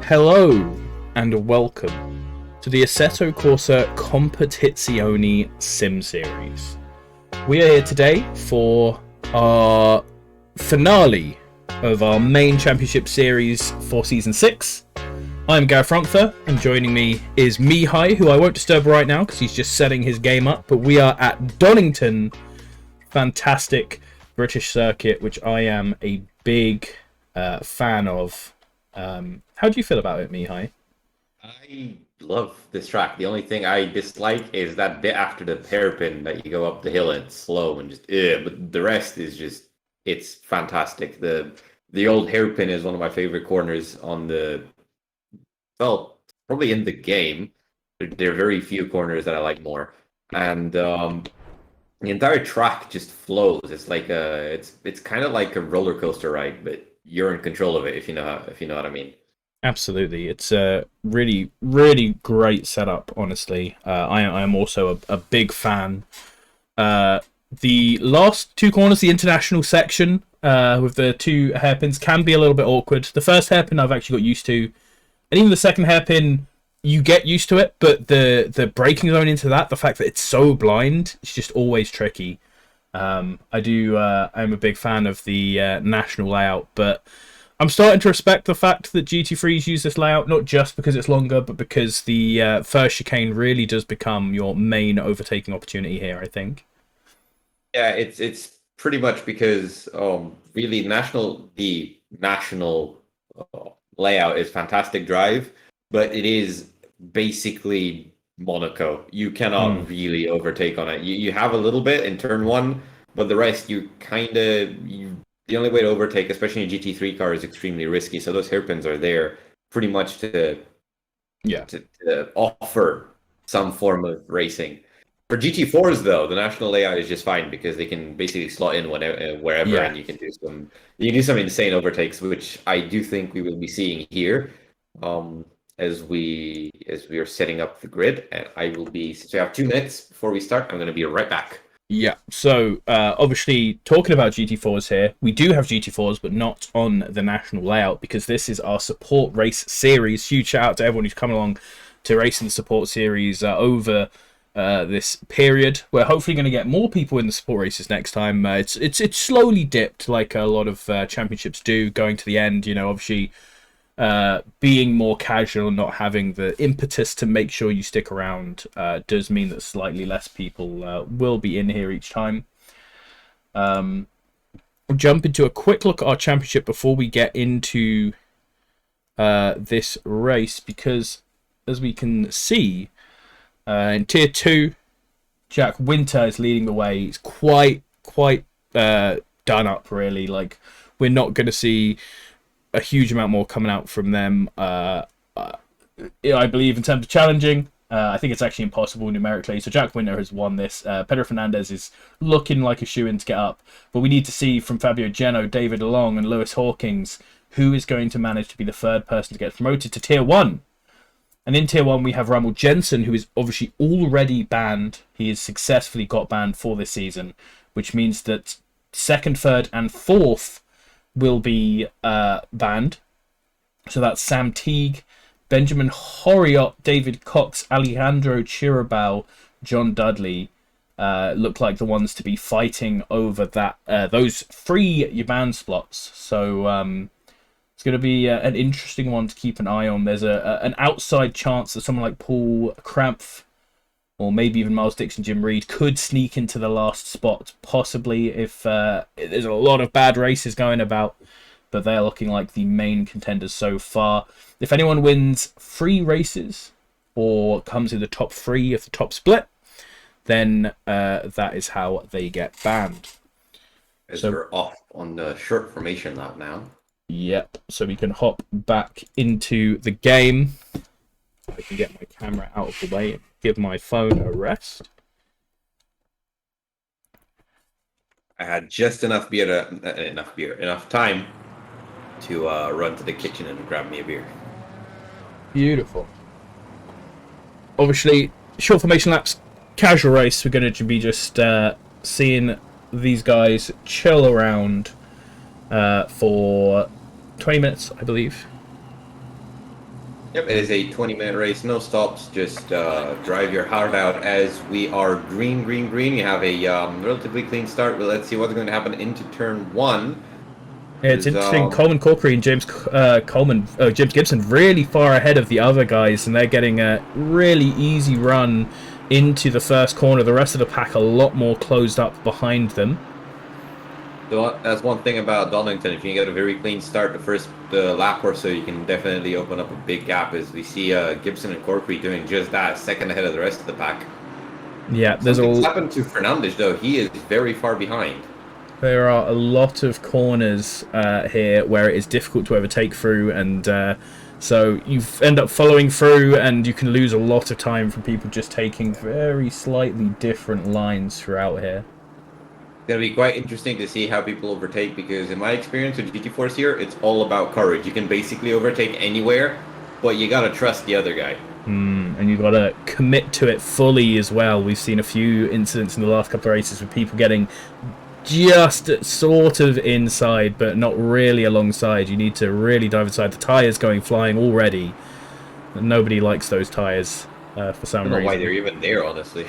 Hello and welcome to the Assetto Corsa Competizione Sim Series. We are here today for our finale of our main championship series for Season 6. I'm Gareth Frankfurt, and joining me is Mihai, who I won't disturb right now because he's just setting his game up, but we are at Donington, fantastic British circuit, which I am a big fan of. How do you feel about it, Mihai? I love this track. The only thing I dislike is that bit after the hairpin that you go up the hill and it's slow and just but the rest is just it's fantastic. The old hairpin is one of my favorite corners on probably in the game. There are very few corners that I like more. And the entire track just flows. It's like it's kind of like a roller coaster ride, but you're in control of it if you know what I mean. Absolutely, it's a really, really great setup. Honestly, I am also a big fan. The last two corners, the international section with the two hairpins, can be a little bit awkward. The first hairpin I've actually got used to, and even the second hairpin, you get used to it. But the braking zone into that, the fact that it's so blind, it's just always tricky. I'm a big fan of the national layout, but I'm starting to respect the fact that GT3s use this layout, not just because it's longer, but because the first chicane really does become your main overtaking opportunity here, I think. Yeah, it's pretty much because really the national layout is fantastic drive, but it is basically Monaco. You cannot really overtake on it. You have a little bit in turn one, but the rest the only way to overtake, especially in a GT3 car, is extremely risky. So those hairpins are there pretty much to offer some form of racing. For GT4s though, the national layout is just fine because they can basically slot in wherever, and you can do some insane overtakes, which I do think we will be seeing here, as we are setting up the grid. And since we have 2 minutes before we start, I'm going to be right back. Yeah, so obviously talking about GT4s here, we do have GT4s, but not on the national layout because this is our support race series. Huge shout out to everyone who's come along to race in the support series over this period. We're hopefully going to get more people in the support races next time. It's slowly dipped like a lot of championships do, going to the end. You know, obviously being more casual and not having the impetus to make sure you stick around does mean that slightly less people will be in here each time. We'll jump into a quick look at our championship before we get into this race, because as we can see in Tier 2, Jack Winter is leading the way. He's quite done up, really. Like, we're not going to see a huge amount more coming out from them. I believe in terms of challenging, I think it's actually impossible numerically. So Jack Winter has won this. Pedro Fernandez is looking like a shoe-in to get up. But we need to see from Fabio Geno, David Long, and Lewis Hawkins who is going to manage to be the third person to get promoted to Tier 1. And in Tier 1, we have Ramel Jensen, who is obviously already banned. He has successfully got banned for this season, which means that second, third, and fourth will be banned. So that's Sam Teague, Benjamin Horiot, David Cox, Alejandro Chirabal, John Dudley look like the ones to be fighting over that those 3 ban slots. So it's going to be an interesting one to keep an eye on. There's an outside chance that someone like Paul Krampf or maybe even Miles Dixon, Jim Reed could sneak into the last spot, possibly, if there's a lot of bad races going about, but they're looking like the main contenders so far. If anyone wins 3 races or comes in the top 3 of the top split, then that is how they get banned. So we're off on the short formation lap now. Yep, so we can hop back into the game. I can get my camera out of the way and give my phone a rest. I had just enough time to run to the kitchen and grab me a beer. Beautiful. Obviously, short formation laps, casual race. We're going to be just seeing these guys chill around for 20 minutes, I believe. Yep, it is a 20-minute race, no stops. Just drive your heart out as we are green, green, green. You have a relatively clean start, but let's see what's going to happen into turn one. Yeah, it's There's interesting. Coleman Corkery and James Gibson really far ahead of the other guys, and they're getting a really easy run into the first corner. The rest of the pack a lot more closed up behind them. that's one thing about Donington. If you get a very clean start, the first lap or so, you can definitely open up a big gap. As we see Gibson and Corkery doing just that, second ahead of the rest of the pack. Yeah, Something's happened to Fernandes though. He is very far behind. there are a lot of corners here where it is difficult to overtake through, and so you end up following through, and you can lose a lot of time from people just taking very slightly different lines throughout here. It's gonna be quite interesting to see how people overtake because in my experience with GT Force here, it's all about courage. You can basically overtake anywhere, but you gotta trust the other guy. And you've got to commit to it fully as well. We've seen a few incidents in the last couple of races with people getting just sort of inside, but not really alongside. You need to really dive inside. The tyres going flying already. Nobody likes those tyres for some I don't know reason. why they're even there, honestly.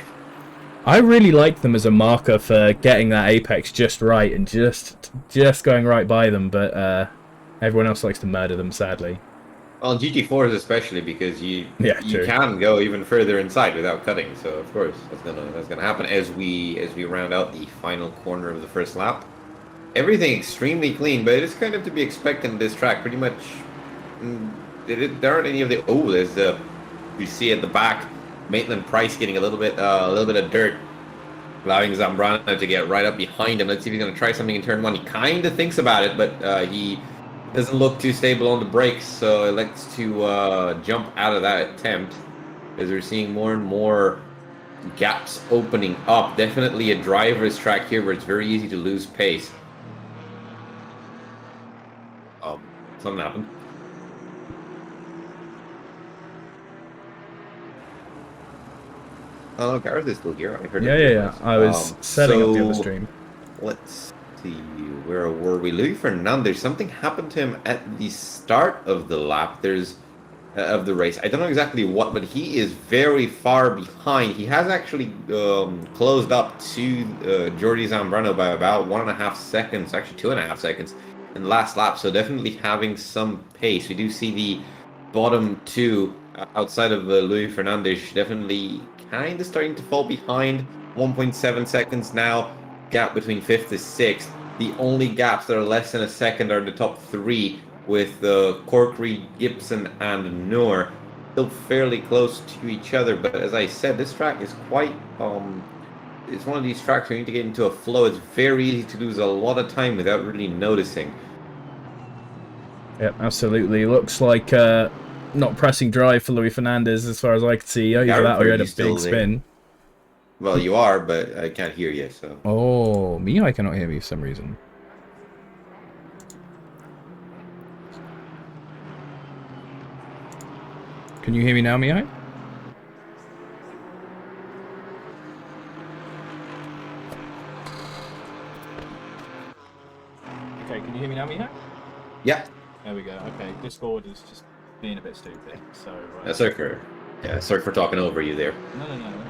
I really like them as a marker for getting that apex just right and just going right by them, but everyone else likes to murder them, sadly. Well, GT4s especially because you True. can go even further inside without cutting. So of course that's gonna happen as we round out the final corner of the first lap. Everything extremely clean, but it is kind of to be expected in this track. Pretty much, there aren't any of the there's you see at the back, Maitland Price getting a little bit of dirt, allowing Zambrano to get right up behind him. Let's see if he's gonna try something in turn one. He kind of thinks about it, but he doesn't look too stable on the brakes, so elects to jump out of that attempt as we're seeing more and more gaps opening up. Definitely a driver's track here where it's very easy to lose pace. Something happened. Oh, Gareth is still here. I heard Yeah. I was setting up the other stream. Let's see, where were we? Louis Fernandez, something happened to him at the start of the lap. There's of the race. I don't know exactly what, but he is very far behind. He has actually closed up to Jordi Zambrano by about 1.5 seconds, actually 2.5 seconds in the last lap. So definitely having some pace. We do see the bottom two outside of Louis Fernandez definitely kind of starting to fall behind. 1.7 seconds now. Gap between 5th to 6th. The only gaps that are less than a second are the top three, with Corkery, Gibson, and Noor still fairly close to each other. But as I said, this track is quite it's one of these tracks where you need to get into a flow. It's very easy to lose a lot of time without really noticing. Yep, absolutely. Looks like not pressing drive for Louis Fernandez as far as I can see. Either that or he had a big spin. Well, you are, but I can't hear you, so... Oh, I cannot hear me for some reason. Can you hear me now, Mihai? Okay, can you hear me now, Mihai? Yeah. There we go. Okay, Discord is just being a bit stupid, so... sorry for talking over you there. No.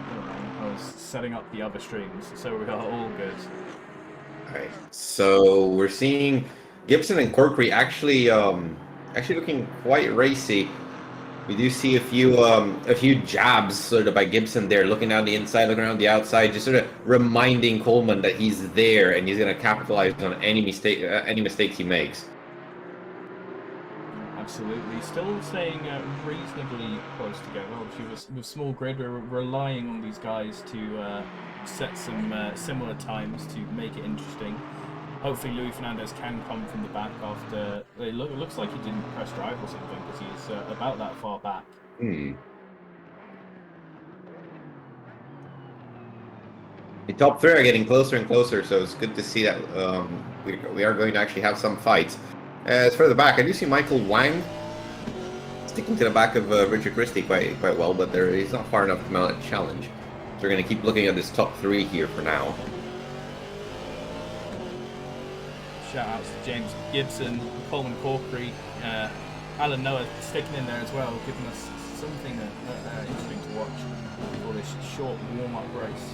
I was setting up the other streams, so we are all good. Alright, so we're seeing Gibson and Corkery actually looking quite racy. We do see a few jabs sort of by Gibson there, looking down the inside, looking around the outside, just sort of reminding Coleman that he's there and he's going to capitalize on any mistakes he makes. Absolutely. Still staying reasonably close together. Obviously, with small grid, we're relying on these guys to set some similar times to make it interesting. Hopefully, Louis Fernandez can come from the back after... It looks like he didn't press drive or something, because he's about that far back. The top three are getting closer and closer, so it's good to see that we are going to actually have some fights. As further back, I do see Michael Wang sticking to the back of Richard Christie quite well, but he's not far enough to mount a challenge. So we're going to keep looking at this top three here for now. Shout outs to James Gibson, Coleman Corkery, Alan Noah sticking in there as well, giving us something interesting to watch for this short warm-up race.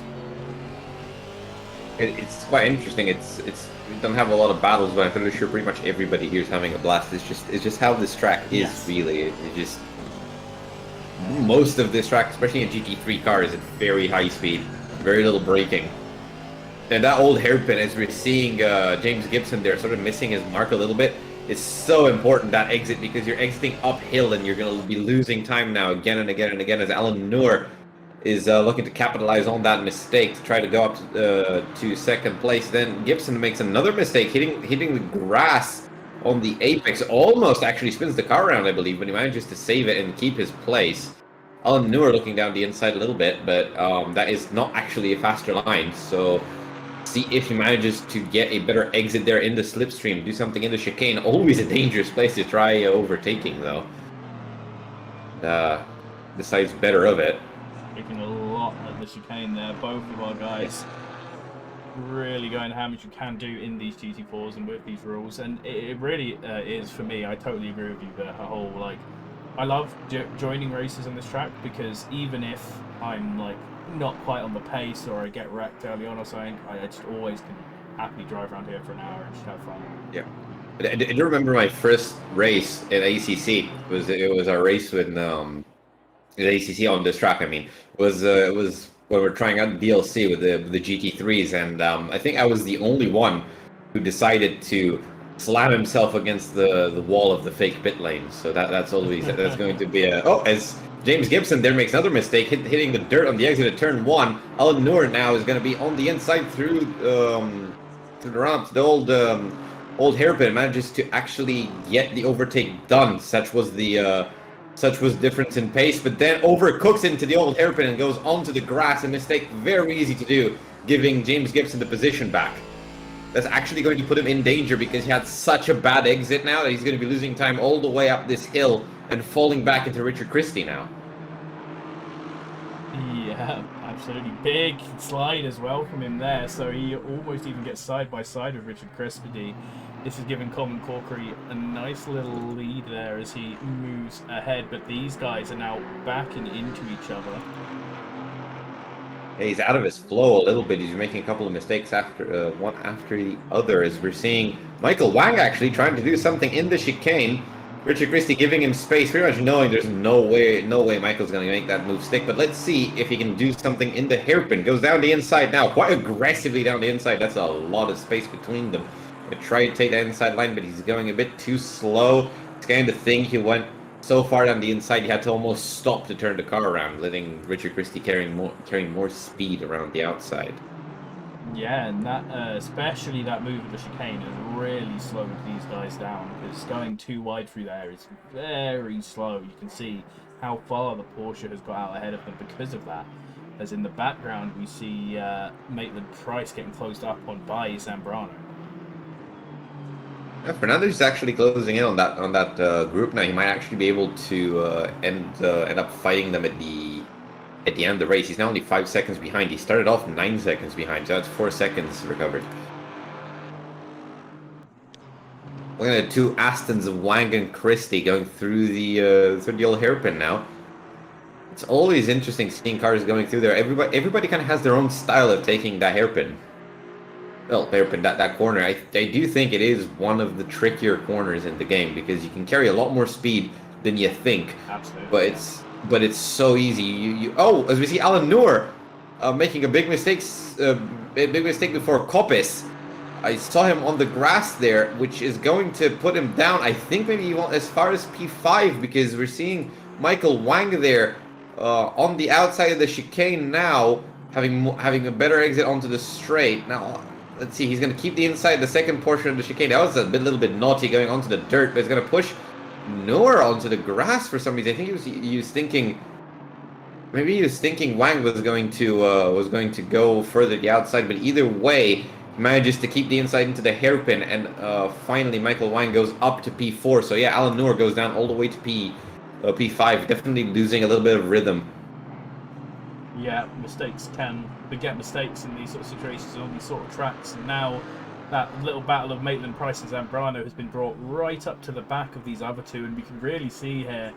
It's quite interesting. It's we don't have a lot of battles, but I'm pretty sure pretty much everybody here is having a blast. It's just how this track is Yes. really. It just most of this track, especially in GT3 cars, it's very high speed, very little braking. And that old hairpin, as we're seeing James Gibson there sort of missing his mark a little bit, it's so important, that exit, because you're exiting uphill and you're going to be losing time now again and again and again as Alan Noor is looking to capitalize on that mistake to try to go up to second place. Then Gibson makes another mistake, hitting the grass on the apex, almost actually spins the car around, I believe, but he manages to save it and keep his place. Alan Noor looking down the inside a little bit, but that is not actually a faster line, so see if he manages to get a better exit there in the slipstream, do something in the chicane. Always a dangerous place to try overtaking, though. Decides better of it. Taking a lot at the chicane there. Both of our guys really going ham as you can do in these GT4s and with these rules. And it really is, for me, I totally agree with you, the whole, like, I love joining races on this track because even if I'm, like, not quite on the pace or I get wrecked early on or something, I just always can happily drive around here for an hour and just have fun. Yeah. I do remember my first race at ACC. It was our race with at ACC on this track. I mean, it was when we are trying out the DLC with the GT3s, and I think I was the only one who decided to slam himself against the wall of the fake pit lane. So that's going to be a as James Gibson there makes another mistake, hitting the dirt on the exit of turn one. Alan Noor now is going to be on the inside through the ramp. The old hairpin manages to actually get the overtake done. Such was difference in pace, but then overcooks into the old hairpin and goes onto the grass. A mistake very easy to do, giving James Gibson the position back. That's actually going to put him in danger because he had such a bad exit now that he's going to be losing time all the way up this hill and falling back into Richard Christie now. Yeah, absolutely. Big slide as well from him there, so he almost even gets side by side with Richard Crispity. This is giving Colin Corkery a nice little lead there as he moves ahead, but these guys are now backing into each other. Yeah, he's out of his flow a little bit. He's making a couple of mistakes after one after the other, as we're seeing Michael Wang actually trying to do something in the chicane. Richard Christie giving him space, pretty much knowing there's no way Michael's going to make that move stick. But let's see if he can do something in the hairpin. Goes down the inside now, quite aggressively down the inside. That's a lot of space between them. Try to take that inside line, but he's going a bit too slow. It's kind of thing. He went so far down the inside, he had to almost stop to turn the car around, letting Richard Christie carrying more speed around the outside. Yeah, and that especially that move of the chicane has really slowed these guys down because going too wide through there is very slow. You can see how far the Porsche has got out ahead of them because of that. As in the background, we see Maitland Price getting closed up on by Zambrano. Yeah, Fernandez is actually closing in on that group now. He might actually be able to end up fighting them at the end of the race. He's now only 5 seconds behind. He started off 9 seconds behind, so that's 4 seconds recovered. Look at the two Astons of Wang and Christie going through the old hairpin now. It's always interesting seeing cars going through there. Everybody kind of has their own style of taking that hairpin. Well, hairpin, that corner. I do think it is one of the trickier corners in the game because you can carry a lot more speed than you think. Absolutely. But it's so easy. As we see Alan Noor making a big mistake before Koppes. I saw him on the grass there, which is going to put him down. I think maybe even as far as P5 because we're seeing Michael Wang there on the outside of the chicane now, having a better exit onto the straight. Now, let's see, he's going to keep the inside, the second portion of the chicane. That was a little bit naughty going onto the dirt, but he's going to push Noor onto the grass for some reason. I think he was thinking, maybe he was thinking Wang was going to go further to the outside, but either way, he manages to keep the inside into the hairpin, and finally Michael Wang goes up to P4. So yeah, Alan Noor goes down all the way to P5, definitely losing a little bit of rhythm. Yeah, mistakes can beget mistakes in these sort of situations on these sort of tracks. And now that little battle of Maitland Price and Zambrano has been brought right up to the back of these other two, and we can really see here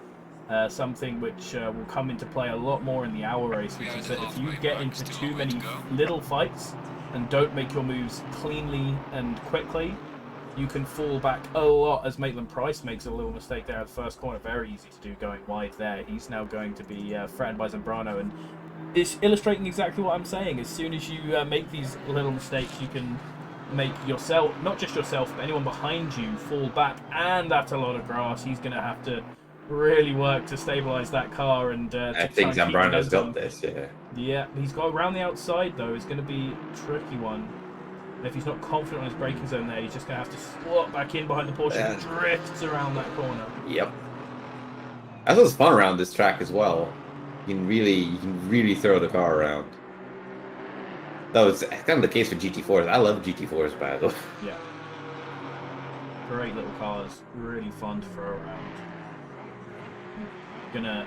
something which will come into play a lot more in the hour race, which is that if you get into too many little fights and don't make your moves cleanly and quickly, you can fall back a lot, as Maitland Price makes a little mistake there at the first corner. Very easy to do going wide there. He's now going to be threatened by Zambrano, and it's illustrating exactly what I'm saying. As soon as you make these little mistakes, you can make yourself, not just yourself, but anyone behind you fall back, and that's a lot of grass. He's going to have to really work to stabilize that car and I to try think and keep Zambrano's momentum. got this, yeah. Yeah, he's got around the outside though. It's going to be a tricky one. And if he's not confident on his braking zone there, he's just going to have to slot back in behind the Porsche and drifts around that corner. Yep. That's what's fun around this track as well. You can really throw the car around. Though it's kind of the case for GT4s. I love GT4s, by the way. Yeah. Great little cars. Really fun to throw around. Gonna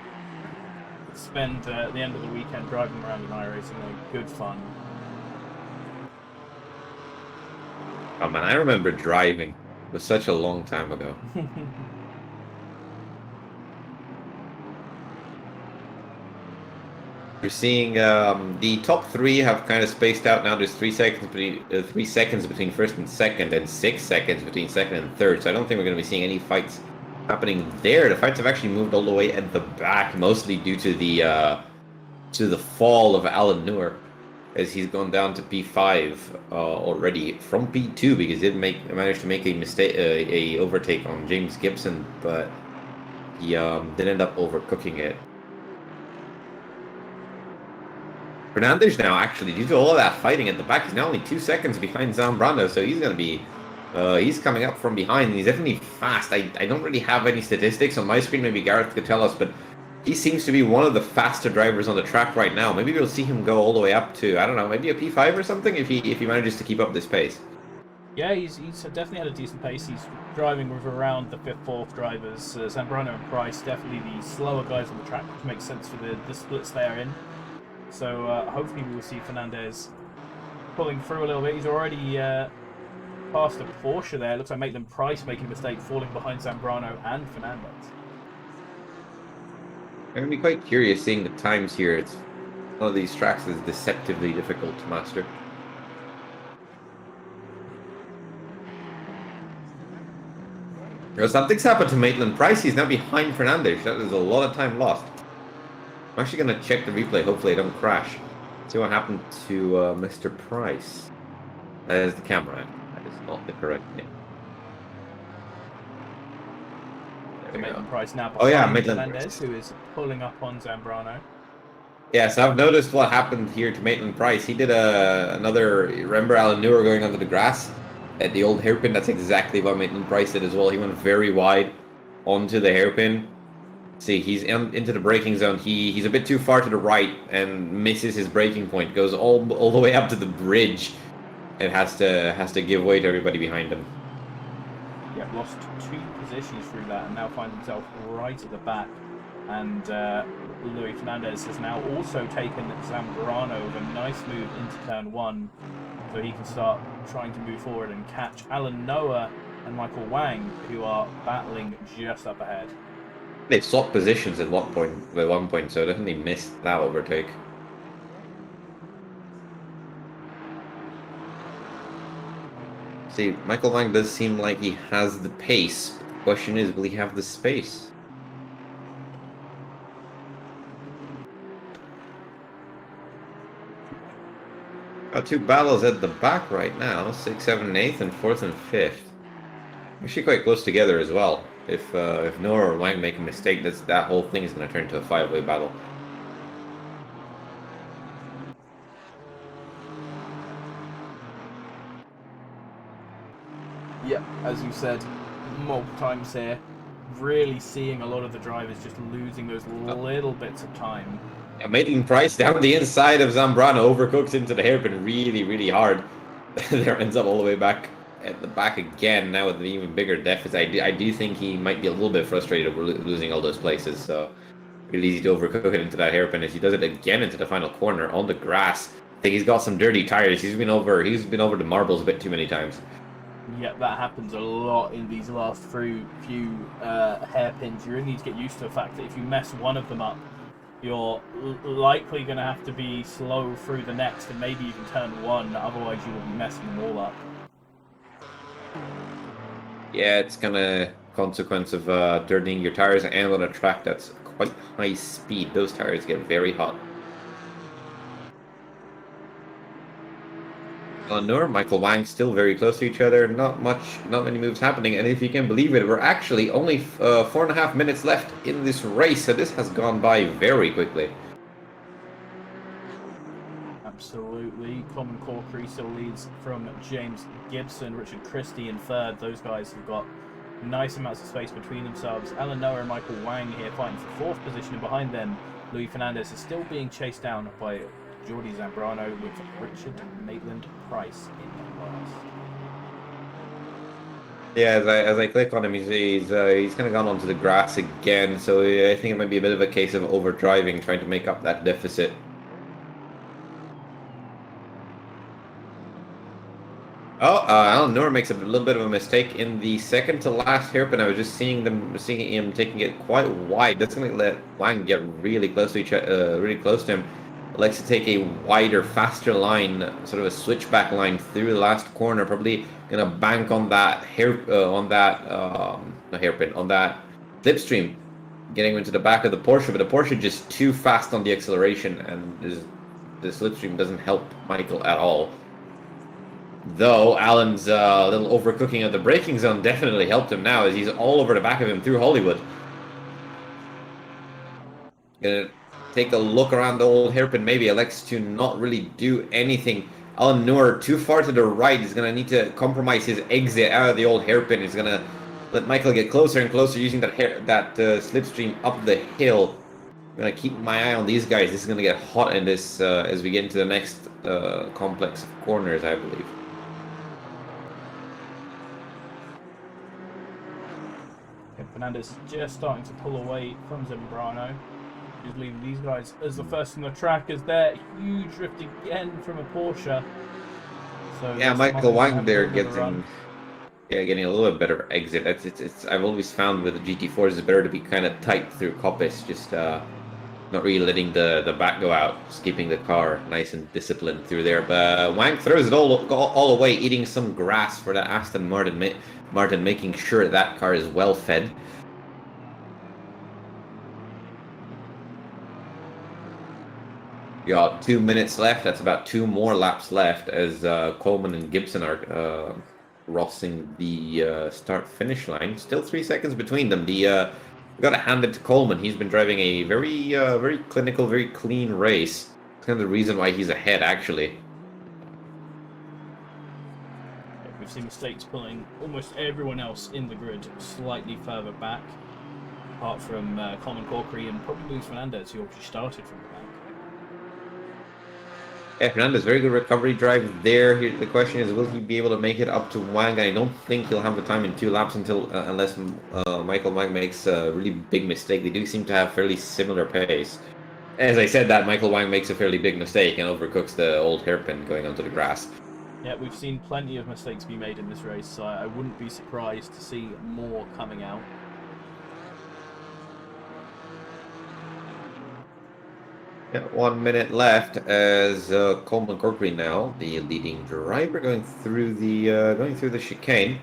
spend the end of the weekend driving around in iRacing. Good fun. Oh man, I remember driving. It was such a long time ago. You're seeing the top three have kind of spaced out now. There's 3 seconds between first and second, and 6 seconds between second and third. So I don't think we're going to be seeing any fights happening there. The fights have actually moved all the way at the back, mostly due to the fall of Alan Newer, as he's gone down to P5 already from P2 because he managed to make a mistake, a overtake on James Gibson, but he did end up overcooking it. Fernandez now, actually, due to all of that fighting at the back, he's now only 2 seconds behind Zambrano, so he's going to be, he's coming up from behind, and he's definitely fast. I don't really have any statistics on my screen, maybe Gareth could tell us, but he seems to be one of the faster drivers on the track right now. Maybe we'll see him go all the way up to, I don't know, maybe a P5 or something if he manages to keep up this pace. Yeah, he's definitely had a decent pace. He's driving with around the 5th, 4th drivers. Zambrano and Price, definitely the slower guys on the track, which makes sense for the splits they are in. So hopefully we will see Fernandez pulling through a little bit. He's already past a Porsche there. It looks like Maitland Price making a mistake, falling behind Zambrano and Fernandez. I'm going to be quite curious seeing the times here. It's one of these tracks is deceptively difficult to master. Something's happened to Maitland Price. He's now behind Fernandez. That is a lot of time lost. I'm actually going to check the replay. Hopefully I don't crash. See what happened to Mr. Price. That is the camera. That is not the correct name. Maitland Price now behind Maitland Fernandez, who is pulling up on Zambrano. Yeah, so I've noticed what happened here to Maitland Price. He did another, remember Alan Newer going under the grass at the old hairpin? That's exactly what Maitland Price did as well. He went very wide onto the hairpin. See, he's into the braking zone. He's a bit too far to the right and misses his braking point. Goes all the way up to the bridge and has to give way to everybody behind him. Yeah, lost 2 positions through that and now finds himself right at the back. And Luis Fernandez has now also taken Zambrano with a nice move into turn 1, so he can start trying to move forward and catch Alan Noah and Michael Wang, who are battling just up ahead. They've swapped positions at one point, so definitely missed that overtake. See, Michael Wang does seem like he has the pace. The question is, will he have the space? Got 2 battles at the back right now, 6th, 7th, 8th, and 4th and 5th. Actually quite close together as well. If Noah or Wang make a mistake, that whole thing is going to turn into a 5-way battle. Yeah, as you said multiple times here, really seeing a lot of the drivers just losing those little bits of time. Yeah, Maitland Price down the inside of Zambrano, overcooks into the hairpin really, really hard. There ends up all the way back at the back again, now with an even bigger deficit. I do think he might be a little bit frustrated over losing all those places, so really easy to overcook it into that hairpin as he does it again into the final corner on the grass. I think he's got some dirty tires. He's been over the marbles a bit too many times. Yeah, that happens a lot in these last few hairpins. You really need to get used to the fact that if you mess one of them up, you're likely going to have to be slow through the next and maybe even turn one. Otherwise, you will be messing them all up. Yeah, it's kind of consequence of dirtying your tires and on a track that's quite high speed. Those tires get very hot. Nur, Michael Wang still very close to each other. Not many moves happening. And if you can believe it, we're actually only 4.5 minutes left in this race. So this has gone by very quickly. Absolutely. Common Corkery still leads from James Gibson, Richard Christie in third. Those guys have got nice amounts of space between themselves. Alan Noah and Michael Wang here fighting for fourth position, and behind them, Louis Fernandez is still being chased down by Jordi Zambrano with Richard Maitland Price in last. Yeah, as I click on him, he's kind of gone onto the grass again. So I think it might be a bit of a case of overdriving, trying to make up that deficit. Oh, Alan Noor makes a little bit of a mistake in the second to last hairpin. I was just seeing him taking it quite wide. That's going to let Wang get really close to really close to him. Likes to take a wider, faster line, sort of a switchback line through the last corner. Probably going to bank on that not hairpin, on that slipstream, getting into the back of the Porsche. But the Porsche just too fast on the acceleration, and the slipstream doesn't help Michael at all. Though Alan's little overcooking of the braking zone definitely helped him now, as he's all over the back of him through Hollywood. Gonna take a look around the old hairpin. Maybe elects to not really do anything. Alan Noor too far to the right. He's gonna need to compromise his exit out of the old hairpin. He's gonna let Michael get closer and closer using that slipstream up the hill. I'm gonna keep my eye on these guys. This is gonna get hot in this as we get into the next complex of corners, I believe. Fernandez just starting to pull away from Zambrano. He's leaving these guys as the first on the track as they're huge drift again from a Porsche. So yeah, Michael Wang there getting a little bit better exit. It's I've always found with the GT4s it's better to be kind of tight through coppice, just not really letting the back go out, just keeping the car nice and disciplined through there. But Wang throws it all away, eating some grass for that Aston Martin, making sure that car is well fed. You got 2 minutes left. That's about 2 more laps left as Coleman and Gibson are crossing the start-finish line. Still 3 seconds between them. We got to hand it to Coleman. He's been driving a very clinical, very clean race. It's kind of the reason why he's ahead, actually. We've seen mistakes pulling almost everyone else in the grid slightly further back, apart from Coleman Corkery and probably Luis Fernandez, who obviously started from the back. Yeah, Fernandez, very good recovery drive there. Here, the question is, will he be able to make it up to Wang? I don't think he'll have the time in 2 laps unless Michael Wang makes a really big mistake. They do seem to have fairly similar pace. As I said that, Michael Wang makes a fairly big mistake and overcooks the old hairpin going onto the grass. Yeah, we've seen plenty of mistakes be made in this race, so I wouldn't be surprised to see more coming out. Yeah, 1 minute left as Coleman Corkery now, the leading driver, going through the chicane.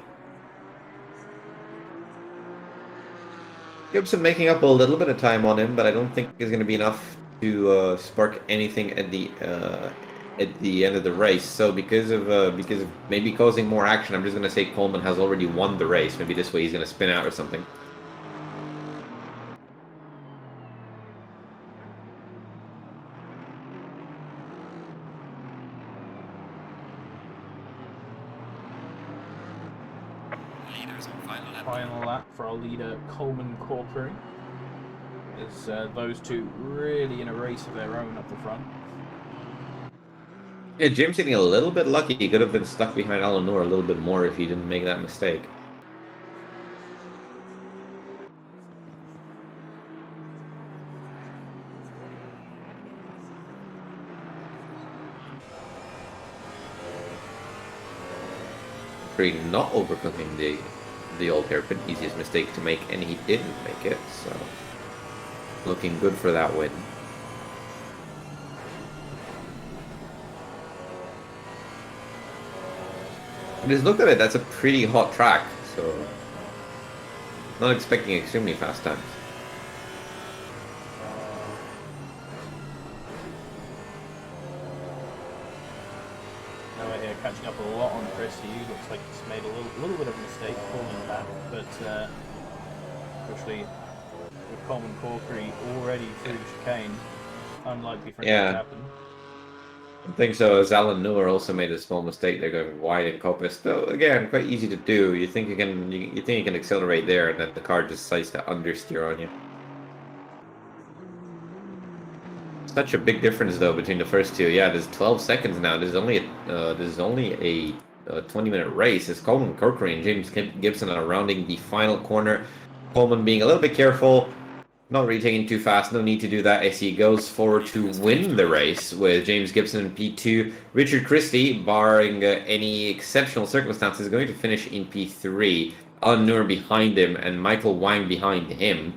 Gibson making up a little bit of time on him, but I don't think it's going to be enough to spark anything at the end of the race. So because of maybe causing more action, I'm just going to say Coleman has already won the race. Maybe this way he's going to spin out or something. Final lap for our leader, Coleman Corkery. As those two really in a race of their own up the front. Yeah, Jim's getting a little bit lucky. He could have been stuck behind Alan Noor a little bit more if he didn't make that mistake. Corkery not overcoming the old hairpin, easiest mistake to make, and he didn't make it. So looking good for that win. Just look at it, that's a pretty hot track, so not expecting extremely fast times. Now we're here catching up a lot on Chris. He looks like he's made a little bit of a mistake falling back, but especially with Coleman Corkery already through the chicane, unlikely for anything to happen. I think so. As Alan Newer also made a small mistake. They're going wide in Coppice. Though again, quite easy to do. You think you can accelerate there, and then the car just decides to understeer on you. Such a big difference though between the first two. Yeah, there's 12 seconds now. There's only a 20-minute race. It's Coleman Corkery and James Gibson are rounding the final corner. Coleman being a little bit careful. Not really taking too fast, no need to do that as he goes forward to win the race with James Gibson in P2. Richard Christie, barring any exceptional circumstances, is going to finish in P3. Alan Noor behind him and Michael Wang behind him.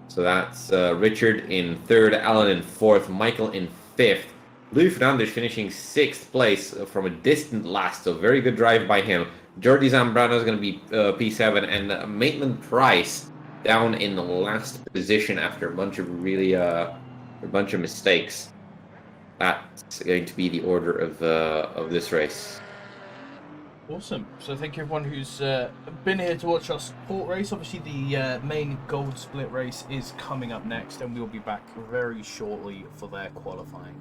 So that's Richard in third, Alan in fourth, Michael in fifth. Louis Fernandez finishing sixth place from a distant last, so very good drive by him. Jordi Zambrano is going to be P7, and Maitland Price down in the last position after a bunch of mistakes. That's going to be the order of this race. Awesome. So thank you everyone who's been here to watch our support race. Obviously the main gold split race is coming up next, and we'll be back very shortly for their qualifying.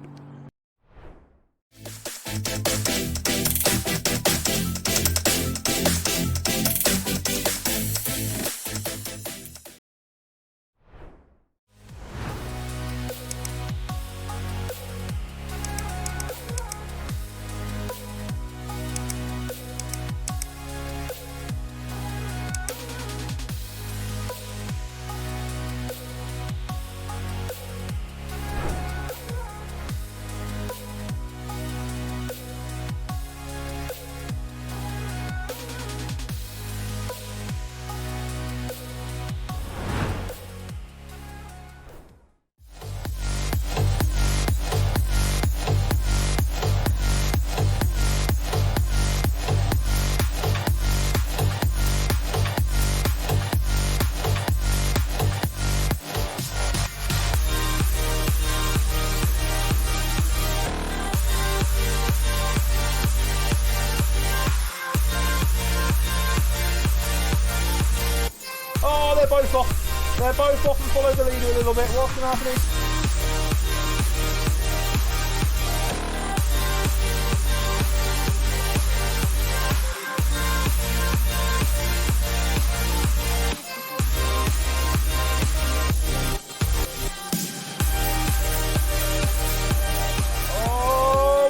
They're both off and follow the leader a little bit. What's going to happen?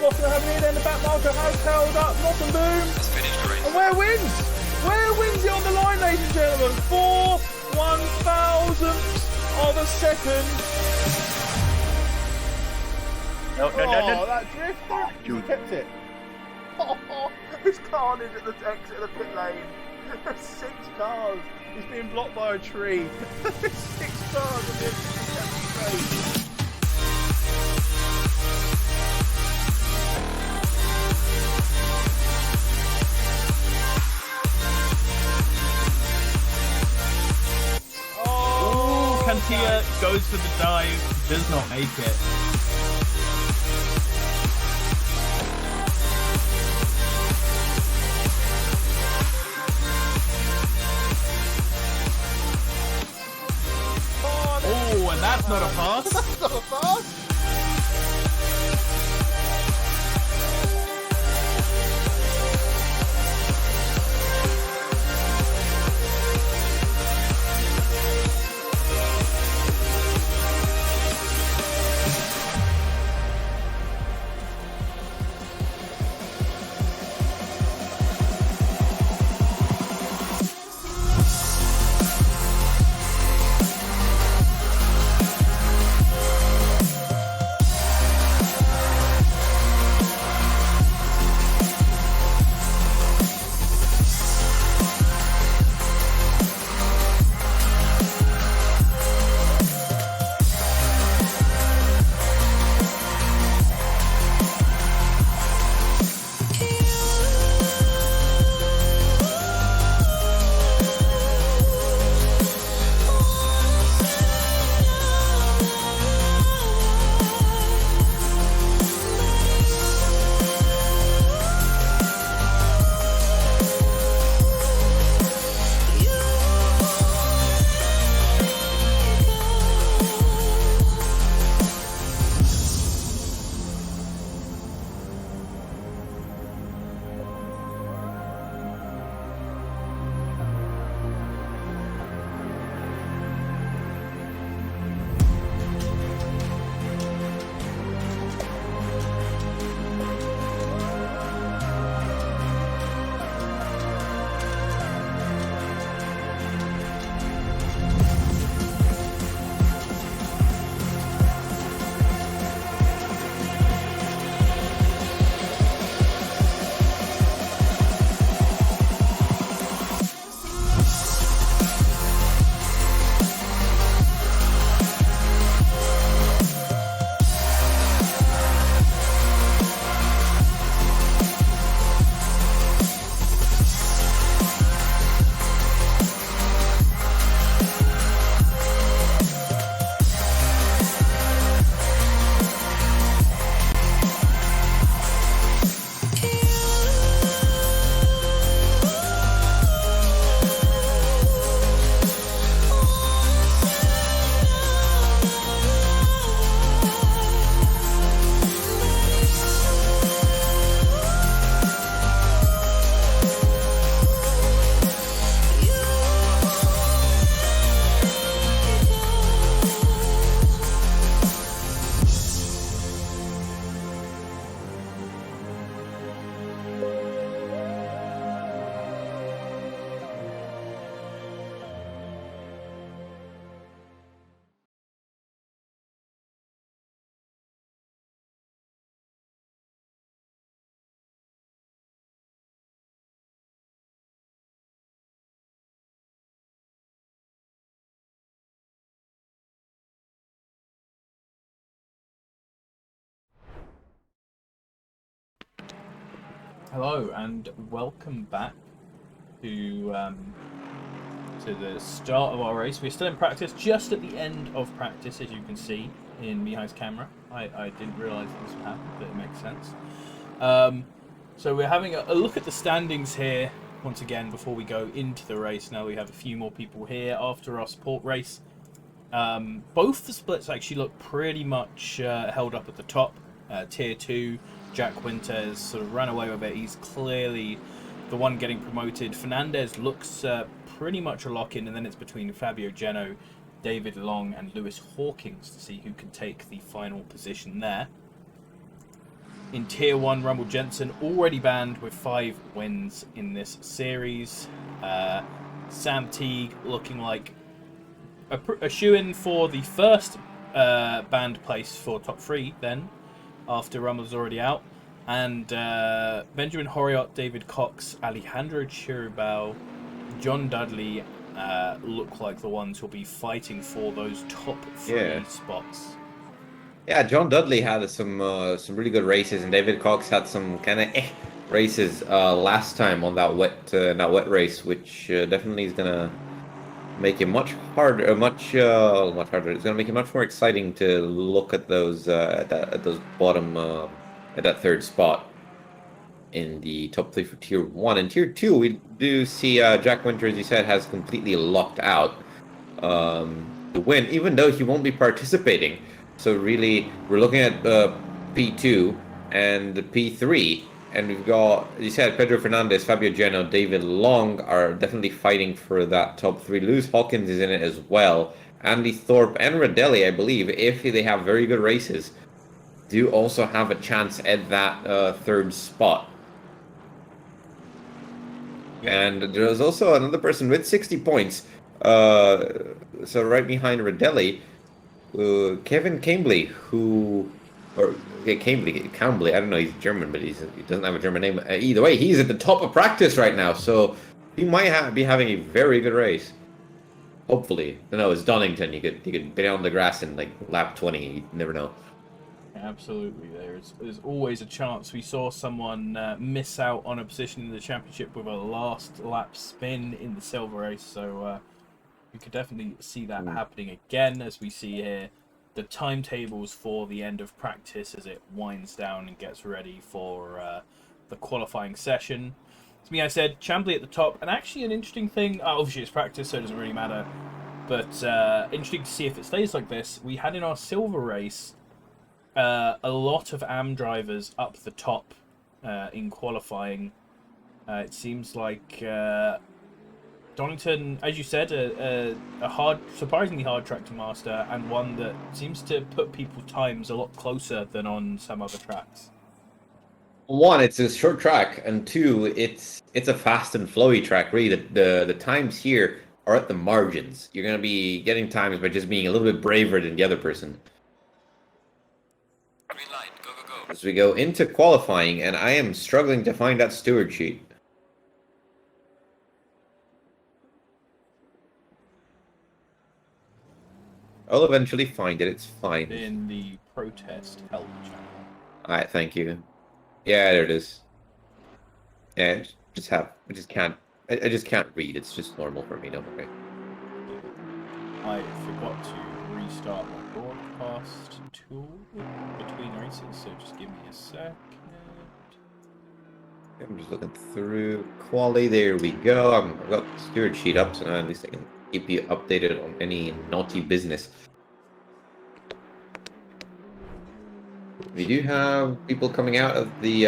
What's going to happen here then? The back marker has held up. Not and boom. And where wins? Where wins it on the line, ladies and gentlemen? 4/1000th of a second. No. That drifter. He kept it. There's carnage at the exit of the pit lane. There's 6 cars. He's being blocked by a tree. There's 6 cars on the exit of the straight. Cantia goes for the dive, does not make it. Oh, and that's not a pass. That's not a pass. Hello and welcome back to the start of our race. We're still in practice, just at the end of practice, as you can see in Mihai's camera. I didn't realise this would happen, but it makes sense. So we're having a look at the standings here once again before we go into the race. Now we have a few more people here after our support race. Both the splits actually look pretty much held up at the top. Tier 2, Jack Winters sort of ran away with it. He's clearly the one getting promoted. Fernandez looks pretty much a lock-in, and then it's between Fabio Geno, David Long, and Lewis Hawkins to see who can take the final position there. In Tier 1, Rumble Jensen already banned with 5 wins in this series. Sam Teague looking like a shoe-in for the first banned place for top 3 then, after Rumble's already out. And Benjamin Horiot, David Cox, Alejandro Chiribao, John Dudley look like the ones who'll be fighting for those top 3 spots. Yeah, John Dudley had some really good races, and David Cox had some kind of races last time on that wet race, which definitely is gonna make it much harder, much harder. It's gonna make it much more exciting to look at those at those bottom at that third spot in the top 3 for Tier 1. And Tier 2, we do see Jack Winter, as you said, has completely locked out the win, even though he won't be participating. So really, we're looking at P2 and P3, and we've got, as you said, Pedro Fernandez, Fabio Geno, David Long are definitely fighting for that top 3. Lewis Hawkins is in it as well. Andy Thorpe and Radelli, I believe, if they have very good races, do also have a chance at that third spot. And there's also another person with 60 points. So right behind Radelli, Kevin Cambly, Cambly, I don't know, he's German, but he doesn't have a German name. Either way, he's at the top of practice right now, so he might be having a very good race. Hopefully. No, it's Donington. You could be on the grass in like lap 20. You never know. Absolutely, there's always a chance. We saw someone miss out on a position in the championship with a last lap spin in the silver race, so we could definitely see that happening again, as we see here the timetables for the end of practice as it winds down and gets ready for the qualifying session. To me, I said Chambly at the top, and actually an interesting thing, obviously it's practice so it doesn't really matter, but interesting to see if it stays like this. We had in our silver race a lot of AM drivers up the top in qualifying. It seems like Donington, as you said, a surprisingly hard track to master, and one that seems to put people's times a lot closer than on some other tracks. One, it's a short track, and two, it's a fast and flowy track. Really, the times here are at the margins. You're going to be getting times by just being a little bit braver than the other person. Green light, go, go, go. As we go into qualifying, and I am struggling to find that steward sheet. I'll eventually find it. It's fine. In the protest help channel. All right, thank you. Yeah, there it is. Yeah, I just can't read. It's just normal for me. Don't worry. I forgot to restart my broadcast tool between races, so just give me a sec. I'm just looking through quality. There we go. I've got the steward sheet up, so now at least I can keep you updated on any naughty business. We do have people coming out of the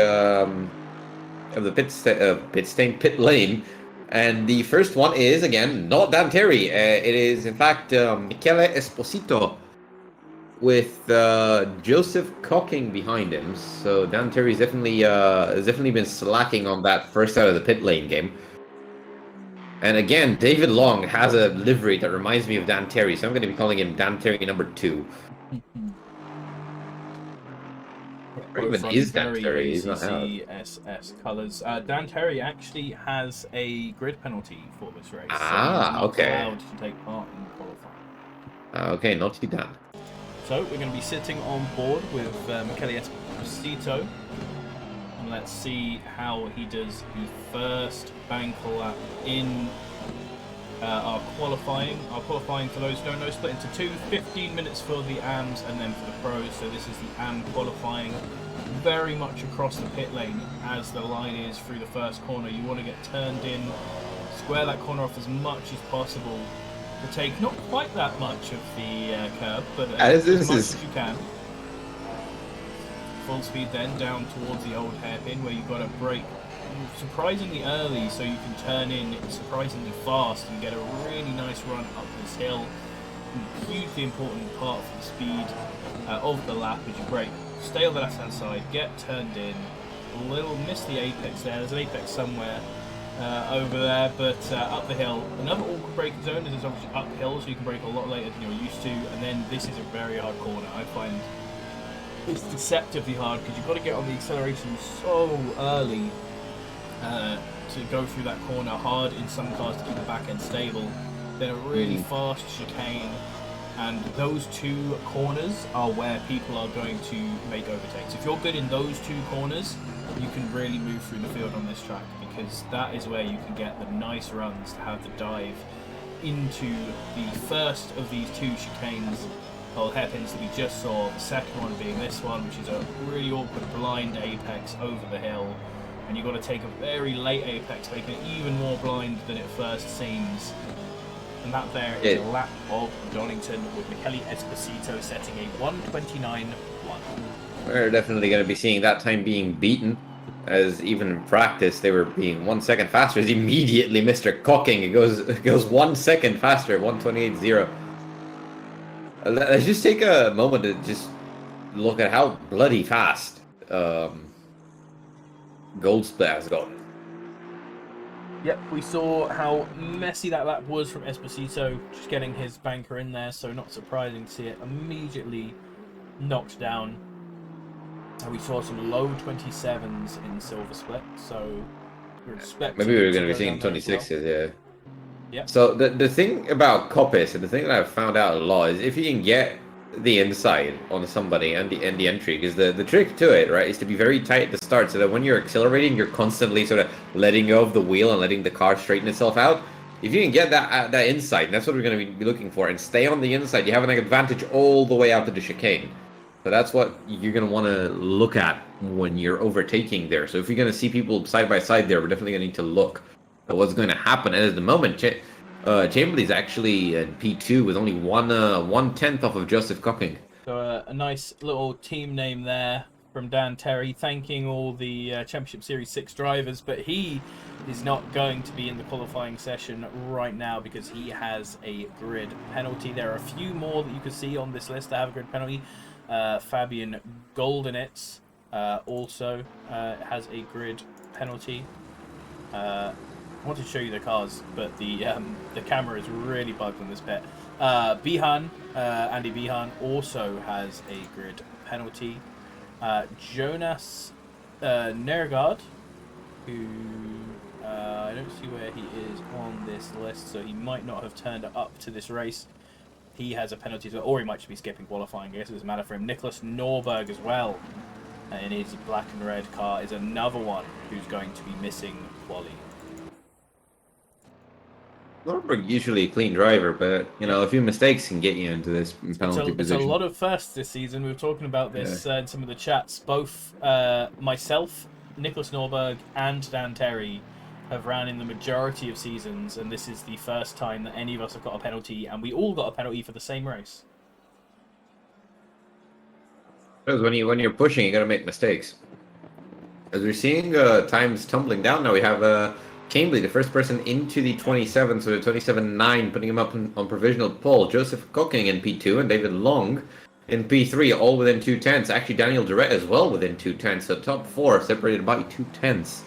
pit lane, and the first one is again not Dan Terry. It is in fact Michele Esposito with Joseph Cocking behind him. So Dan Terry's definitely has definitely been slacking on that first out of the pit lane game. And again, David Long has a livery that reminds me of Dan Terry, so I'm going to be calling him Dan Terry number 2. Or even is Dan Terry? He's not out. ACCSS colours. Dan Terry actually has a grid penalty for this race. Ah, so okay. Allowed to take part in qualifying. Okay, naughty Dan. So we're going to be sitting on board with Michele Esposito. And let's see how he does the first banker lap in our qualifying. Our qualifying, for those who don't know, split into two: 15 minutes for the AMs and then for the pros. So this is the AM qualifying, very much across the pit lane as the line is through the first corner. You want to get turned in, square that corner off as much as possible to take not quite that much of the curb, but as much as you can. Full speed then down towards the old hairpin where you've got to brake surprisingly early so you can turn in surprisingly fast and get a really nice run up this hill. Hugely important part for the speed of the lap as you brake. Stay on the left hand side, get turned in. A little miss the apex there. There's an apex somewhere over there, but up the hill. Another awkward braking zone. This is obviously uphill, so you can brake a lot later than you're used to. And then this is a very hard corner. I find it's deceptively hard because you've got to get on the acceleration so early to go through that corner. Hard in some cars to keep the back end stable. Then a really fast chicane, and those two corners are where people are going to make overtakes. If you're good in those two corners, you can really move through the field on this track, because that is where you can get the nice runs to have the dive into the first of these two chicanes, or hairpins, that we just saw. The second one being this one, which is a really awkward blind apex over the hill, and you've got to take a very late apex, making it even more blind than it first seems. And that there is a lap of Donington, with Michele Esposito setting a 1:29.1. We're definitely going to be seeing that time being beaten, as even in practice they were being 1 second faster. As immediately Mr. Cocking, it goes 1 second faster, 1:28.0. Let's just take a moment to just look at how bloody fast Gold Split has gone. Yep, we saw how messy that lap was from Esposito, just getting his banker in there, so not surprising to see it immediately knocked down. And we saw some low 27s in Silver Split, so we're expecting... Maybe we were going to be seeing 26s, yeah. Yep. So the thing about Coppice, and the thing that I've found out a lot, is if you can get the inside on somebody and the entry, because the trick to it, right, is to be very tight at the start, so that when you're accelerating, you're constantly sort of letting go of the wheel and letting the car straighten itself out. If you can get that inside, and that's what we're going to be looking for, and stay on the inside, you have an advantage all the way out to the chicane. So that's what you're going to want to look at when you're overtaking there. So if you're going to see people side by side there, we're definitely going to need to look at what's going to happen. And at the moment, Chamberlain's actually in P2 with only 1/10 off of Joseph Cocking. So a nice little team name there from Dan Terry, thanking all the Championship Series 6 drivers, but he is not going to be in the qualifying session right now because he has a grid penalty. There are a few more that you can see on this list that have a grid penalty. Fabian Goldenitz also has a grid penalty. I wanted to show you the cars, but the camera is really bugged on this bit. Bihan, Andy Bihan also has a grid penalty. Jonas Nergard, who I don't see where he is on this list, so he might not have turned up to this race. He has a penalty as well, or he might just be skipping qualifying. I guess it doesn't matter for him. Nicholas Norberg as well, in his black and red car, is another one who's going to be missing quali. Norberg usually a clean driver, but you know, a few mistakes can get you into this penalty position. It's a lot of firsts this season. We were talking about this in some of the chats. Both myself, Nicholas Norberg, and Dan Terry have ran in the majority of seasons, and this is the first time that any of us have got a penalty, and we all got a penalty for the same race. Because when you're pushing, you got to make mistakes. As we're seeing times tumbling down now, we have Cambly, the first person into the 27, so the 27.9, putting him up on provisional pole. Joseph Cocking in P2 and David Long in P3, all within 2/10. Actually, Daniel Durrett as well within 2/10. So top four separated by 2/10.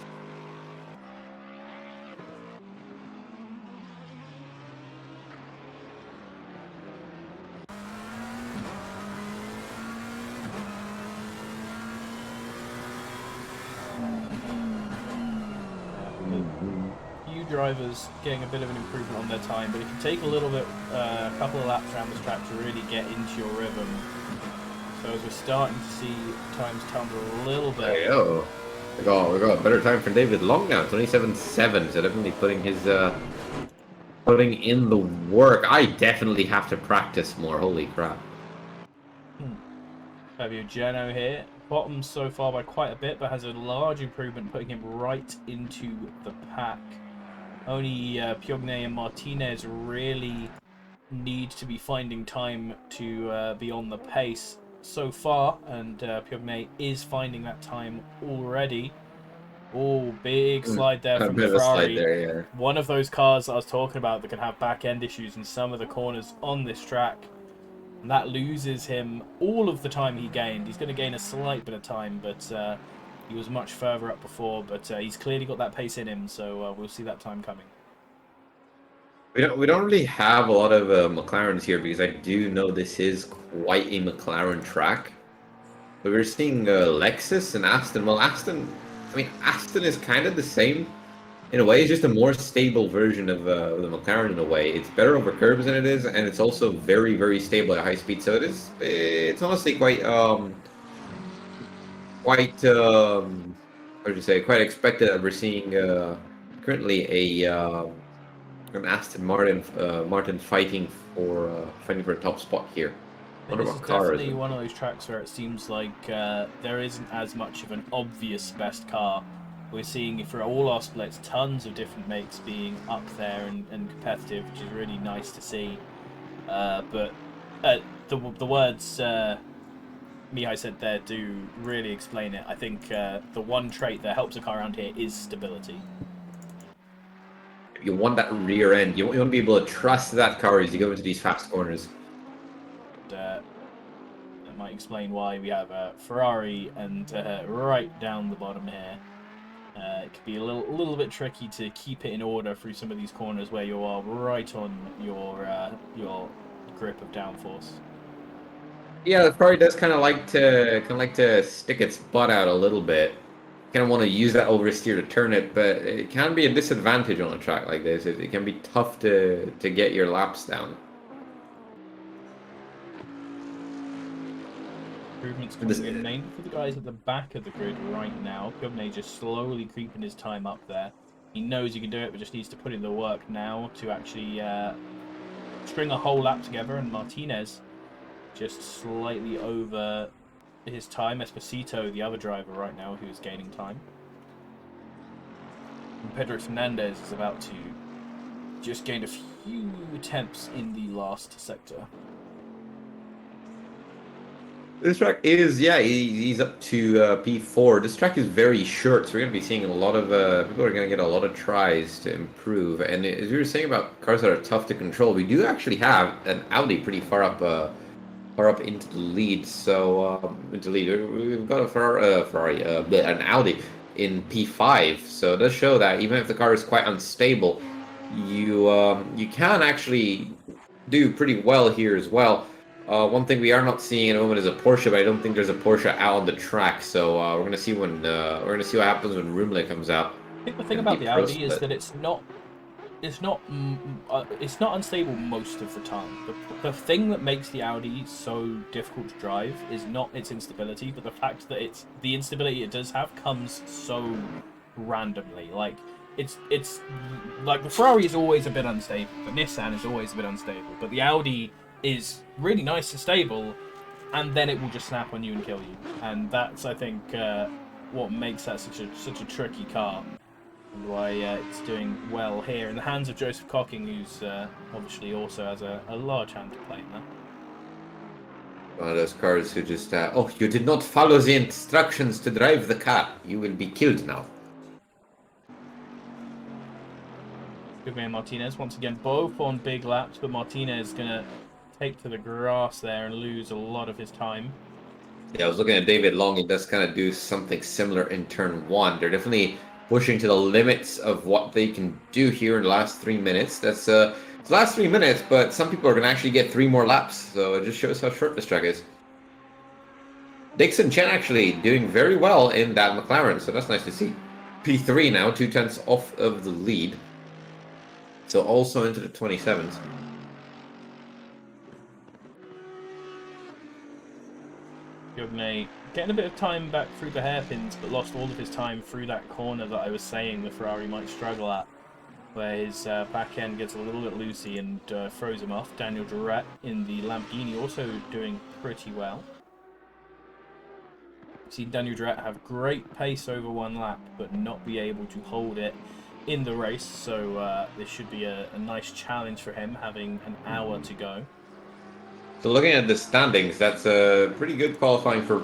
Drivers getting a bit of an improvement on their time, but it can take a little bit, a couple of laps around this track to really get into your rhythm. So as we're starting to see times tumble a little bit, We got a better time for David Long now, 27.7. So definitely putting in the work. I definitely have to practice more. Holy crap! Fabio Geno here. Bottoms so far by quite a bit, but has a large improvement, putting him right into the pack. Only Piogne and Martinez really need to be finding time to be on the pace so far, and Piogne is finding that time already. Oh, big slide there A from the bit of a slide Ferrari. there, yeah. One of those cars I was talking about that can have back end issues in some of the corners on this track. And that loses him all of the time he gained. He's going to gain a slight bit of time, but he was much further up before. But he's clearly got that pace in him, so we'll see that time coming. We don't really have a lot of McLarens here because I do know this is quite a McLaren track. But we're seeing Lexus and Aston. Well, Aston is kind of the same in a way. It's just a more stable version of the McLaren in a way. It's better over curbs than it is, and it's also very, very stable at high speed. So it's honestly quite what would you say, quite expected that we're seeing currently an Aston Martin fighting for a top spot here. I think Wonder this is what car is definitely it? one of those tracks where it seems like there isn't as much of an obvious best car. We're seeing for all our splits tons of different makes being up there and competitive, which is really nice to see. But the words Mihai said there do really explain it. I think the one trait that helps a car around here is stability. You want that rear end. You want to be able to trust that car as you go into these fast corners. That might explain why we have a Ferrari and right down the bottom here. It could be a little bit tricky to keep it in order through some of these corners where you are right on your grip of downforce. Yeah, the Ferrari does kind of like to stick its butt out a little bit. Kind of want to use that oversteer to turn it, but it can be a disadvantage on a track like this. It can be tough to get your laps down. Improvements This, coming in mainly for the guys at the back of the grid right now. Piogne just slowly creeping his time up there. He knows he can do it, but just needs to put in the work now to actually string a whole lap together. And Martinez just slightly over his time. Esposito, the other driver right now, who's gaining time. And Pedro Fernandez is about to just gain a few tenths in the last sector. This track is, yeah, he's up to P4. This track is very short, so we're going to be seeing a lot of people are going to get a lot of tries to improve. And as we were saying about cars that are tough to control, we do actually have an Audi pretty far up into the lead. So into lead, we've got a an Audi in P5. So it does show that even if the car is quite unstable, you can actually do pretty well here as well. One thing we are not seeing at the moment is a Porsche, but I don't think there's a Porsche out on the track. So we're gonna see what happens when Roomle comes out I think the thing in the about the pro Audi is split. that it's not unstable most of the time. The thing that makes the Audi so difficult to drive is not its instability, but the fact that the instability it does have comes so randomly. Like it's like the Ferrari is always a bit unstable, the Nissan is always a bit unstable, but the Audi is really nice and stable, and then it will just snap on you and kill you. And that's I think what makes that such a tricky car and why it's doing well here in the hands of Joseph Cocking, who's obviously also has a large hand to play in that. One of those cars who just, oh, you did not follow the instructions to drive the car. You will be killed now. Good man, Martinez. Once again, both on big laps, but Martinez going to take to the grass there and lose a lot of his time. Yeah, I was looking at David Long. He does kind of do something similar in turn one. They're definitely pushing to the limits of what they can do here in the last 3 minutes. It's the last 3 minutes, but some people are going to actually get 3 more laps. So it just shows how short this track is. Dixon Chen actually doing very well in that McLaren, so that's nice to see. P3 now, 2 tenths off of the lead. So also into the 27s. Piogne getting a bit of time back through the hairpins, but lost all of his time through that corner that I was saying the Ferrari might struggle at, where his back end gets a little bit loosey and throws him off. Daniel Durrett in the Lamborghini also doing pretty well. Seen Daniel Durrett have great pace over one lap, but not be able to hold it in the race. So this should be a nice challenge for him, having an hour to go. So looking at the standings, that's a pretty good qualifying for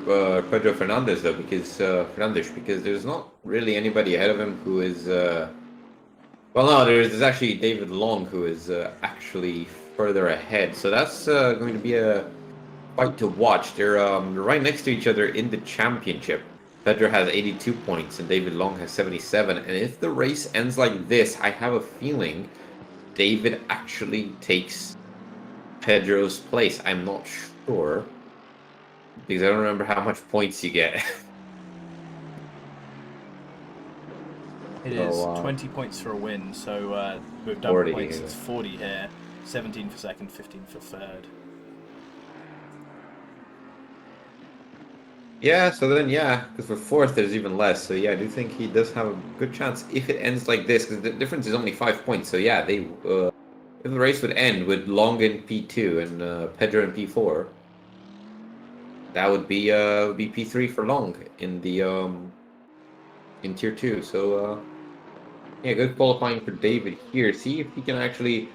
Pedro Fernandez, though, because there's not really anybody ahead of him who is. Well, no, there's actually David Long who is actually further ahead. So that's going to be a fight to watch. They're right next to each other in the championship. Pedro has 82 points and David Long has 77. And if the race ends like this, I have a feeling David actually takes Pedro's place. I'm not sure because I don't remember how much points you get. It is 20 points for a win, so with double 40 points, here. it's 40 here. 17 for second, 15 for third. Yeah, so then, yeah, because for fourth, there's even less. So, yeah, I do think he does have a good chance if it ends like this, because the difference is only 5 points. So, yeah, if the race would end with Long in P2 and Pedro in P4, that would be P3 for Long in the in Tier 2. So, yeah, good qualifying for David here. See if he can actually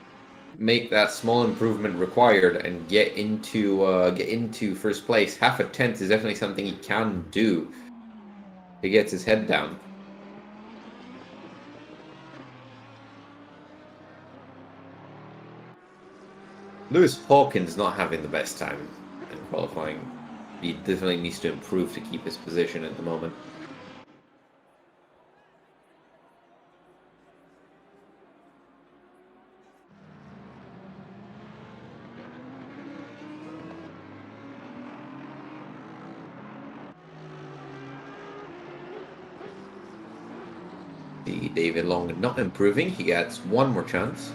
make that small improvement required and get into first place. Half a tenth is definitely something he can do. He gets his head down. Lewis Hawkins not having the best time in qualifying. He definitely needs to improve to keep his position at the moment. See David Long not improving. He gets one more chance.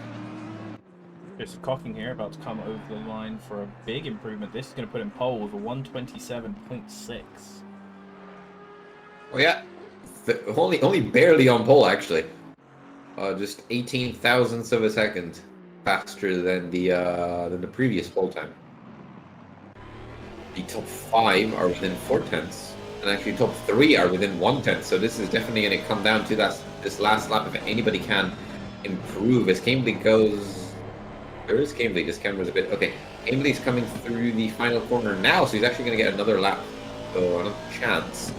Joseph Cocking here, about to come over the line for a big improvement. This is going to put him pole with a 127.6. Oh yeah, only barely on pole actually. Just 18 thousandths of a second faster than the previous pole time. The top 5 are within 4 tenths, and actually top 3 are within 1 tenth. So this is definitely going to come down to this last lap if anybody can improve. As Cambly goes, there is Cambly. This camera's a bit okay. Cambly's coming through the final corner now, so he's actually going to get another lap, so another chance. I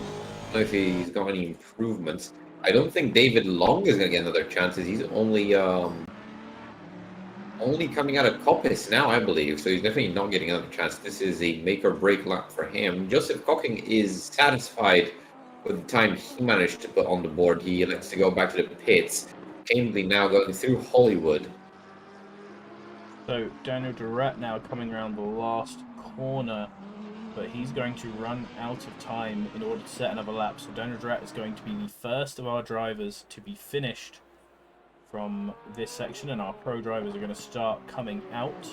don't know if he's got any improvements. I don't think David Long is going to get another chance. He's only coming out of Coppice now, I believe. So he's definitely not getting another chance. This is a make or break lap for him. Joseph Cocking is satisfied with the time he managed to put on the board. He elects to go back to the pits. Cambly now going through Hollywood. So Daniel Durrett now coming around the last corner, but he's going to run out of time in order to set another lap. So Daniel Durrett is going to be the first of our drivers to be finished from this section, and our pro drivers are going to start coming out.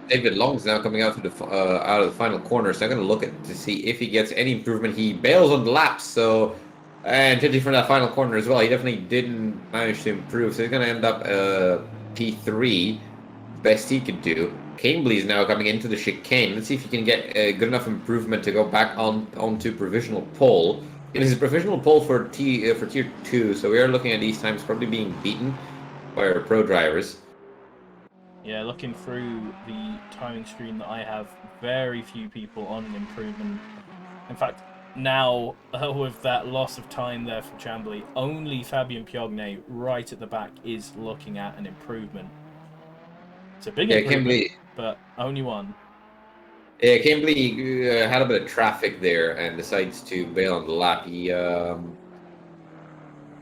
David Long's now coming out to the out of the final corner, so I'm going to look to see if he gets any improvement. He bails on the laps, so and judging from that final corner as well, he definitely didn't manage to improve. So he's going to end up P3, best he could do. Cambly is now coming into the chicane. Let's see if he can get a good enough improvement to go back onto provisional pole. It is a provisional pole for tier 2, so we are looking at these times probably being beaten by our pro drivers. Yeah, looking through the timing screen that I have, very few people on an improvement. In fact, now with that loss of time there from Chambly, only Fabien Piognet right at the back is looking at an improvement. It's a big improvement, but only one. Yeah, Cambly had a bit of traffic there and decides to bail on the lap. He, I don't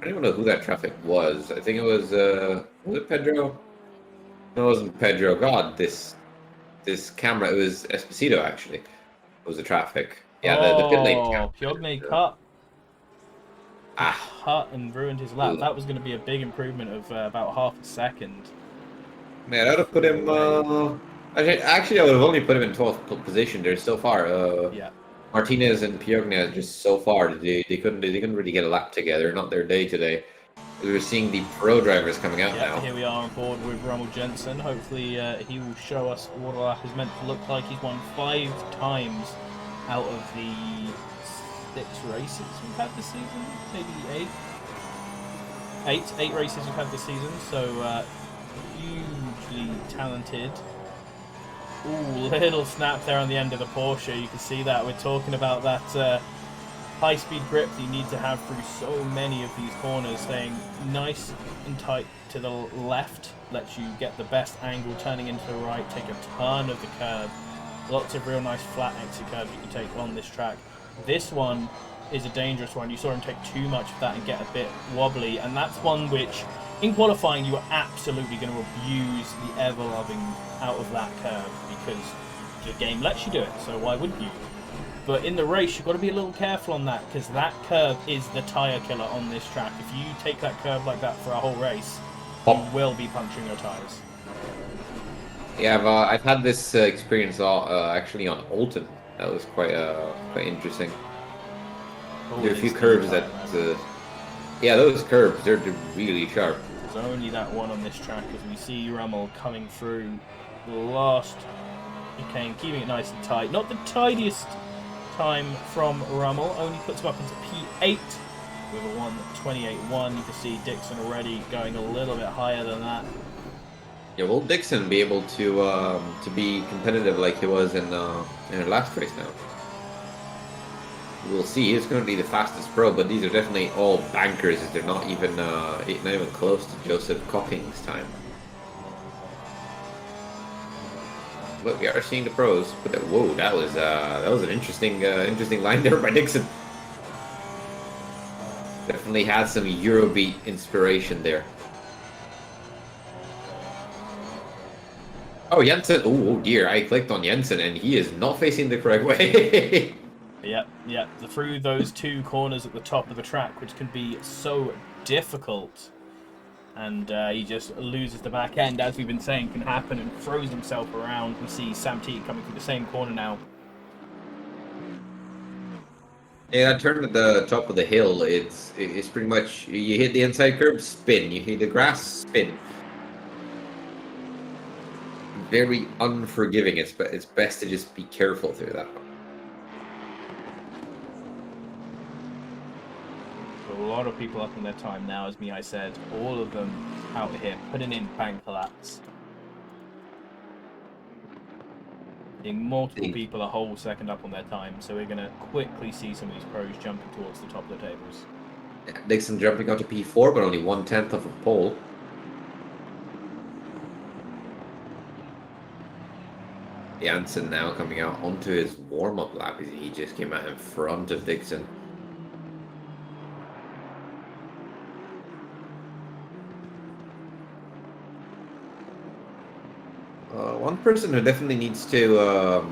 even know who that traffic was. I think it was it Pedro? No, it wasn't Pedro. God, this camera, it was Esposito actually. It was the traffic. Yeah, the pit lane camera. Piognet cut. Ah. Cut and ruined his lap. That was going to be a big improvement of about half a second. Man, I would have put him. Actually, I would have only put him in 12th position there so far. Yeah. Martinez and Piogna just so far they couldn't really get a lap together. Not their day today. We're seeing the pro drivers coming out Yep, now. here we are on board with Rommel Jensen. Hopefully he will show us what a lap is meant to look like. He's won 5 times out of the 6 races we've had this season, maybe 8. 8 races we've had this season, so hugely talented. Ooh, little snap there on the end of the Porsche. You can see that. We're talking about that high-speed grip that you need to have through so many of these corners. Staying nice and tight to the left lets you get the best angle. Turning into the right, take a ton of the curb. Lots of real nice flat exit curves you can take on this track. This one is a dangerous one. You saw him take too much of that and get a bit wobbly, and that's one which, in qualifying, you are absolutely going to abuse the ever-loving out of that curve because the game lets you do it, so why wouldn't you? But in the race, you've got to be a little careful on that because that curve is the tyre killer on this track. If you take that curve like that for a whole race, you will be puncturing your tyres. Yeah, I've had this experience actually on Alton. That was quite interesting. There are a few curves that, yeah, those curves they're really sharp. There's only that one on this track as we see Rummel coming through the last chicane, keeping it nice and tight. Not the tidiest time from Rummel, only puts him up into P8 with a 1:28.1. You can see Dixon already going a little bit higher than that. Yeah, will Dixon be able to be competitive like he was in the last race now? We'll see. He's going to be the fastest pro, but these are definitely all bankers. They're not even close to Joseph Cocking's time. But we are seeing the pros. But whoa, that was an interesting line there by Dixon. Definitely had some Eurobeat inspiration there. Oh, Jensen. Oh dear, I clicked on Jensen and he is not facing the correct way. Yep. Through those 2 corners at the top of the track, which can be so difficult. And he just loses the back end, as we've been saying, can happen, and throws himself around. We see Sam Teague coming through the same corner now. Yeah, that turn at the top of the hill, it's pretty much, you hit the inside curb, spin. You hit the grass, spin. Very unforgiving. It's best to just be careful through that one. A lot of people up in their time now, as I said, all of them out here putting in bank laps. Multiple people a whole second up on their time, so we're going to quickly see some of these pros jumping towards the top of the tables. Dixon jumping onto P4, but only 1/10 of a pole. Janssen now coming out onto his warm-up lap. He just came out in front of Dixon. One person who definitely needs to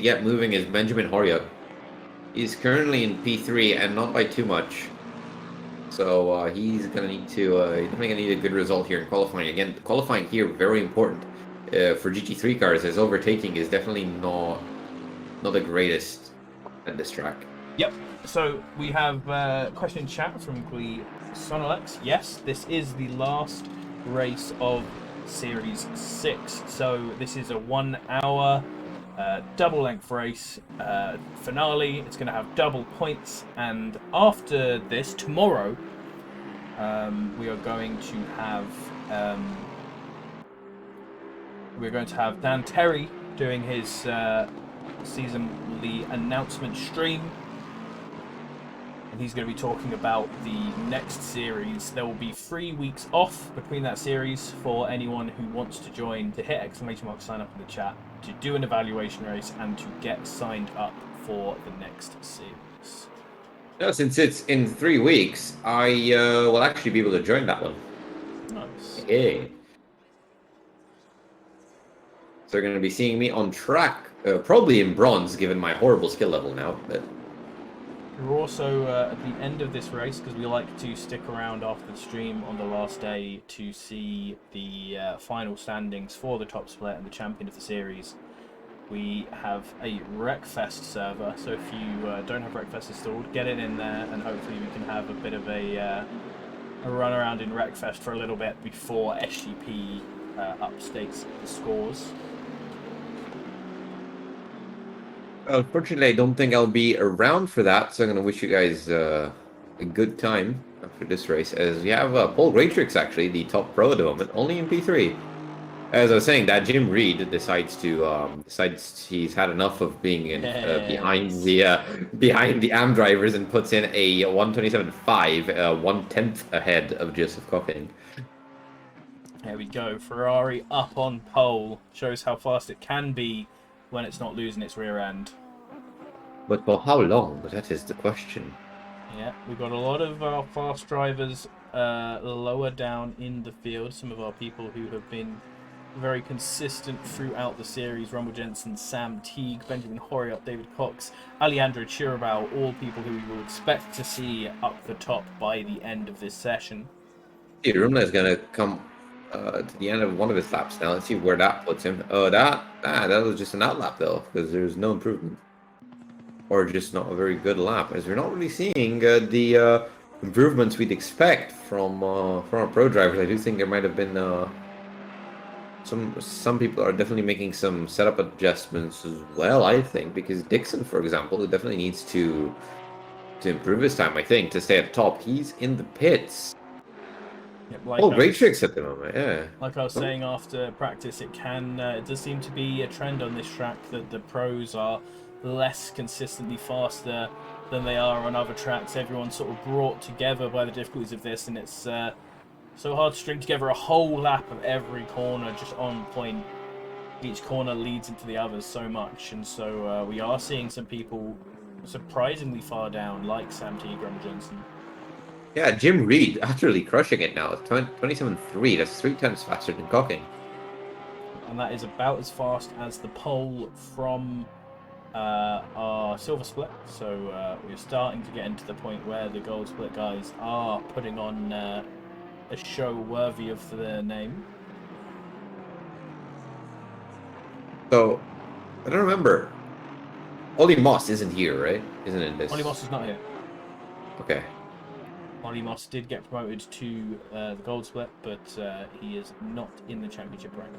get moving is Benjamin Horriot. He's currently in P3 and not by too much. So he's gonna need to definitely gonna need a good result here in qualifying. Again, qualifying here very important for GT3 cars, as overtaking is definitely not the greatest at this track. Yep. So we have a question in chat from Glee Sonalex. Yes, this is the last race of Series 6. So this is a 1 hour double length race finale. It's going to have double points, and after this, tomorrow, we are going to have Dan Terry doing his seasonally announcement stream, and he's going to be talking about the next series. There will be 3 weeks off between that series for anyone who wants to join, to hit exclamation mark sign up in the chat, to do an evaluation race, and to get signed up for the next series. No, since it's in 3 weeks, I will actually be able to join that one. Nice. Hey. So they're going to be seeing me on track, probably in bronze, given my horrible skill level now. But we're also at the end of this race, because we like to stick around after the stream on the last day to see the final standings for the top split and the champion of the series. we have a Wreckfest server. So if you don't have Wreckfest installed, get it in there, and hopefully we can have a bit of a run around in Wreckfest for a little bit before SGP upstates the scores. Unfortunately, I don't think I'll be around for that, so I'm going to wish you guys a good time after this race. As we have Paul Raytrix, actually, the top pro at the moment, only in P3. As I was saying, that Jim Reed decides he's had enough of being in behind the AM drivers and puts in a 127.5, 1/10 ahead of Joseph Cocking. There we go. Ferrari up on pole. Shows how fast it can be when it's not losing its rear end. But for how long? That is the question. Yeah, we've got a lot of our fast drivers lower down in the field. Some of our people who have been very consistent throughout the series. Rumble Jensen, Sam Teague, Benjamin Horiot, David Cox, Alejandro Chirabao, all people who we will expect to see up the top by the end of this session. Yeah, Rumla is going to come to the end of one of his laps now. Let's see where that puts him. That was just an outlap, though, because there's no improvement. Or just not a very good lap, as we're not really seeing the improvements we'd expect from our pro drivers. I do think there might have been some people are definitely making some setup adjustments as well. I think because Dixon, for example, who definitely needs to improve his time. I think to stay at the top, he's in the pits. Yep, Great tricks at the moment. Yeah. Like I was saying after practice, it does seem to be a trend on this track that the pros are less consistently faster than they are on other tracks. Everyone's sort of brought together by the difficulties of this, and it's so hard to string together a whole lap of every corner just on point. Each corner leads into the others so much, and so we are seeing some people surprisingly far down, like Sam Teague, Graham Johnson. Yeah, Jim Reed utterly crushing it now. 27.3. That's 3 times faster than Cocking. And that is about as fast as the pole from our silver split. So we're starting to get into the point where the gold split guys are putting on a show worthy of their name. So, I don't remember. Ollie Moss isn't here, right? Isn't in this? Ollie Moss is not here. Okay. Ollie Moss did get promoted to the gold split, but he is not in the championship rank.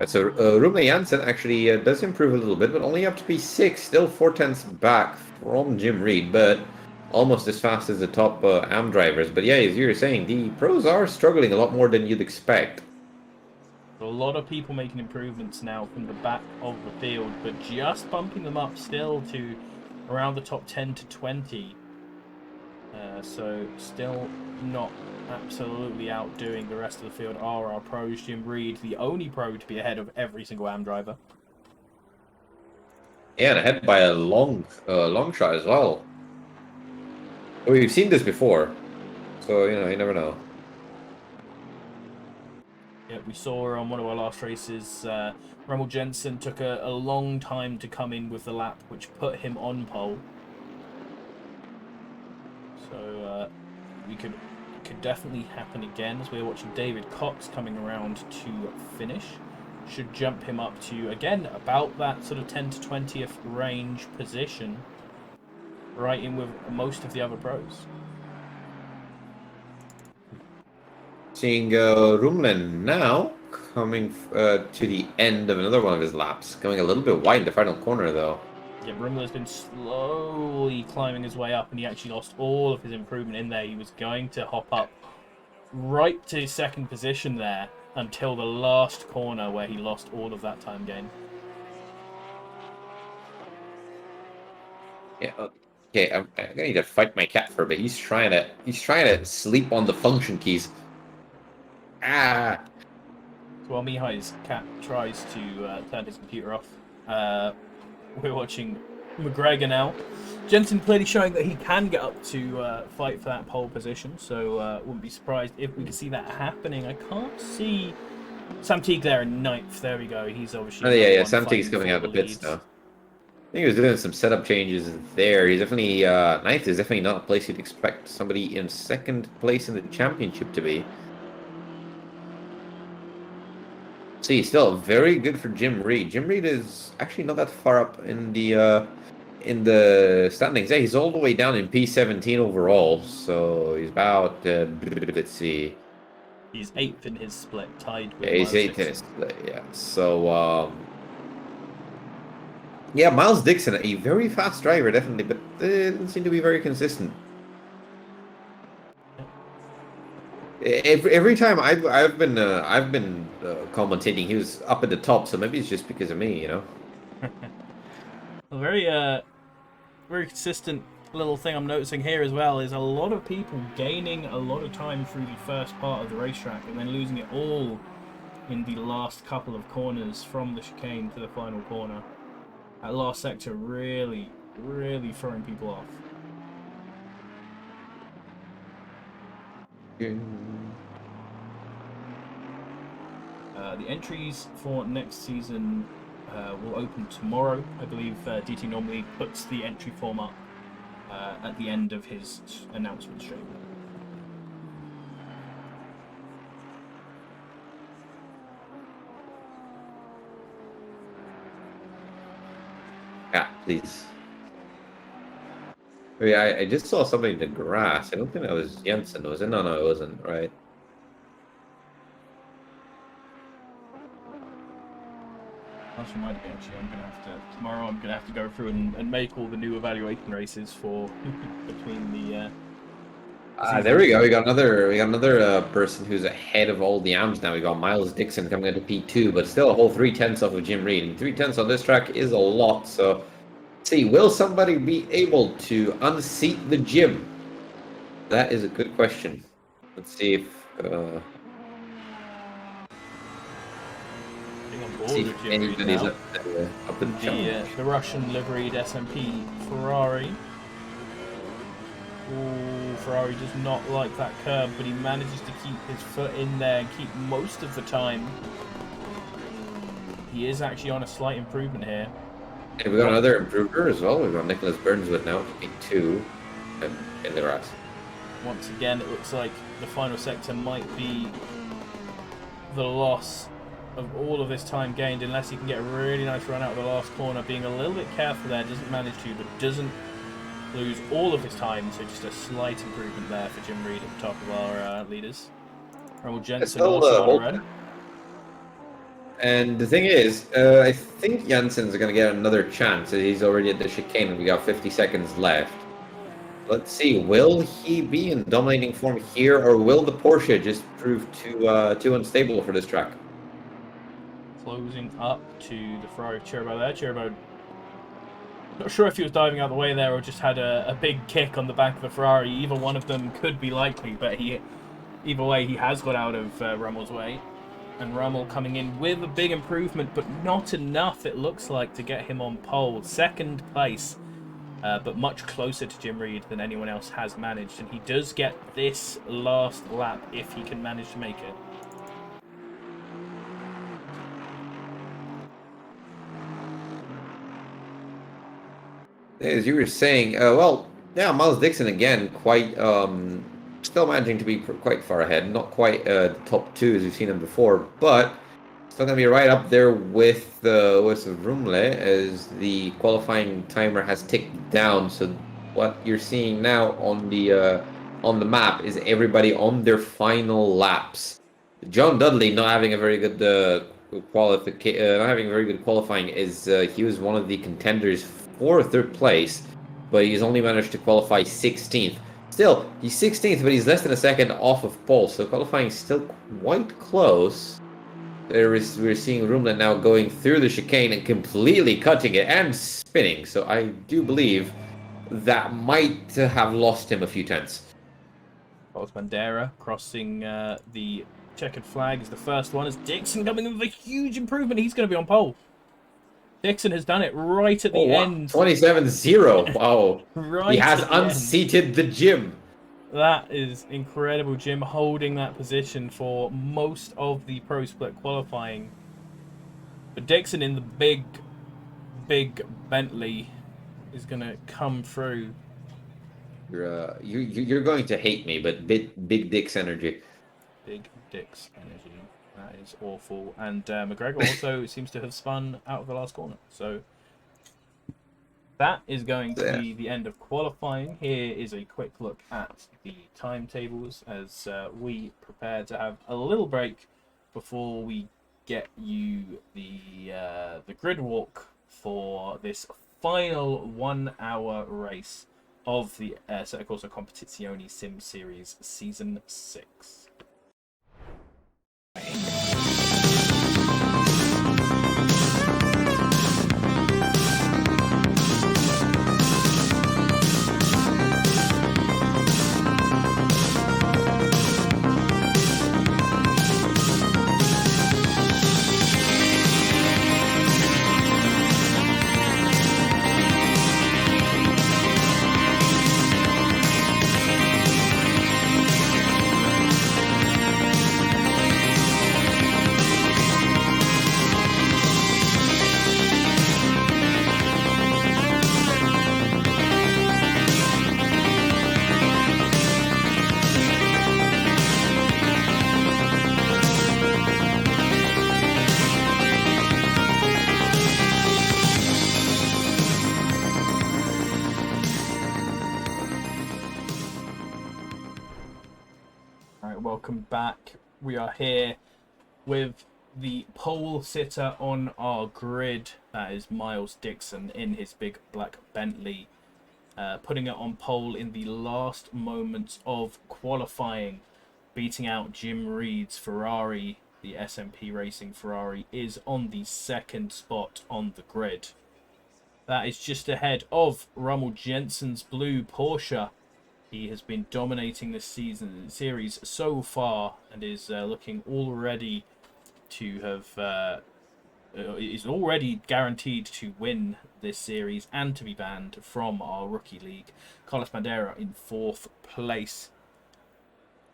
So Rune Jansen actually does improve a little bit, but only up to P6, still 4/10 back from Jim Reed, but almost as fast as the top AM drivers. But yeah, as you were saying, the pros are struggling a lot more than you'd expect. A lot of people making improvements now from the back of the field, but just bumping them up still to around the top 10 to 20. So still not absolutely outdoing the rest of the field are our pros. Jim Reed, the only pro to be ahead of every single AM driver. Yeah, and ahead by a long shot as well. We've seen this before, so you never know. Yeah, we saw on one of our last races, Rummel Jensen took a long time to come in with the lap, which put him on pole. So it could definitely happen again, as we're watching David Cox coming around to finish. Should jump him up to, again, about that sort of 10 to 20th range position, right in with most of the other pros. Seeing Rumlen now coming to the end of another one of his laps, going a little bit wide in the final corner though. Yeah, Rumler's been slowly climbing his way up, and he actually lost all of his improvement in there. He was going to hop up right to second position there until the last corner where he lost all of that time gain. Yeah. Okay, I'm gonna need to fight my cat for a bit. He's trying to sleep on the function keys. Ah. So while Mihai's cat tries to turn his computer off, we're watching McGregor now. Jensen clearly showing that he can get up to fight for that pole position, so wouldn't be surprised if we could see that happening. I can't see Sam Teague there in ninth. There we go. He's obviously. Oh yeah. Sam Teague's coming out of the pits now. I think he was doing some setup changes there. He's definitely ninth is definitely not a place you'd expect somebody in second place in the championship to be. See, still very good for Jim Reed. Jim Reed is actually not that far up in the standings. Yeah, he's all the way down in P17 overall. So he's about let's see. He's 8th in his split, tied Yeah, with he's Miles 8th in Dixon. his split. Yeah. So yeah, Miles Dixon, a very fast driver, definitely, but didn't seem to be very consistent. Every time I've been commentating, he was up at the top. So maybe it's just because of me, you know. A very consistent little thing I'm noticing here as well is a lot of people gaining a lot of time through the first part of the racetrack and then losing it all in the last couple of corners from the chicane to the final corner. That last sector really, really throwing people off. The entries for next season will open tomorrow. I believe DT normally puts the entry form up at the end of his announcement stream. Yeah, please. Oh, yeah, I just saw somebody in the grass. I don't think that was Jensen, was it? No, no, it wasn't. Right. That's reminded me actually. I'm gonna have to tomorrow. I'm gonna have to go through and make all the new evaluation races for between the. There we go. We got another person who's ahead of all the AMs now. We got Miles Dixon coming into P2, but still a whole 3/10 off of Jim Reed. And 3/10 on this track is a lot. So, let's see, will somebody be able to unseat the Jim? That is a good question. Let's see if Getting on board see with if Jim Reed anybody's now. up to the challenge. The Russian liveried SMP Ferrari. Ooh, Ferrari does not like that curb, but he manages to keep his foot in there and keep most of the time. He is actually on a slight improvement here. And we got another improver as well. We've got Nicholas Burns with now P2 in the grass. Once again, it looks like the final sector might be the loss of all of this time gained, unless he can get a really nice run out of the last corner. Being a little bit careful there, doesn't manage to, but doesn't lose all of his time. So just a slight improvement there for Jim Reed at the top of our leaders. Rommel Jensen also on a run. And the thing is, I think Jensen's going to get another chance. He's already at the chicane and we got 50 seconds left. Let's see, will he be in dominating form here, or will the Porsche just prove too unstable for this track? Closing up to the Ferrari Cherbo there. Cherbo, not sure if he was diving out of the way there or just had a big kick on the back of the Ferrari. Either one of them could be likely, but either way, he has got out of Rummel's way. And Rummel coming in with a big improvement, but not enough, it looks like, to get him on pole. Second place, but much closer to Jim Reed than anyone else has managed. And he does get this last lap if he can manage to make it. As you were saying, well, yeah, Miles Dixon again, quite still managing to be quite far ahead. Not quite the top two as we've seen him before, but still gonna be right up there with Rumle as the qualifying timer has ticked down. So what you're seeing now on the map is everybody on their final laps. John Dudley not having a very good not having a very good qualifying is he was one of the contenders for third place, but he's only managed to qualify 16th. Still, he's 16th, but he's less than a second off of pole, so qualifying is still quite close. We're seeing Rumlet now going through the chicane and completely cutting it and spinning, so I do believe that might have lost him a few tenths. Carlos Bandera crossing the checkered flag is the first one, as Dixon coming in with a huge improvement. He's going to be on pole. Dixon has done it right at the end. 27-0. Wow. Right, he has at the unseated the Jim. That is incredible. Jim holding that position for most of the pro split qualifying. But Dixon in the big Bentley is going to come through. You're going to hate me, but big Dick's energy. Big Dick's energy. That is awful. And McGregor also seems to have spun out of the last corner. So that is going to be the end of qualifying. Here is a quick look at the timetables as we prepare to have a little break before we get you the grid walk for this final 1 hour race of the Assetto Corsa Competizione Sim Series Season 6. Welcome back. We are here with the pole sitter on our grid. That is Miles Dixon in his big black Bentley, putting it on pole in the last moments of qualifying, beating out Jim Reed's Ferrari. The SMP Racing Ferrari is on the second spot on the grid. That is just ahead of Rummel Jensen's blue Porsche. He has been dominating this series so far and is looking already to have is already guaranteed to win this series and to be banned from our rookie league. Carlos Bandera in 4th place.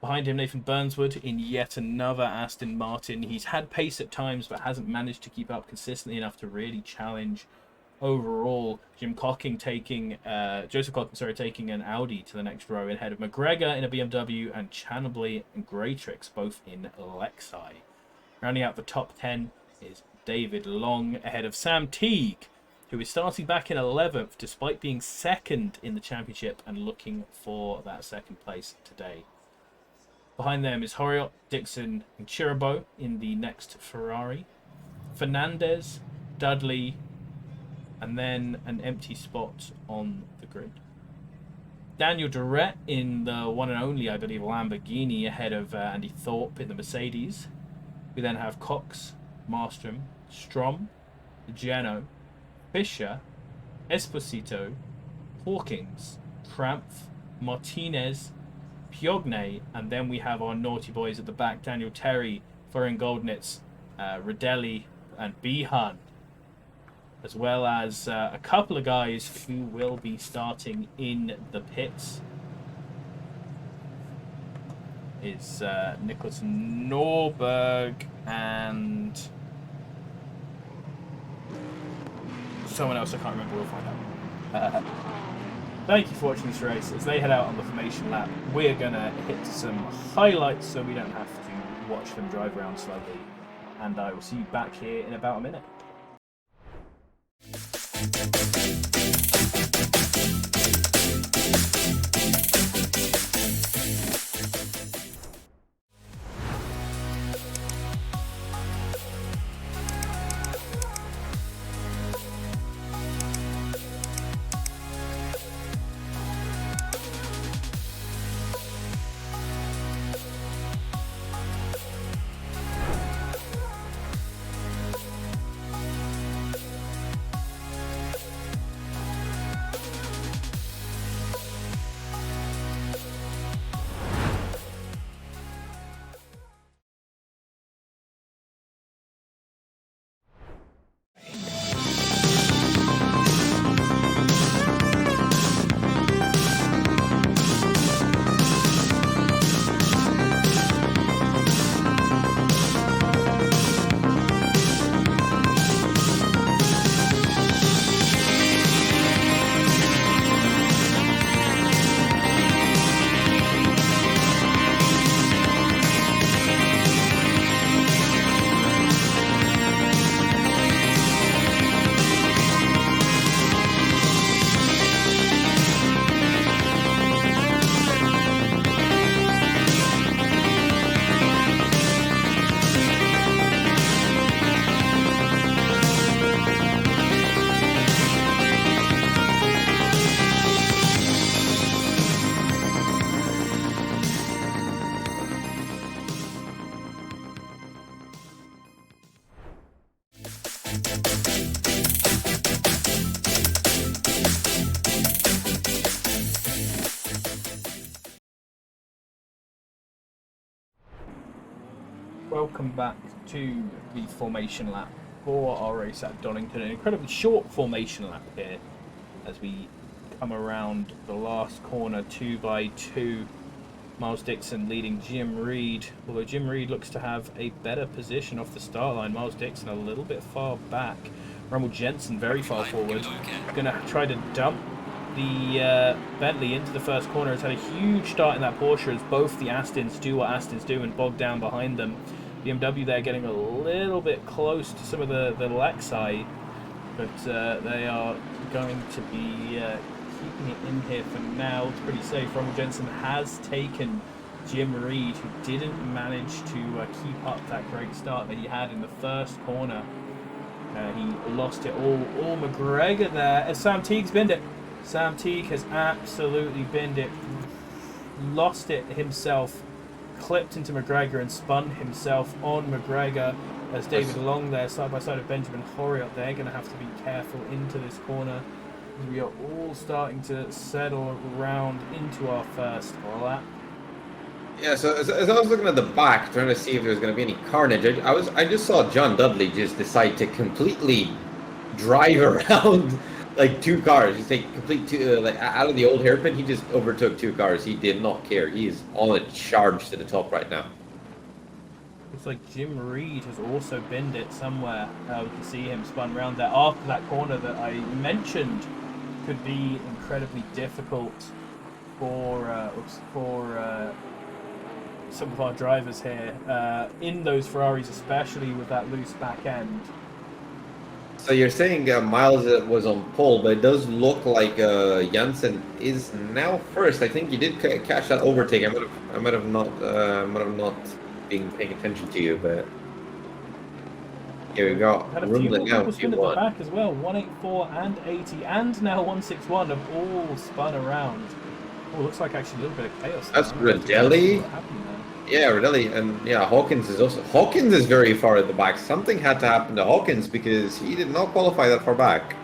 Behind him, Nathan Burnswood in yet another Aston Martin. He's had pace at times but hasn't managed to keep up consistently enough to really challenge overall. Joseph Cocking taking an Audi to the next row ahead of McGregor in a BMW and Chanabley and Greytrix both in Lexi. Rounding out the top 10 is David Long ahead of Sam Teague, who is starting back in 11th despite being second in the championship and looking for that second place today. Behind them is Horiot, Dixon and Chirabo in the next Ferrari. Fernandez, Dudley, and then an empty spot on the grid. Daniel Durrett in the one and only, I believe, Lamborghini ahead of Andy Thorpe in the Mercedes. We then have Cox, Marstrom, Strom, Geno, Fisher, Esposito, Hawkins, Trampf, Martinez, Piogne, and then we have our naughty boys at the back, Daniel Terry, Florian Goldnitz, Rodelli, and Bihan, as well as a couple of guys who will be starting in the pits. Is Nicholas Norberg and someone else I can't remember. We'll find out. Thank you for watching this race. As they head out on the formation lap, we're going to hit some highlights so we don't have to watch them drive around slowly. And I will see you back here in about a minute. welcome back to the formation lap for our race at Donington. An incredibly short formation lap here as we come around the last corner 2x2. Miles Dixon leading Jim Reed, although Jim Reed looks to have a better position off the start line. Miles Dixon a little bit far back. Rummel Jensen very far forward. Going to try to dump the Bentley into the first corner. Has had a huge start in that Porsche as both the Astons do what Astons do and bog down behind them. BMW there getting a little bit close to some of the Lexi, but they are going to be keeping it in here for now. It's pretty safe. Rummel Jensen has taken Jim Reed, who didn't manage to keep up that great start that he had in the first corner. He lost it all. McGregor there, as Sam Teague's binned it. Sam Teague has absolutely binned it, lost it himself, clipped into McGregor and spun himself on McGregor as David Long there, side by side of Benjamin Horriot. They're going to have to be careful into this corner. We are all starting to settle around into our first lap. Yeah, so as I was looking at the back, trying to see if there was going to be any carnage, I just saw John Dudley just decide to completely drive around like two cars. He's like like out of the old hairpin. He just overtook two cars. He did not care. He is on a charge to the top right now. Looks like Jim Reed has also binned it somewhere. We can see him spun around there after that corner that I mentioned could be incredibly difficult for some of our drivers here, in those Ferraris, especially with that loose back end. So you're saying Miles was on pole, but it does look like Janssen is now first. I think you did catch that overtake. I might have not been paying attention to you, but here we go. Had a few more people spin at the back as well. 184 and 80 and now 161 have all spun around. Oh, looks like actually a little bit of chaos. That's Rodelli. Yeah, Rodelli, and yeah, Hawkins is also. Hawkins is very far at the back. Something had to happen to Hawkins because he did not qualify that far back.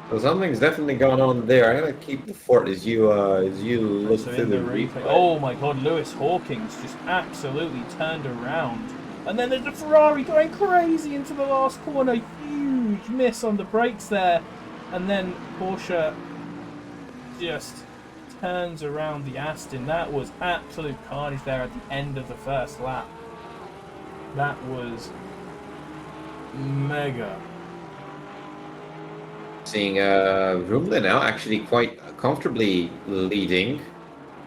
So something's definitely going on there. I'm gonna keep the fort as you look through the replay. Oh my God, Lewis Hawkins just absolutely turned around, and then there's the Ferrari going crazy into the last corner. Huge miss on the brakes there, and then Porsche just turns around the Aston. That was absolute carnage there at the end of the first lap. That was mega. Seeing Rumble now actually quite comfortably leading.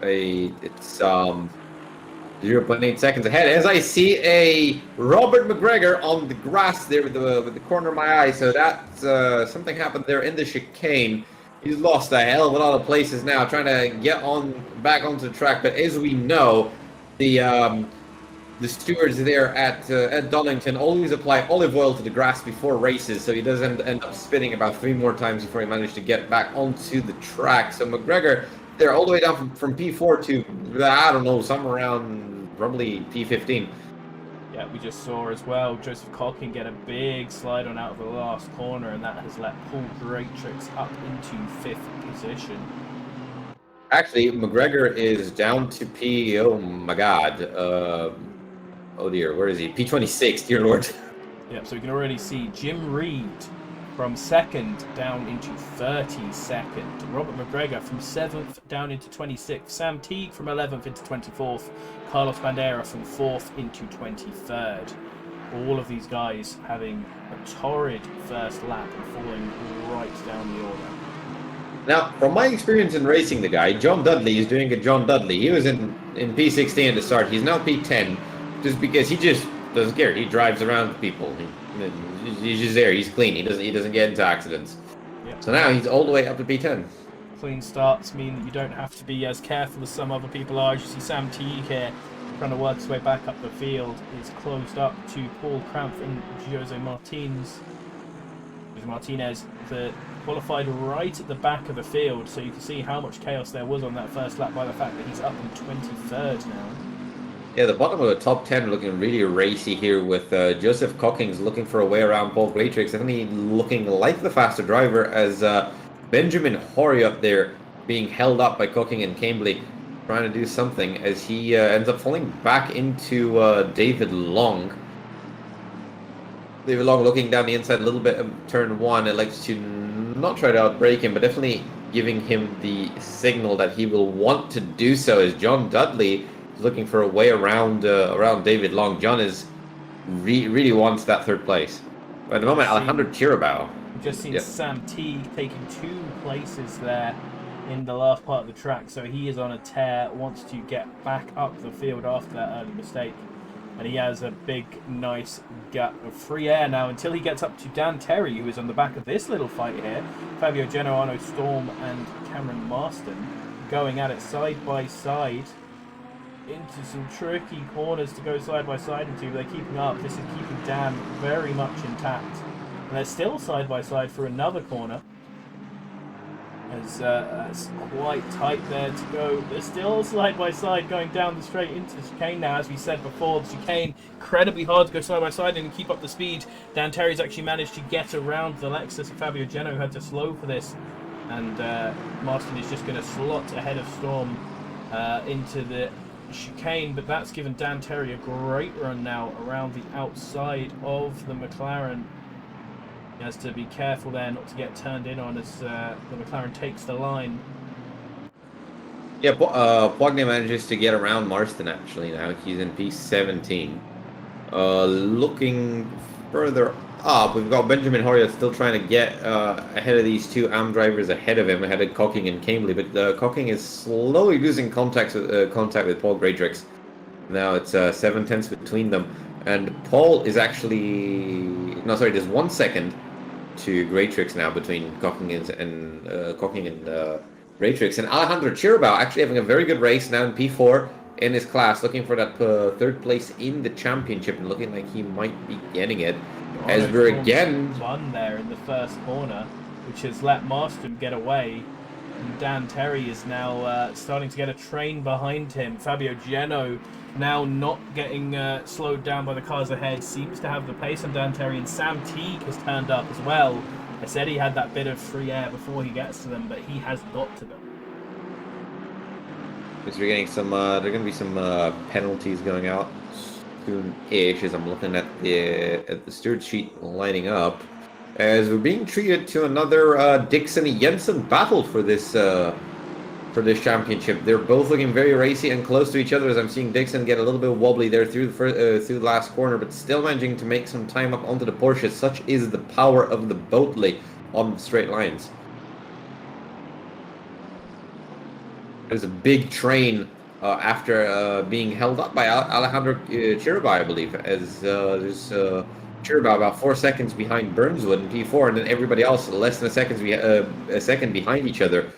It's 0.8 seconds ahead as I see a Robert McGregor on the grass there with the corner of my eye. So that's something happened there in the chicane. He's lost a hell of a lot of places now, trying to get back onto the track. But as we know, the stewards there at Donington always apply olive oil to the grass before races, so he doesn't end up spinning about 3 more times before he managed to get back onto the track. So McGregor, they're all the way down from P4 to, I don't know, somewhere around probably P15. Yeah, we just saw as well Joseph Cocking get a big slide on out of the last corner, and that has let Paul Greatrix up into 5th position. Actually, McGregor is down to P. Oh my God. Oh dear, where is he? P26, dear Lord. Yeah, so we can already see Jim Reed from 2nd down into 32nd. Robert McGregor from 7th down into 26th. Sam Teague from 11th into 24th. Carlos Bandera from 4th into 23rd. All of these guys having a torrid first lap and falling right down the order. Now, from my experience in racing the guy, John Dudley is doing a John Dudley. He was in P16 at the start. He's now P10 just because he just doesn't care. He drives around people. He's just there. He's clean. He doesn't get into accidents. Yep. So now he's all the way up to P10. Clean starts mean that you don't have to be as careful as some other people are. As you see Sam Teague here trying to work his way back up the field. Is closed up to Paul Cramph and Jose Martinez. Jose Martinez qualified right at the back of the field, so you can see how much chaos there was on that first lap by the fact that he's up in 23rd now. Yeah, the bottom of the top 10 looking really racy here with Joseph Cockings looking for a way around Paul Greatrix, and he looking like the faster driver as Benjamin Horry up there being held up by Cocking and Cambly. trying to do something as he ends up falling back into David Long. David Long looking down the inside a little bit of turn one. It likes to not try to outbrake him, but definitely giving him the signal that he will want to do so. As John Dudley is looking for a way around around David Long. John is really wants that third place. But at the moment, Alejandro Tirabao. We've just seen Yeah. Sam Teague taking 2 places there in the last part of the track, so he is on a tear, wants to get back up the field after that early mistake. And he has a big, nice gap of free air now until he gets up to Dan Terry, who is on the back of this little fight here. Fabio Genoano, Storm, and Cameron Marston going at it side by side into some tricky corners to go side by side into. They're keeping up. This is keeping Dan very much intact. And they're still side by side for another corner. As it's quite tight there to go. They're still side by side going down the straight into the chicane now. As we said before, the chicane incredibly hard to go side by side and keep up the speed. Dan Terry's actually managed to get around the Lexus. Fabio Geno had to slow for this. And Marston is just going to slot ahead of Storm into the chicane, but that's given Dan Terry a great run now around the outside of the McLaren. He has to be careful there not to get turned in on as the McLaren takes the line. Yeah, Poigne manages to get around Marston actually now. He's in P17. Looking further up, we've got Benjamin Horia still trying to get ahead of these two AM drivers ahead of him, ahead of Cocking and Camely, but Cocking is slowly losing contact with Paul Greydrix. Now it's 7/10 between them, and Paul is actually there's 1 second to Greydrix now between Cocking and Greydrix, and Alejandro Chiribao actually having a very good race now in P4 in his class, looking for that third place in the championship and looking like he might be getting it. As we're again one there in the first corner, which has let Marston get away, and Dan Terry is now starting to get a train behind him. Fabio Geno now not getting slowed down by the cars ahead, seems to have the pace on Dan Terry, and Sam Teague has turned up as well. I said he had that bit of free air before he gets to them, but he has got to them. Because we're getting some, there are going to be some penalties going out soon-ish as I'm looking at the steward sheet lining up. As we're being treated to another Dixon and Jensen battle for this championship. They're both looking very racy and close to each other as I'm seeing Dixon get a little bit wobbly there through the last corner, but still managing to make some time up onto the Porsche. Such is the power of the Boatley on straight lines. There's a big train after being held up by Alejandro Chiribao, I believe, as there's Chiribao about 4 seconds behind Burnswood in P4, and then everybody else less than a second behind each other,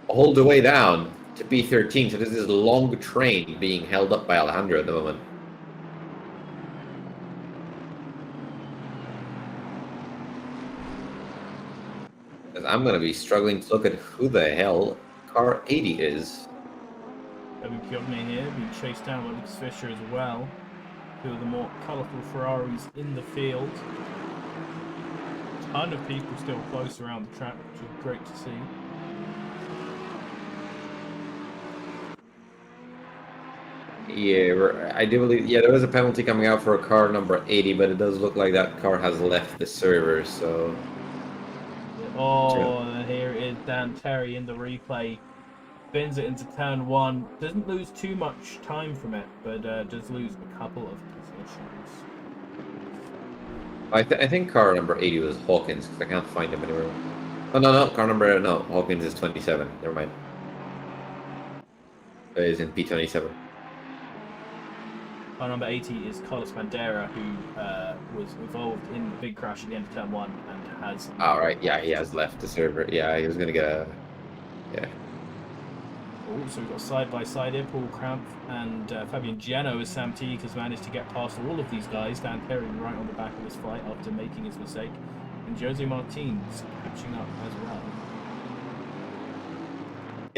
all the way down to P13. So there's this long train being held up by Alejandro at the moment. As I'm going to be struggling to look at who the hell car 80 is. Evan Piogni here being chased down by Lucas Fisher as well. Two of the more colourful Ferraris in the field. A ton of people still close around the track, which is great to see. Yeah, I do believe. Yeah, there was a penalty coming out for a car number 80, but it does look like that car has left the server. So. Oh, and here is Dan Terry in the replay. Spins it into turn one. Doesn't lose too much time from it, but does lose a couple of positions. I think car number 80 was Hawkins because I can't find him anywhere. Oh no, car number Hawkins is 27. Never mind. It is in P27. Car number 80 is Carlos Bandera, who was involved in the big crash at the end of turn one and has. All right, yeah, he has left the server. Yeah, he was gonna get a. Yeah. Oh, so we've got side-by-side here, Paul Cramp and Fabian Geno as Sam Teague has managed to get past all of these guys. Dan Perry right on the back of his fight after making his mistake. And Jose Martins catching up as well.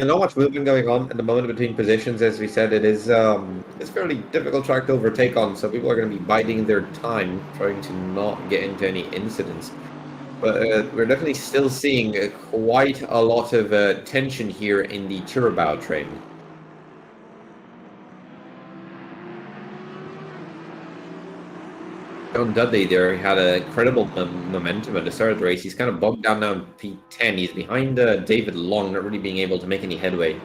Not much movement going on at the moment between positions. As we said, it's a fairly difficult track to overtake on, so people are going to be biding their time, trying to not get into any incidents. But we're definitely still seeing quite a lot of tension here in the Chiribao train. John Dudley there had a incredible momentum at the start of the race. He's kind of bogged down now in P10. He's behind David Long, not really being able to make any headway.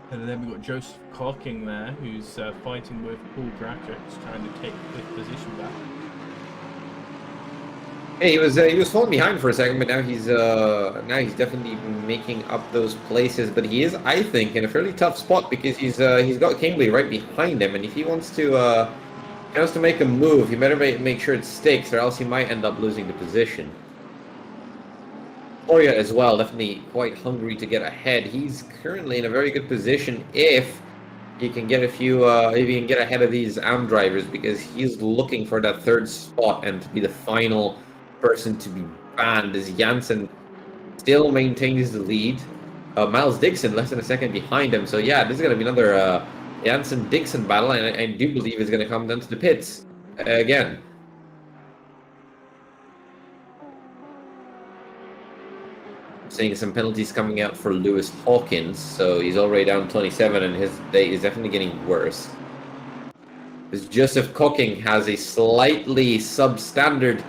And then we've got Joseph Cocking there, who's fighting with Paul Gratrix, trying to take the fifth position back. Yeah, he was falling behind for a second, but now he's definitely making up those places. But he is, I think, in a fairly tough spot because he's got Cambly right behind him, and if he wants to make a move, he better make sure it sticks, or else he might end up losing the position. Horia as well, definitely quite hungry to get ahead. He's currently in a very good position if he can get if he can get ahead of these AM drivers, because he's looking for that third spot and to be the final person to be banned, as Janssen still maintains the lead. Miles Dixon less than a second behind him. So yeah, this is going to be another Janssen-Dixon battle, and I do believe it's going to come down to the pits again. Seeing some penalties coming out for Lewis Hawkins, so he's already down 27, and his day is definitely getting worse. As Joseph Cocking has a slightly substandard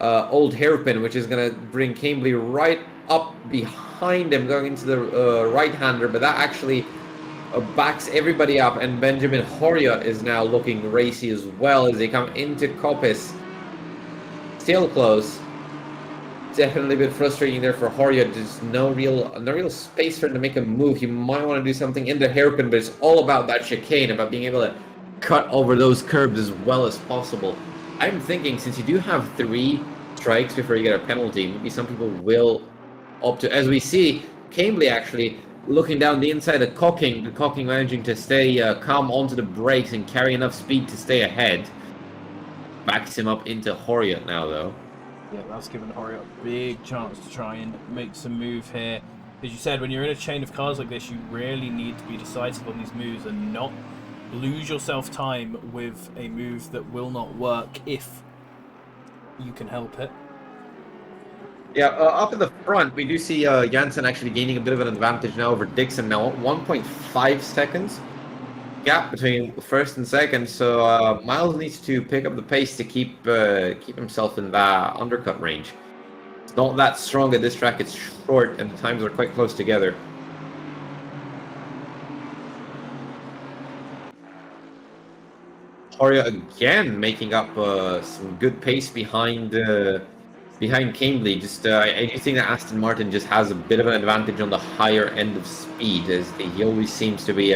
old hairpin, which is going to bring Cambly right up behind him, going into the right-hander, but that actually backs everybody up, and Benjamin Horia is now looking racy as well as they come into Coppice. Still close. Definitely a bit frustrating there for Horia. There's no real space for him to make a move. You might want to do something in the hairpin, but it's all about that chicane, about being able to cut over those curbs as well as possible. I'm thinking, since you do have 3 strikes before you get a penalty, maybe some people will opt to, as we see, Cambly actually looking down the inside of Cocking, the Cocking managing to stay calm onto the brakes and carry enough speed to stay ahead. Backs him up into Horia now, though. Yeah, that's given Horia a big chance to try and make some move here. As you said, when you're in a chain of cars like this, you really need to be decisive on these moves and not lose yourself time with a move that will not work if you can help it. Yeah, up in the front, we do see Janssen actually gaining a bit of an advantage now over Dixon. Now 1.5 seconds gap between first and second, so Miles needs to pick up the pace to keep himself in that undercut range. It's not that strong at this track, it's short, and the times are quite close together. Horia again making up some good pace behind Cambly. Just I do think that Aston Martin just has a bit of an advantage on the higher end of speed, as he always seems to be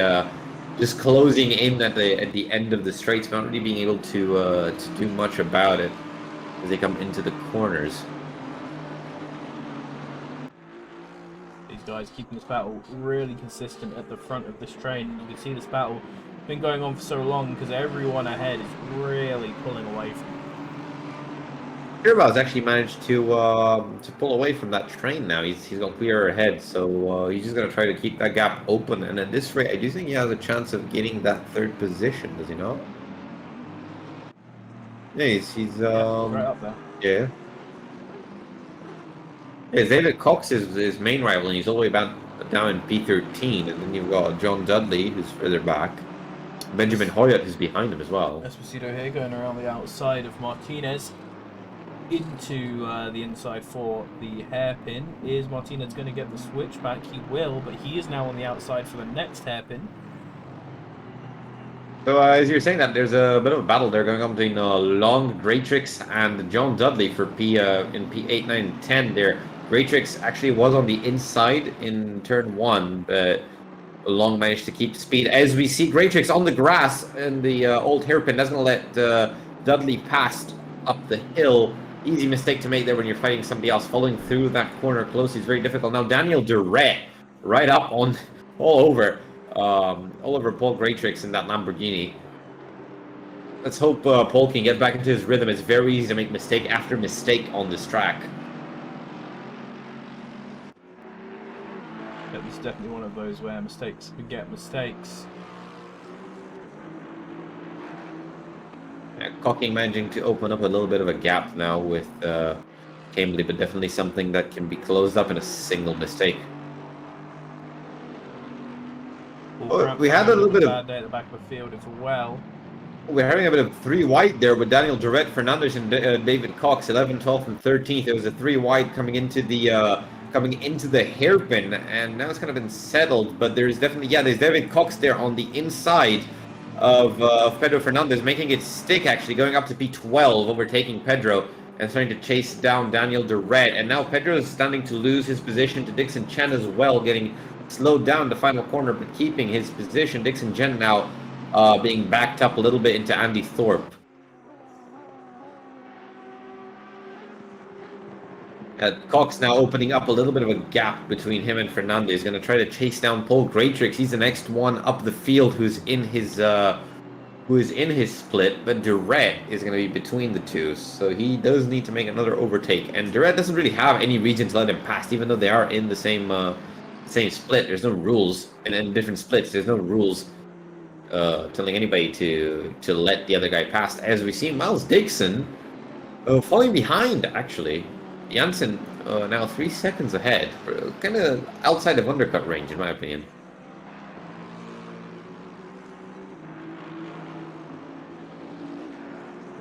just closing in at the end of the straights, not really being able to do much about it as they come into the corners. These guys keeping this battle really consistent at the front of this train. You can see this battle been going on for so long because everyone ahead is really pulling away from him. Kiribau's actually managed to pull away from that train now. He's gone clear ahead, so he's just going to try to keep that gap open. And at this rate, I do think he has a chance of getting that third position, does he not? Yeah, he's right up there. Yeah. Yeah, David Cox is his main rival, and he's all the way down in P13. And then you've got John Dudley, who's further back. Benjamin Hoyt is behind him as well. Esposito here going around the outside of Martinez into the inside for the hairpin. Is Martinez going to get the switch back? He will, but he is now on the outside for the next hairpin. So as you're saying that, there's a bit of a battle there going on between Long, Greytrix, and John Dudley for in P8, 9, and 10 there. Greytrix actually was on the inside in turn 1, but Long managed to keep speed. As we see Greytrix on the grass in the old hairpin, that's going to let Dudley pass up the hill. Easy mistake to make there when you're fighting somebody else. Following through that corner close is very difficult. Now Daniel Duret right up on all over Paul Greytrix in that Lamborghini. Let's hope Paul can get back into his rhythm. It's very easy to make mistake after mistake on this track. It was definitely one of those where mistakes beget mistakes. Yeah, Cocking managing to open up a little bit of a gap now with Cambly, but definitely something that can be closed up in a single mistake. Paul Oh, Cramp's we had having a a bit little of a bit of bad day at the back of the field as well. we're having a bit of three wide there with Daniel Durrett, Fernandez, and David Cox, 11th, 12th, and 13th. It was a three wide coming into the hairpin, and now it's kind of been settled. But there's definitely there's David Cox there on the inside of Pedro Fernandez, making it stick actually, going up to P12, overtaking Pedro and starting to chase down Daniel Durrett. And now Pedro is standing to lose his position to Dixon Chen as well, getting slowed down the final corner, but keeping his position. Dixon Chen now being backed up a little bit into Andy Thorpe. Cox now opening up a little bit of a gap between him and Fernandez. He's going to try to chase down Paul Greatrix. He's the next one up the field who is in his split, but Durrett is going to be between the two, so he does need to make another overtake. And Durrett doesn't really have any reason to let him pass, even though they are in the same split. There's no rules, and in different splits, there's no rules telling anybody to let the other guy pass. As we see, Miles Dixon falling behind, actually. Janssen now 3 seconds ahead, kind of outside of undercut range, in my opinion.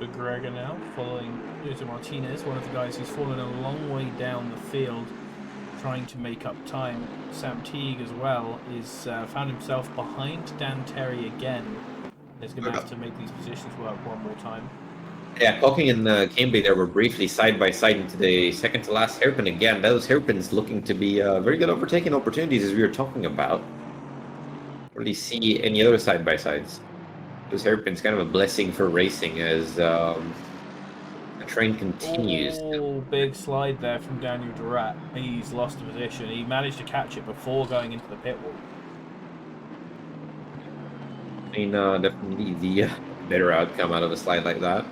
McGregor now following Jose Martinez, one of the guys who's fallen a long way down the field, trying to make up time. Sam Teague as well is found himself behind Dan Terry again. He's going to have to make these positions work one more time. Yeah, Cocking and Cambly there were briefly side by side into the second to last hairpin again. Those hairpins looking to be very good overtaking opportunities, as we were talking about. Really see any other side by sides. Those hairpins kind of a blessing for racing as the train continues. Oh, big slide there from Daniel Durrett. He's lost the position. He managed to catch it before going into the pit wall. I mean, definitely the better outcome out of a slide like that.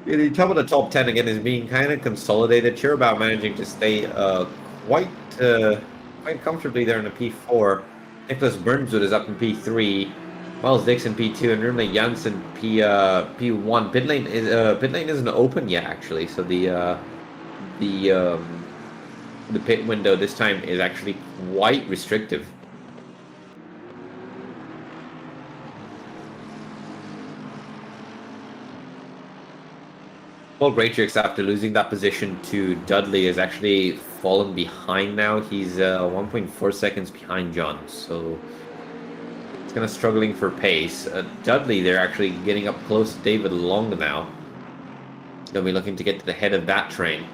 Yeah, the top of the top 10 again is being kind of consolidated. Chirabao managing to stay quite comfortably there in the P4. Nicholas Burnswood is up in P3. Miles Dixon P2 and Rune Janssen P1. Pit lane isn't open yet actually, so the pit window this time is actually quite restrictive. Paul Greatrix, after losing that position to Dudley, has actually fallen behind now. He's 1.4 seconds behind John, so it's kind of struggling for pace. Dudley, they're actually getting up close to David Long now. They'll be looking to get to the head of that train.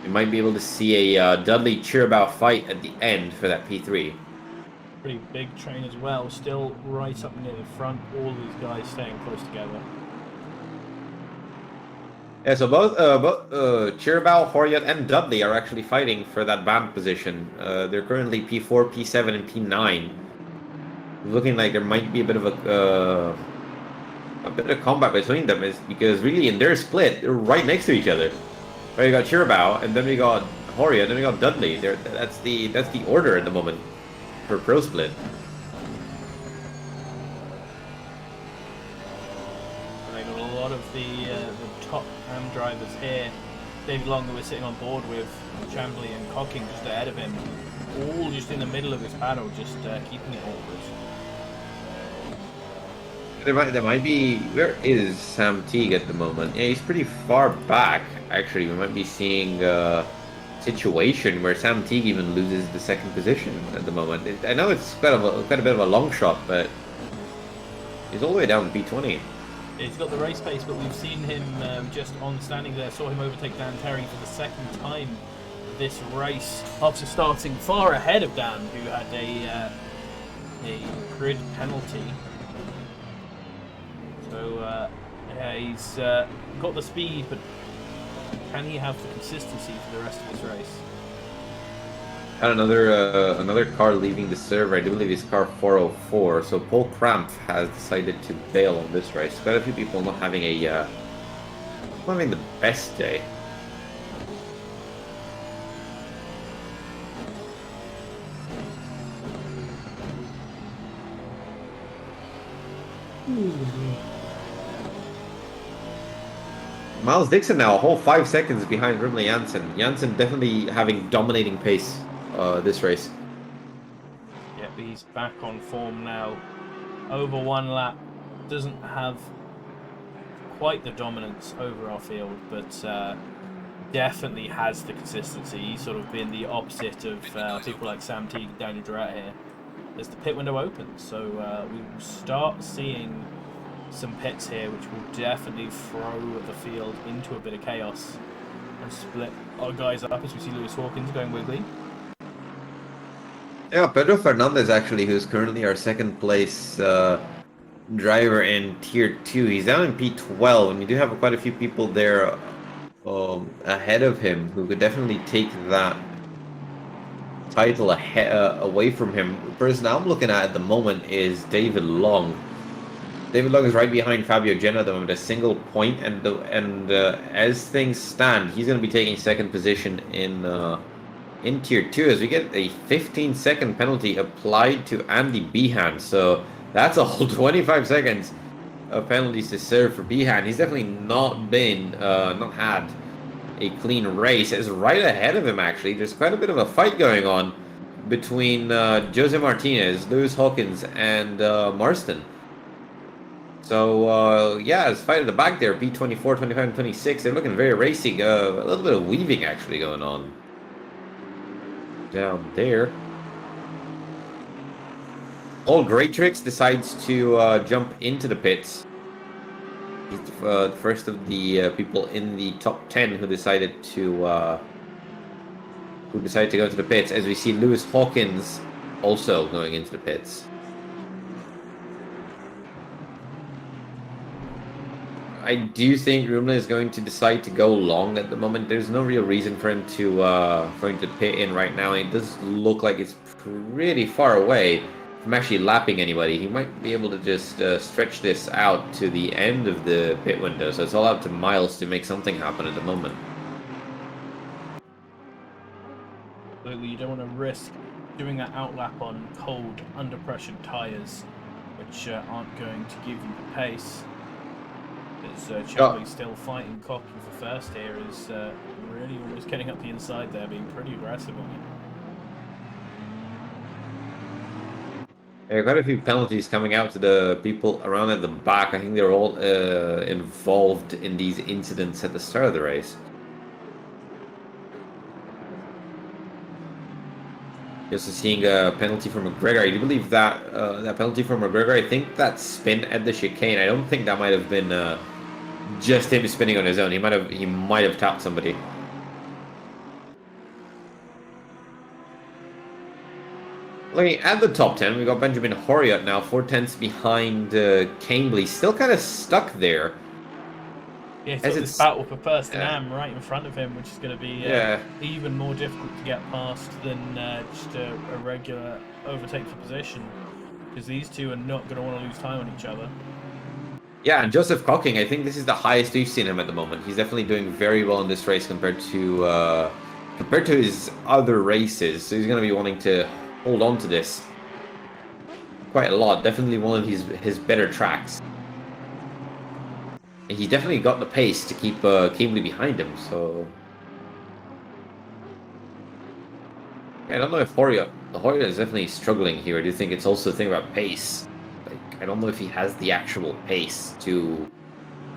We might be able to see a Dudley Chirabao fight at the end for that P3. Pretty big train as well, still right up near the front. All these guys staying close together. Yeah, so both Chirabao, Horiot, and Dudley are actually fighting for that band position. They're currently P4, P7, and P9. Looking like there might be a bit of combat between them, is because really in their split, they're right next to each other. Right, we got Chirabao, and then we got Horiot, and then we got Dudley. That's the order at the moment for pro split. A lot of the top AM drivers here. David Long, who was sitting on board with Chambly and Cocking just ahead of him, all just in the middle of his paddle, just keeping it awkward. There might be. Where is Sam Teague at the moment? Yeah, he's pretty far back. Actually, we might be seeing a situation where Sam Teague even loses the second position at the moment. I know it's quite a bit of a long shot, but he's all the way down P20. He's got the race pace, but we've seen him just on standing there, saw him overtake Dan Terry for the second time this race, after starting far ahead of Dan, who had a grid penalty. So yeah, he's got the speed, but can he have the consistency for the rest of this race? And another car leaving the server. I do believe it's car 404. So Paul Cramp has decided to bail on this race. Quite a few people not having the best day. Miles Dixon now a whole 5 seconds behind Rimley Janssen. Janssen definitely having dominating pace this race. Yep, he's back on form now. Over 1 lap. Doesn't have quite the dominance over our field, but definitely has the consistency. He's sort of been the opposite of people like Sam Teague and Daniel Durrett here. As the pit window opens, so we will start seeing some pits here, which will definitely throw the field into a bit of chaos and split our guys up as we see Lewis Hawkins going wiggly. Yeah, Pedro Fernandez actually, who's currently our second place driver in Tier 2. He's down in P12, and we do have quite a few people there ahead of him who could definitely take that title away from him. The person I'm looking at the moment is David Long. David Long is right behind Fabio Genna at the moment, a single point, and as things stand, he's going to be taking second position in Tier 2 as we get a 15-second penalty applied to Andy Behan. So that's a whole 25 seconds of penalties to serve for Behan. He's definitely not had a clean race. It's right ahead of him, actually. There's quite a bit of a fight going on between Jose Martinez, Lewis Hawkins, and Marston. So, yeah, it's fight at the back there. P24, 25, and 26. They're looking very racy. A little bit of weaving actually going on down there. All Greatrix decides to jump into the pits. He's the first of the people in the top 10 who decided to go to the pits, as we see Lewis Hawkins also going into the pits. I do think Rumla is going to decide to go long at the moment. There's no real reason for him to pit in right now. It does look like it's pretty far away from actually lapping anybody. He might be able to just stretch this out to the end of the pit window. So it's all up to Miles to make something happen at the moment. Absolutely, you don't want to risk doing that outlap on cold, under pressure tyres, which aren't going to give you the pace. As Charlie still fighting Cocky for first here, is really almost getting up the inside there, being pretty aggressive on it. There are quite a few penalties coming out to the people around at the back. I think they're all involved in these incidents at the start of the race. Just seeing a penalty from McGregor. I do believe that that penalty from McGregor, I think that spin at the chicane, I don't think that might have been just him spinning on his own. He might have tapped somebody. Looking at the top 10, we got Benjamin Horiot now, 4 tenths behind Cambly, still kind of stuck there. Yeah, he's got this battle for first and am right in front of him, which is going to be even more difficult to get past than just a regular overtake for position, because these two are not going to want to lose time on each other. Yeah, and Joseph Cocking, I think this is the highest we've seen him at the moment. He's definitely doing very well in this race compared to his other races. So he's going to be wanting to hold on to this quite a lot. Definitely one of his better tracks. And he definitely got the pace to keep Cambly behind him. So I don't know if Horiot is definitely struggling here. I do think it's also a thing about pace. I don't know if he has the actual pace to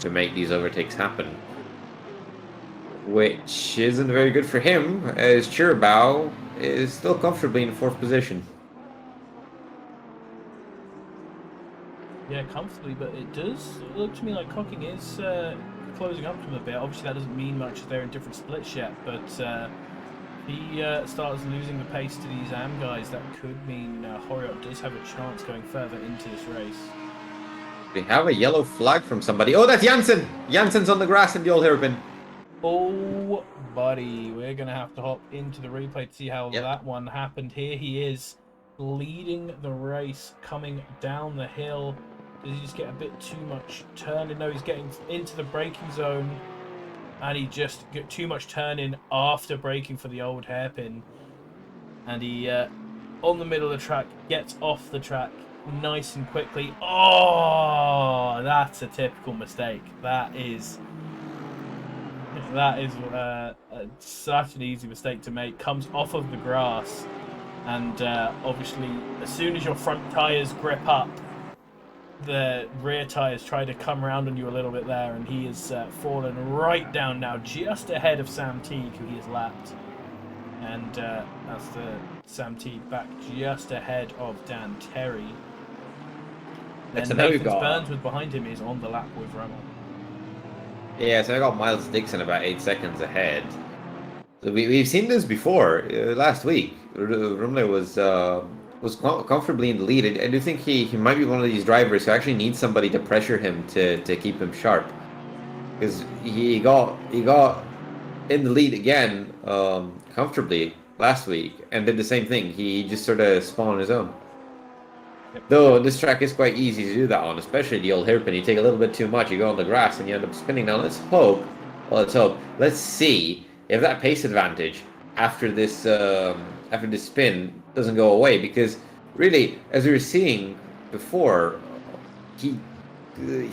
make these overtakes happen, which isn't very good for him, as Chirabao is still comfortably in 4th position. Yeah, comfortably, but it does look to me like Cocking is closing up to him a bit. Obviously, that doesn't mean much if they're in different splits yet, but he starts losing the pace to these AM guys. That could mean Horiot does have a chance going further into this race. We have a yellow flag from somebody. Oh, that's Janssen! Janssen's on the grass in the old hairpin. Oh, buddy. We're going to have to hop into the replay to see how that one happened. Here he is, leading the race, coming down the hill. Does he just get a bit too much turning? No, he's getting into the braking zone. And he just get too much turning after braking for the old hairpin. And he, on the middle of the track, gets off the track nice and quickly. Oh, that's a typical mistake. That is That is such an easy mistake to make. Comes off of the grass, and obviously, as soon as your front tires grip up, the rear tires try to come around on you a little bit there, and he has fallen right down now, just ahead of Sam Teague, who he has lapped. And that's the Sam Teague back just ahead of Dan Terry. Then So now we've Nathan got Burns, with behind him, is on the lap with Rummel. yeah. So I got Miles Dixon about 8 seconds ahead. So we've seen this before. Last week, Rumley was comfortably in the lead. I do think he might be one of these drivers who actually needs somebody to pressure him to keep him sharp, because he got in the lead again comfortably last week and did the same thing. He just sort of spun on his own. Yep. Though this track is quite easy to do that on, especially the old hairpin. You take a little bit too much, you go on the grass, and you end up spinning. Now let's see if that pace advantage after this spin doesn't go away. Because really, as we were seeing before, he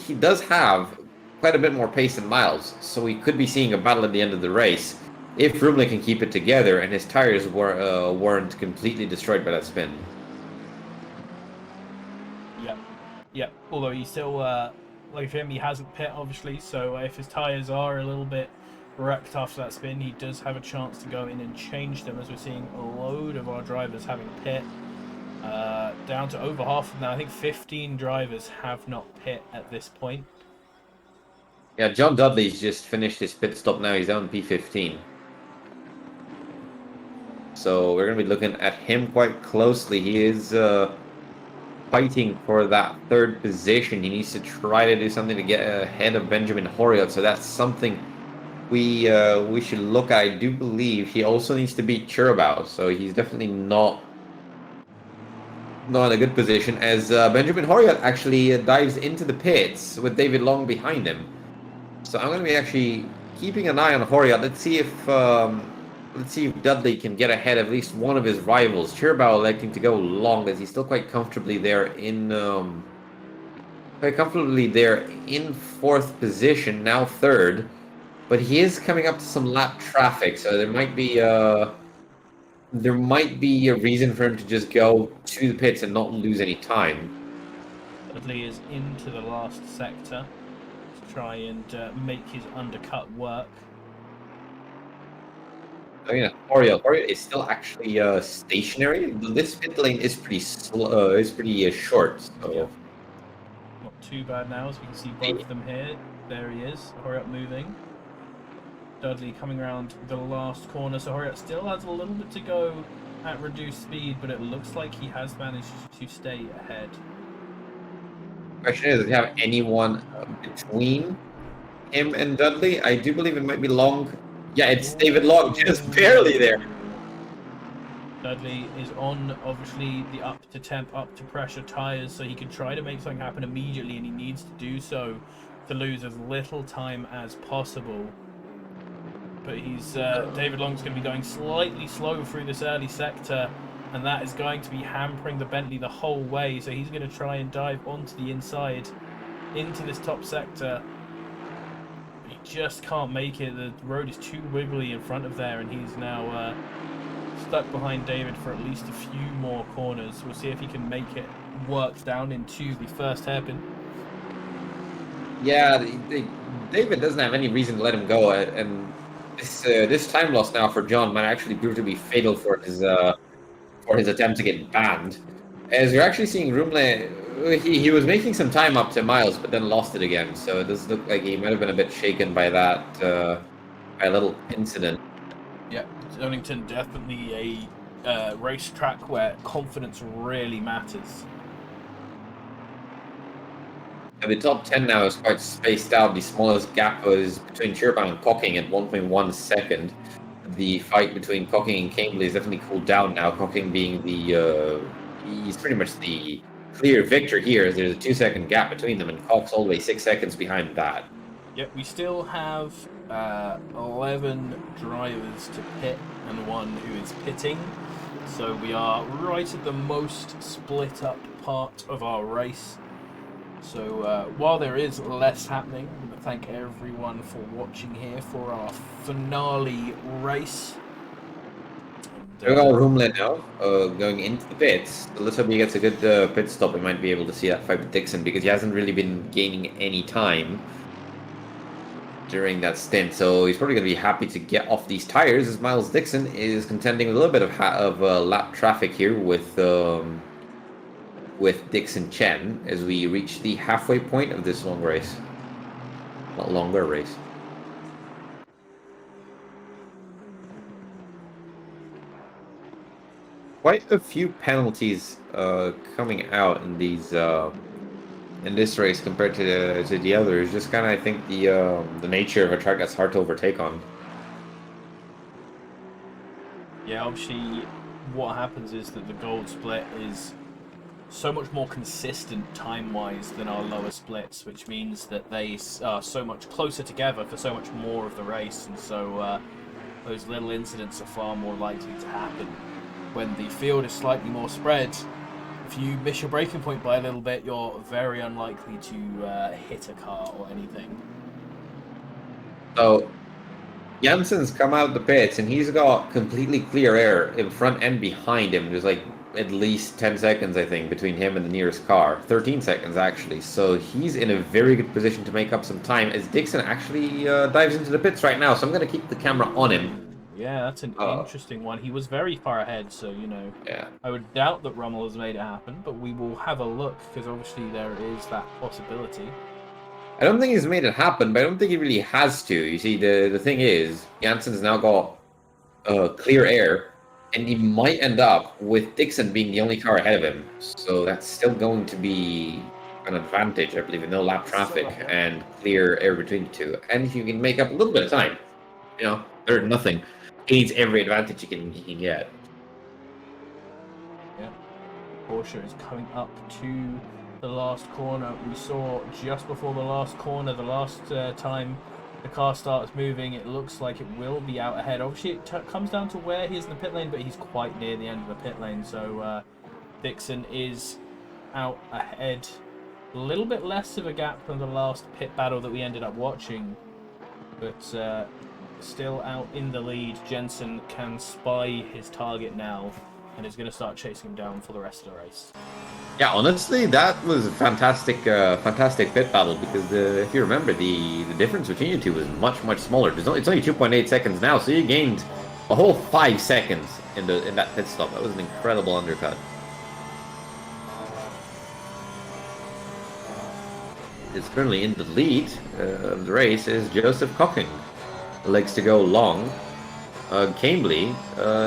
he does have quite a bit more pace than Miles, so we could be seeing a battle at the end of the race if Rumley can keep it together and his tires weren't completely destroyed by that spin. Yep. Although he still, like for him, he hasn't pit obviously. So if his tires are a little bit wrecked after that spin, he does have a chance to go in and change them. As we're seeing a load of our drivers having pit, down to over half of now. I think 15 drivers have not pit at this point. Yeah, John Dudley's just finished his pit stop now. He's on P15. So we're going to be looking at him quite closely. He is fighting for that third position. He needs to try to do something to get ahead of Benjamin Horiot. So that's something we should look at. I do believe he also needs to beat Churabao. So he's definitely not in a good position, as Benjamin Horiot actually dives into the pits with David Long behind him. So I'm going to be actually keeping an eye on Horiot. Let's see if Dudley can get ahead of at least one of his rivals. Churabao electing to go long, as he's still quite comfortably there in fourth position, now third. But he is coming up to some lap traffic, so there might be a reason for him to just go to the pits and not lose any time. Dudley is into the last sector to try and make his undercut work. I mean, Horiot is still actually stationary. This pit lane is pretty slow. It's pretty short. So. Yeah. Not too bad now, as we can see both of them here. There he is, Horiot moving. Dudley coming around the last corner, so Horiot still has a little bit to go at reduced speed, but it looks like he has managed to stay ahead. Question is, does he have anyone between him and Dudley? I do believe it might be Long. Yeah, it's David Long, just barely there. Dudley is on, obviously, the up to temp, up to pressure tires, so he can try to make something happen immediately, and he needs to do so to lose as little time as possible. But David Long's going to be going slightly slow through this early sector, and that is going to be hampering the Bentley the whole way. So he's going to try and dive onto the inside, into this top sector. He just can't make it. The road is too wiggly in front of there, and he's now stuck behind David for at least a few more corners. We'll see if he can make it work down into the first hairpin. Yeah, David doesn't have any reason to let him go, and this time loss now for John might actually prove to be fatal for his attempt to get banned. As you're actually seeing Rumley, he was making some time up to Miles, but then lost it again. So it does look like he might have been a bit shaken by that by a little incident. Yeah, Donington definitely a racetrack where confidence really matters. And the top 10 now is quite spaced out. The smallest gap was between Churabao and Cocking at 1.1 second. The fight between Cocking and Cambly has definitely cooled down now. Cocking being he's pretty much the clear victor here. There's a 2-second gap between them, and Cock's always 6 seconds behind that. Yep, we still have 11 drivers to pit and one who is pitting. So we are right at the most split up part of our race. So while there is less happening, I want to thank everyone for watching here for our finale race. We've got Roomlet now, going into the pits. So let's hope he gets a good pit stop. We might be able to see that fight with Dixon because he hasn't really been gaining any time during that stint. So he's probably going to be happy to get off these tires as Miles Dixon is contending with a little bit of lap traffic here with Dixon Chen as we reach the halfway point of this long race. Not longer race. Quite a few penalties coming out in these in this race compared to the others. Just kind of, I think, the nature of a track that's hard to overtake on. Yeah, obviously, what happens is that the gold split is so much more consistent time-wise than our lower splits, which means that they are so much closer together for so much more of the race, and so those little incidents are far more likely to happen. When the field is slightly more spread, if you miss your braking point by a little bit, you're very unlikely to hit a car or anything. So Jansen's come out of the pits and he's got completely clear air in front and behind him. There's like at least 10 seconds, I think, between him and the nearest car. 13 seconds, actually. So he's in a very good position to make up some time as Dixon actually dives into the pits right now. So I'm going to keep the camera on him. Yeah, that's an interesting one. He was very far ahead, so, you know, Yeah. I would doubt that Rummel has made it happen, but we will have a look, because obviously there is that possibility. I don't think he's made it happen, but I don't think he really has to. You see, the thing is, Jansen's now got clear air, and he might end up with Dixon being the only car ahead of him. So that's still going to be an advantage, I believe, with no lap traffic and clear air between the two. And if you can make up a little bit of time, you know, there's nothing. He needs every advantage he can get. Yeah. Porsche is coming up to the last corner. We saw just before the last corner, the last time the car starts moving, it looks like it will be out ahead. Obviously, it comes down to where he is in the pit lane, but he's quite near the end of the pit lane. So Dixon is out ahead. A little bit less of a gap than the last pit battle that we ended up watching, but still out in the lead. Jensen can spy his target now and is going to start chasing him down for the rest of the race. Yeah, honestly, that was a fantastic pit battle because if you remember, the difference between you two was much smaller. It's only 2.8 seconds now, so you gained a whole 5 seconds in that pit stop. That was an incredible undercut. It's currently in the lead of the race is Joseph Cocking. Likes to go long. Cambly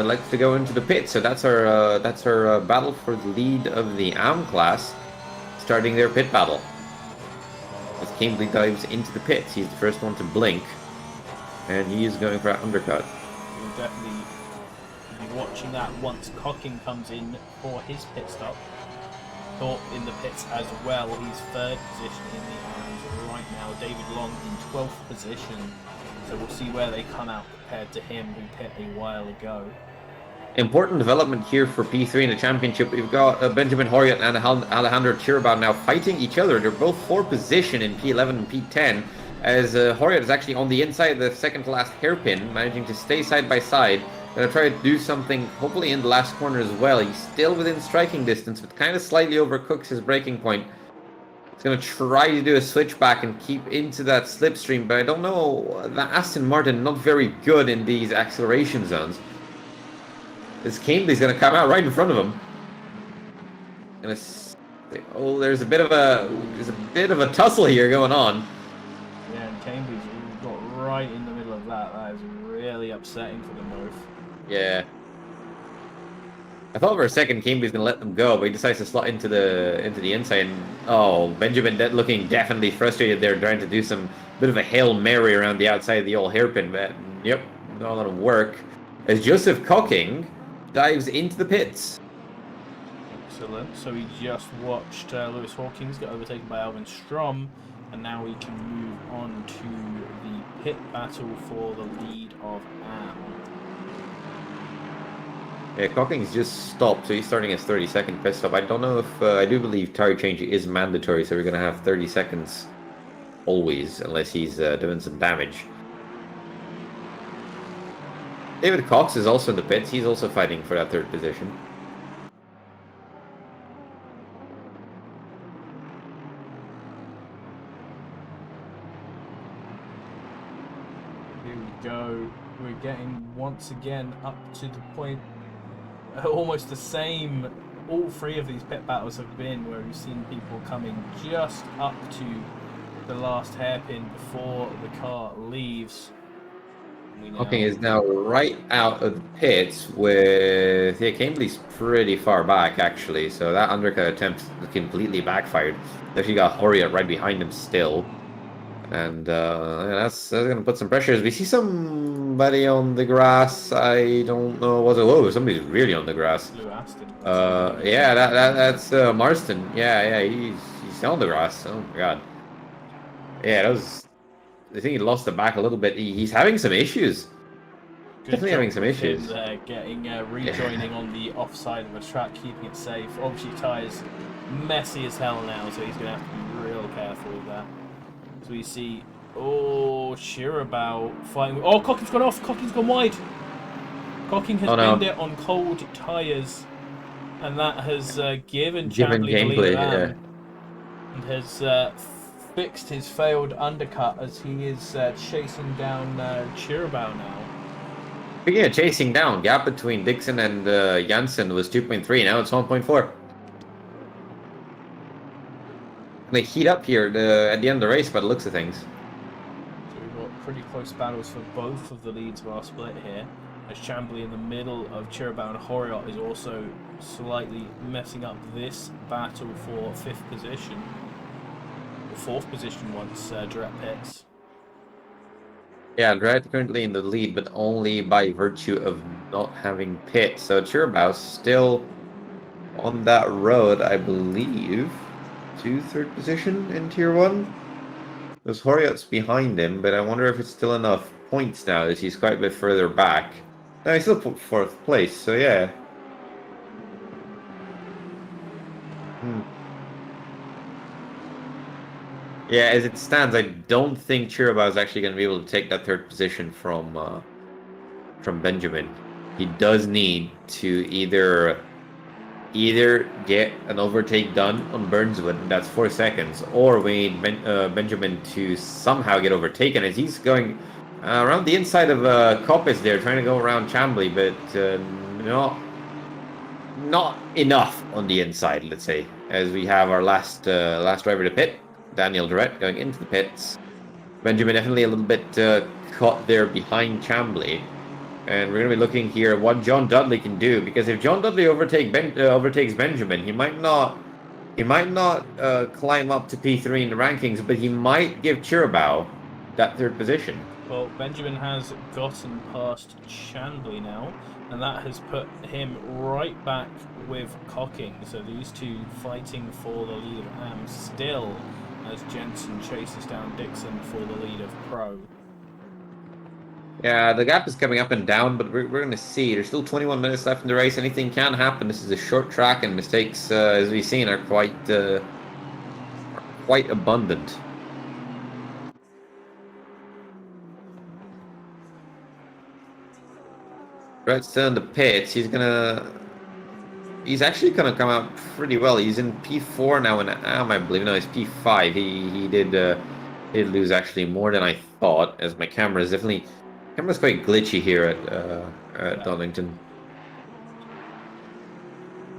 likes to go into the pit, so that's our battle for the lead of the AM class, starting their pit battle. As Cambly dives into the pits, he's the first one to blink, and he is going for an undercut. We'll definitely be watching that once Cocking comes in for his pit stop. Thorpe in the pits as well. He's third position in the AMs right now. David Long in 12th position. So we'll see where they come out compared to him, who pit a while ago. Important development here for P3 in the championship. We've got Benjamin Horyat and Alejandro Chirabao now fighting each other. They're both for position in P11 and P10, as Horyat is actually on the inside of the second to last hairpin, managing to stay side by side. Gonna try to do something, hopefully in the last corner as well. He's still within striking distance, but kind of slightly overcooks his braking point. He's going to try to do a switchback and keep into that slipstream, but I don't know. The Aston Martin not very good in these acceleration zones. This Cambly's going to come out right in front of him. Oh, there's a bit of a tussle here going on. Yeah, and Cambly's got right in the middle of that. That is really upsetting for them both. Yeah. I thought for a second Cambly's going to let them go, but he decides to slot into the inside. And, oh, Benjamin looking definitely frustrated there, trying to do some bit of a Hail Mary around the outside of the old hairpin. But, yep, not a lot of work. As Joseph Cocking dives into the pits. Excellent. So we just watched Lewis Hawkins get overtaken by Alvin Strom, and now we can move on to the pit battle for the lead of AM. Yeah, Cocking's just stopped, so he's starting his 30-second pit stop. I don't know if I do believe tire change is mandatory, so we're gonna have 30 seconds always, unless he's doing some damage. David Cox is also in the pits. He's also fighting for that third position. Here we go. We're getting once again up to the point, almost the same. All three of these pit battles have been where we've seen people coming just up to the last hairpin before the car leaves. Hawking is now right out of the pits with... Yeah, Cambly's pretty far back, actually. So that undercut attempt completely backfired. They actually got Horiot right behind him still. And yeah, that's going to put some pressure. As we see somebody on the grass. I don't know. Was it? Whoa, somebody's really on the grass. Yeah, that's Marston. Yeah, he's on the grass. Oh my god. Yeah, that was... I think he lost the back a little bit. He's having some issues. Definitely having some issues. Him there, getting rejoining on the offside of the track, keeping it safe. Obviously, tyres messy as hell now, so he's going to have to be real careful with that. So we see, Shirabao fighting. Oh, Cocking's gone off. Cocking's gone wide. Cocking has binned it on cold tyres, and that has given Chambly the lead and has fixed his failed undercut as he is chasing down Shirabao now. Speaking of chasing down, gap between Dixon and Janssen was 2.3. Now it's 1.4. They heat up here at the end of the race by the looks of things. So we've got pretty close battles for both of the leads of our split here. As Chambly in the middle of Chirabao and Horiot is also slightly messing up this battle for 5th position. Or 4th position once direct pits. Yeah, Dredd currently in the lead, but only by virtue of not having pit. So Chirabao's still on that road, I believe, to 3rd position in Tier 1. There's Horiot's behind him, but I wonder if it's still enough points now, as he's quite a bit further back. No, he's still put 4th place, so yeah. Yeah, as it stands, I don't think Chirabao is actually going to be able to take that 3rd position from Benjamin. He does need to either get an overtake done on Burnswood, and that's 4 seconds, or we need Benjamin to somehow get overtaken, as he's going around the inside of Coppis there, trying to go around Chambly, but not enough on the inside, let's say, as we have our last driver to pit. Daniel Durrett going into the pits. Benjamin definitely a little bit caught there behind Chambly. And we're going to be looking here at what John Dudley can do, because if John Dudley overtakes Benjamin, he might not climb up to P3 in the rankings, but he might give Chirabao that 3rd position. Well, Benjamin has gotten past Chambly now, and that has put him right back with Cocking. So these two fighting for the lead of AM still, as Jensen chases down Dixon for the lead of Pro. Yeah, the gap is coming up and down, but we're going to see. There's still 21 minutes left in the race. Anything can happen. This is a short track, and mistakes, as we've seen, are quite abundant. Brett's still in the pits. He's actually gonna come out pretty well. He's in P4 now in AM, I believe. No, he's P5. He did lose actually more than I thought, as my camera's quite glitchy here at Donington.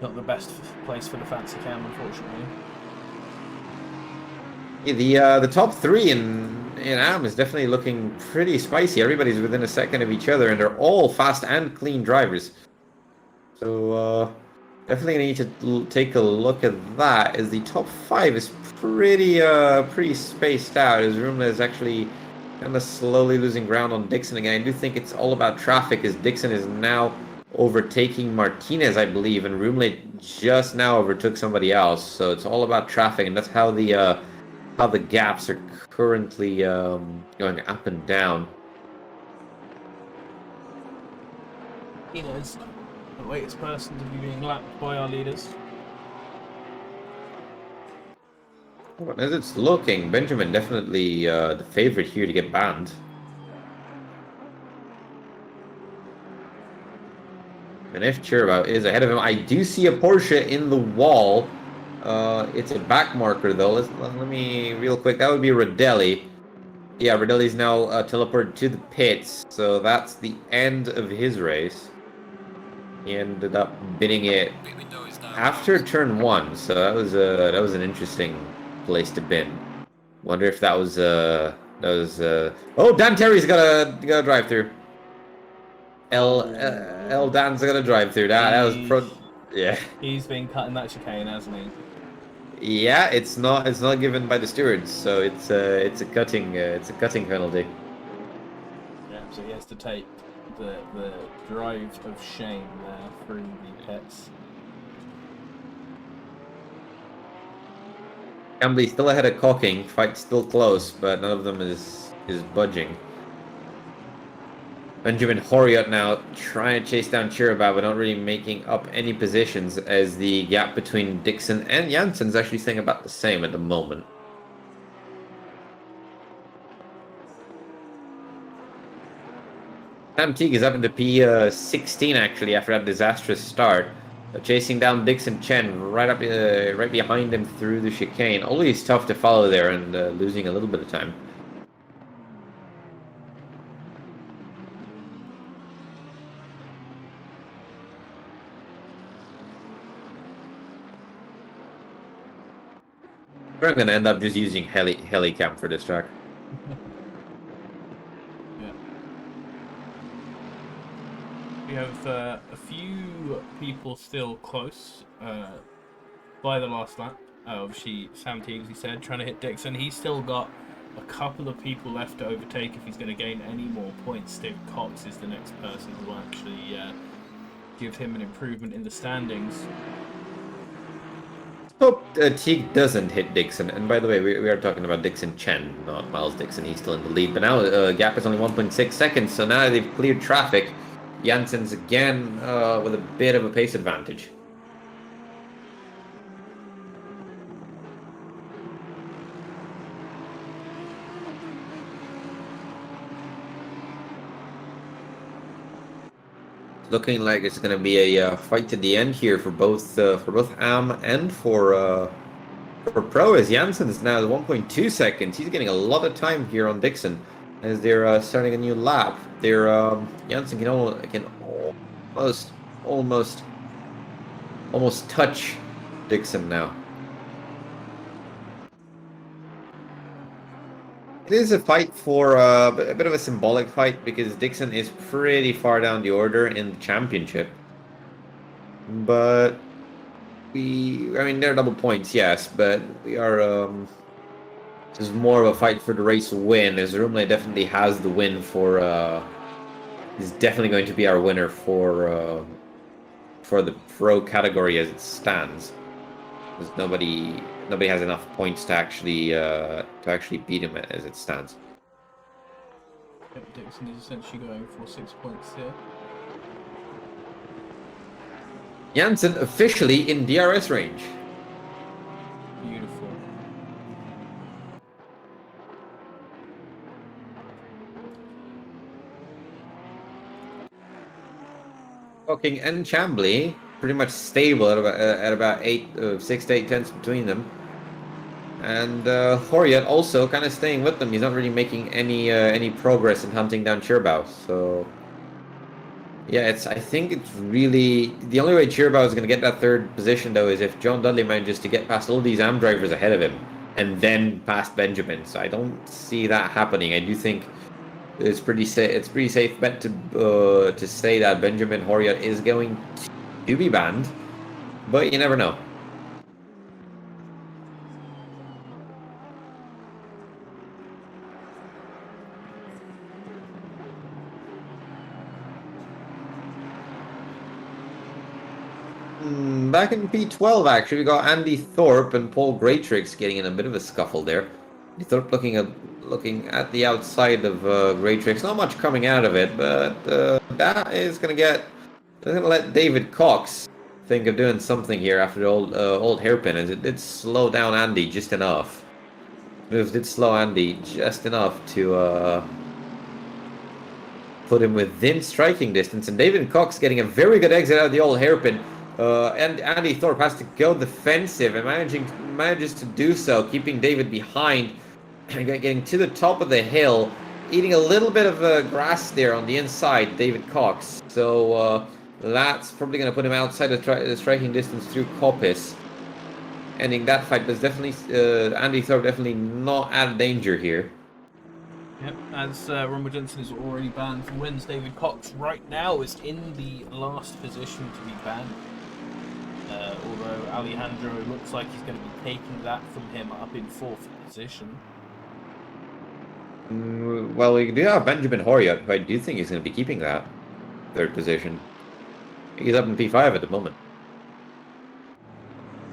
Not the best place for the fancy cam, unfortunately. Yeah, the top 3 in AM is definitely looking pretty spicy. Everybody's within a second of each other, and they're all fast and clean drivers. So definitely need to take a look at that, as the top 5 is pretty spaced out, as Rumla is actually kind of slowly losing ground on Dixon again. I do think it's all about traffic, as Dixon is now overtaking Martinez, I believe, and Rumley just now overtook somebody else. So it's all about traffic, and that's how the gaps are currently going up and down. Martinez The latest person to be being lapped by our leaders. Well, as it's looking, Benjamin definitely the favorite here to get banned. And if Chirabo is ahead of him, I do see a Porsche in the wall. It's a back marker though. Let me real quick. That would be Rodelli. Yeah, Rodelli's now teleported to the pits, so that's the end of his race. He ended up bidding it after turn 1, so that was an interesting place to bin. Wonder if that was oh, Dan Terry's got a drive through. L Dan's got a drive through. That was yeah. He's been cutting that chicane, hasn't he? Yeah, it's not given by the stewards, so it's a cutting penalty. Yeah, so he has to take the drive of shame there through the pits. Cambley still ahead of Cocking. Fight still close, but none of them is budging. Benjamin Horiot now trying to chase down Chirabab, but not really making up any positions as the gap between Dixon and Janssen is actually staying about the same at the moment. Sam Teague is up into P16 actually after that disastrous start. Chasing down Dixon Chen right behind him through the chicane. Always tough to follow there and losing a little bit of time. I'm going to end up just using Helicam for this track. Yeah. We have a few people still close by the last lap. Obviously, Sam Teague, as he said, trying to hit Dixon. He's still got a couple of people left to overtake if he's going to gain any more points. Steve Cox is the next person who will actually give him an improvement in the standings. Hope Teague doesn't hit Dixon. And by the way, we are talking about Dixon Chen, not Miles Dixon. He's still in the lead. But now gap is only 1.6 seconds. So now they've cleared traffic. Janssen's again with a bit of a pace advantage. Looking like it's going to be a fight to the end here for both Am and for Pro, as Janssen is now at 1.2 seconds. He's getting a lot of time here on Dixon as they're starting a new lap. Janssen can almost touch Dixon now. It is a fight for a bit of a symbolic fight because Dixon is pretty far down the order in the championship. But I mean, they're double points, yes, but we are, this is more of a fight for the race win, as Rumley definitely has the win for, is definitely going to be our winner for the pro category as it stands. Because nobody has enough points to actually beat him as it stands. Yep, Dixon is essentially going for 6 points here. Janssen officially in DRS range. Beautiful. Cocking and Chambly pretty much stable at about 6 to 8 tenths between them. And Horiot also kind of staying with them. He's not really making any progress in hunting down Chirbao. So yeah, I think it's really the only way Chirbao is going to get that third position though is if John Dudley manages to get past all these AM drivers ahead of him and then past Benjamin. So I don't see that happening. I do think it's pretty safe bet to say that Benjamin Horiot is going to be banned, but you never know. Back in P12, actually, we got Andy Thorpe and Paul Greatrix getting in a bit of a scuffle there. Andy Thorpe looking at the outside of Greatrix. Not much coming out of it, but that is going to get They're gonna let David Cox think of doing something here after the old hairpin, as it did slow down Andy just enough. Moves did slow Andy just enough to put him within striking distance, and David Cox getting a very good exit out of the old hairpin. And Andy Thorpe has to go defensive and manages to do so, keeping David behind, getting to the top of the hill, eating a little bit of grass there on the inside, David Cox. So that's probably going to put him outside the striking distance through Coppice. Ending that fight, but definitely Andy Thorpe definitely not out of danger here. Yep, as Rumble Johnson is already banned from wins, David Cox right now is in the last position to be banned. Although Alejandro looks like he's going to be taking that from him up in 4th position. Well, we do have Benjamin Horia, who I do think he's going to be keeping that 3rd position. He's up in P5 at the moment.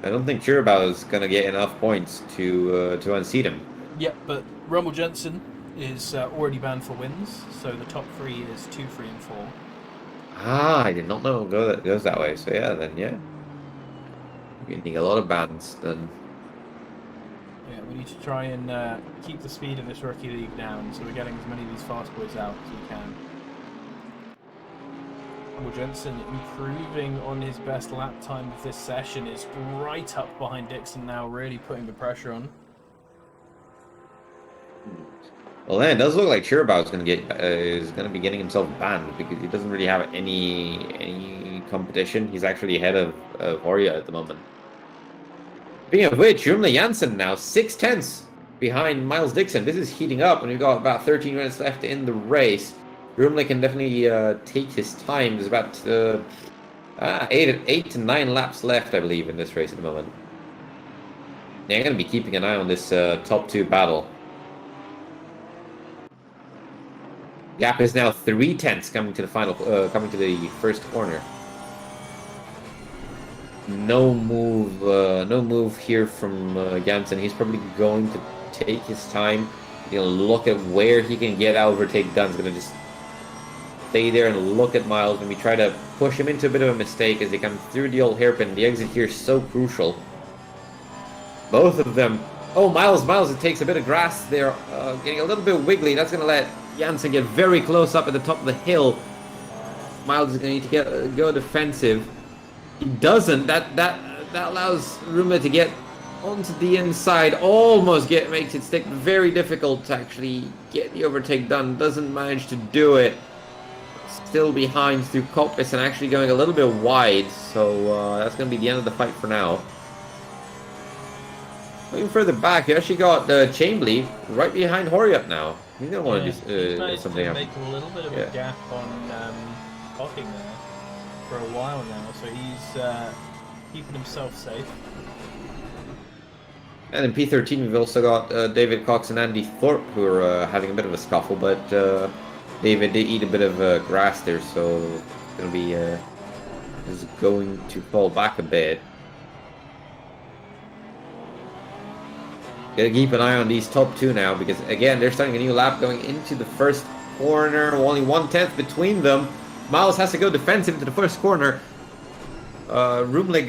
I don't think Chirabao is going to get enough points to unseat him. Yep, but Rumble Johnson is already banned for wins, so the top 3 is 2, 3, and 4. Ah, I did not know it goes that way. So yeah, then yeah. We're getting a lot of bans then. Yeah, we need to try and keep the speed of this rookie league down, so we're getting as many of these fast boys out as we can. Rumble Johnson improving on his best lap time of this session, is right up behind Dixon now, really putting the pressure on. Well, then it does look like Chirabao is going to be getting himself banned because he doesn't really have any competition. He's actually ahead of Horia at the moment. Speaking of which, Rumle Jansen now 6/10 behind Miles Dixon. This is heating up, and we've got about 13 minutes left in the race. Rumle can definitely take his time. There's about 8 to 9 laps left, I believe, in this race at the moment. Yeah, I'm going to be keeping an eye on this top 2 battle. Gap is now 3/10 coming to the coming to the first corner. No move here from Jansen. He's probably going to take his time. He's gonna look at where he can get out, overtake done. He's gonna just stay there and look at Miles. Maybe try to push him into a bit of a mistake as they come through the old hairpin. The exit here is so crucial. Both of them. Oh, Miles, it takes a bit of grass there, getting a little bit wiggly. That's going to let Jansen get very close up at the top of the hill. Miles is going to need to go defensive. He doesn't. That allows Rumle to get onto the inside. Almost makes it stick. Very difficult to actually get the overtake done. Doesn't manage to do it. Still behind through Coppice and actually going a little bit wide. So that's going to be the end of the fight for now. Looking further back, you actually got Chambly right behind Horiup now. He's going to want to do something. He's making a little bit of a gap on Cocking there for a while now, so he's keeping himself safe. And in P13, we've also got David Cox and Andy Thorpe, who are having a bit of a scuffle, but David did eat a bit of grass there, so it's going to be is going to fall back a bit. Gotta keep an eye on these top 2 now, because again, they're starting a new lap going into the first corner. Only 1/10 between them. Miles has to go defensive into the first corner. Rumle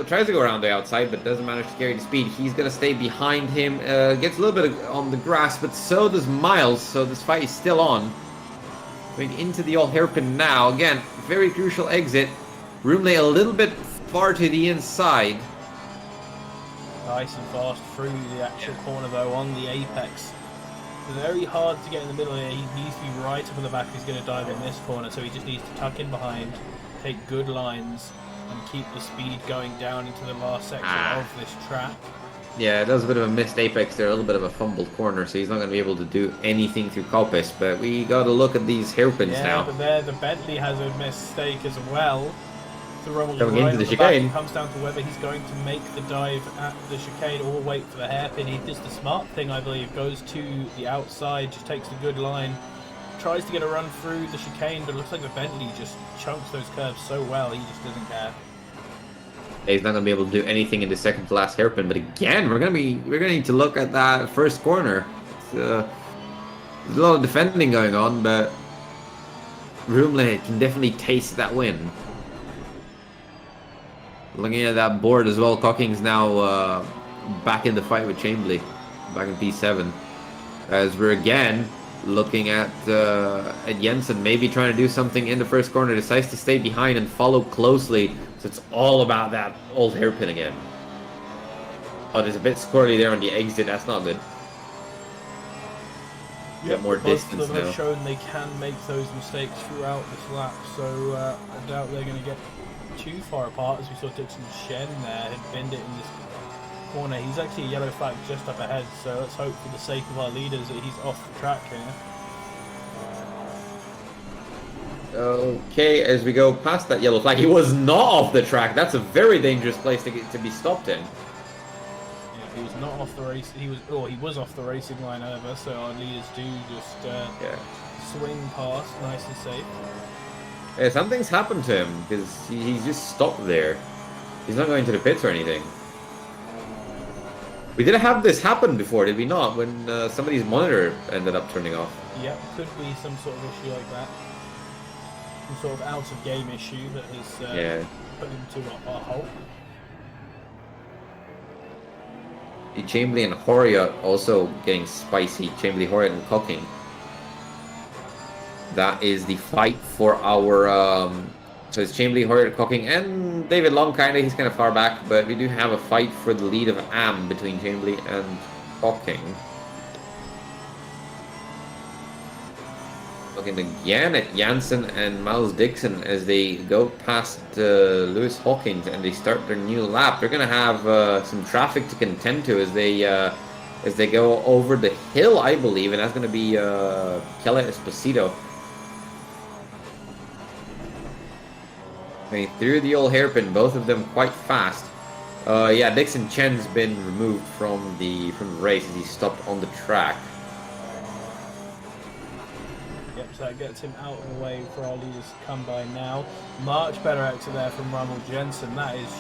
tries to go around the outside, but doesn't manage to carry the speed. He's gonna stay behind him. Gets a little bit on the grass, but so does Miles. So this fight is still on. Going into the old hairpin now. Again, very crucial exit. Rumle a little bit far to the inside. Nice and fast through the actual corner though, on the apex. Very hard to get in the middle here. He needs to be right up in the back if he's going to dive in this corner, so he just needs to tuck in behind, take good lines, and keep the speed going down into the last section of this track. Yeah, that was a bit of a missed apex there, a little bit of a fumbled corner, so he's not going to be able to do anything through Coppice, but we got to look at these hairpins now. Yeah, but there the Bentley has a mistake as well. Coming into the chicane. It comes down to whether he's going to make the dive at the chicane or wait for the hairpin. He does the smart thing, I believe, goes to the outside, just takes the good line, tries to get a run through the chicane, but it looks like the Bentley just chunks those curves so well, he just doesn't care. He's not going to be able to do anything in the second to last hairpin, but again, we're going to need to look at that first corner. There's a lot of defending going on, but Roomle can definitely taste that win. Looking at that board as well, Cocking's now back in the fight with Chambly, back in P7. As we're again looking at Jensen, maybe trying to do something in the first corner, decides to stay behind and follow closely. So it's all about that old hairpin again. Oh, there's a bit squirrely there on the exit. That's not good. Yep, More both distance of them now. have shown they can make those mistakes throughout this lap, so I doubt they're going to get too far apart. As we saw Dixon Shen there had binned it in this corner. He's actually a yellow flag just up ahead, so let's hope for the sake of our leaders that he's off the track here. Okay, as we go past that yellow flag, he was not off the track. That's a very dangerous place to be stopped in. He was not off the race. He was off the racing line over. So our leaders do just swing past, nice and safe. Yeah, something's happened to him because he's just stopped there. He's not going to the pits or anything. We did have this happen before, did we not? When somebody's monitor ended up turning off. Yep, could be some sort of issue like that. Some sort of out of game issue that has put him to a halt. Chambly and Horia also getting spicy. Chambly, Horia, and Cocking. That is the fight for our. So it's Chambly, Horia, Cocking, and David Long. He's kind of far back, but we do have a fight for the lead of Am between Chambly and Cocking. Looking again at Jansen and Miles Dixon as they go past Lewis Hawkins and they start their new lap. They're gonna have some traffic to contend to as they go over the hill, I believe, and that's gonna be Kelly Esposito. I mean, through the old hairpin, both of them quite fast. Yeah, Dixon Chen's been removed from the race as he stopped on the track. So that gets him out of the way for our leaders to come by now. Much better exit there from Ronald Jensen. That is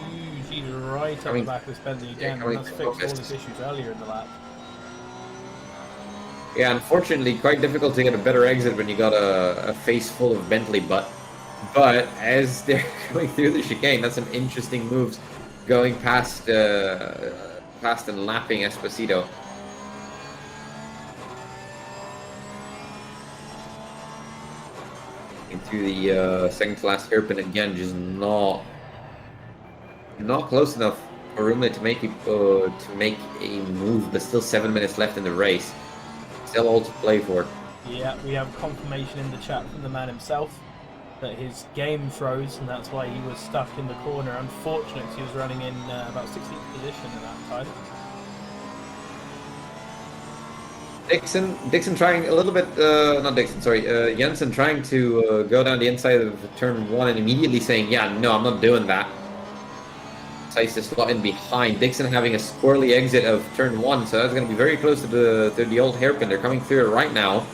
huge. He's right up the back of this Bentley again. And that's fixed all his issues earlier in the lap. Yeah, unfortunately, quite difficult to get a better exit when you got a face full of Bentley butt. But as they're going through the chicane, that's some interesting moves going past and lapping Esposito. Into the second to last hairpin again, just not close enough for Roomle to make a move, but still 7 minutes left in the race. Still all to play for. Yeah, we have confirmation in the chat from the man himself that his game froze, and that's why he was stuck in the corner. Unfortunately, he was running in about 16th position at that time. Dixon trying a little bit, not Dixon, sorry, Jensen trying to go down the inside of turn one and immediately saying, yeah, no, I'm not doing that. Decides to slot in behind. Dixon having a squirrely exit of turn one, so that's going to be very close to the old hairpin. They're coming through it right now.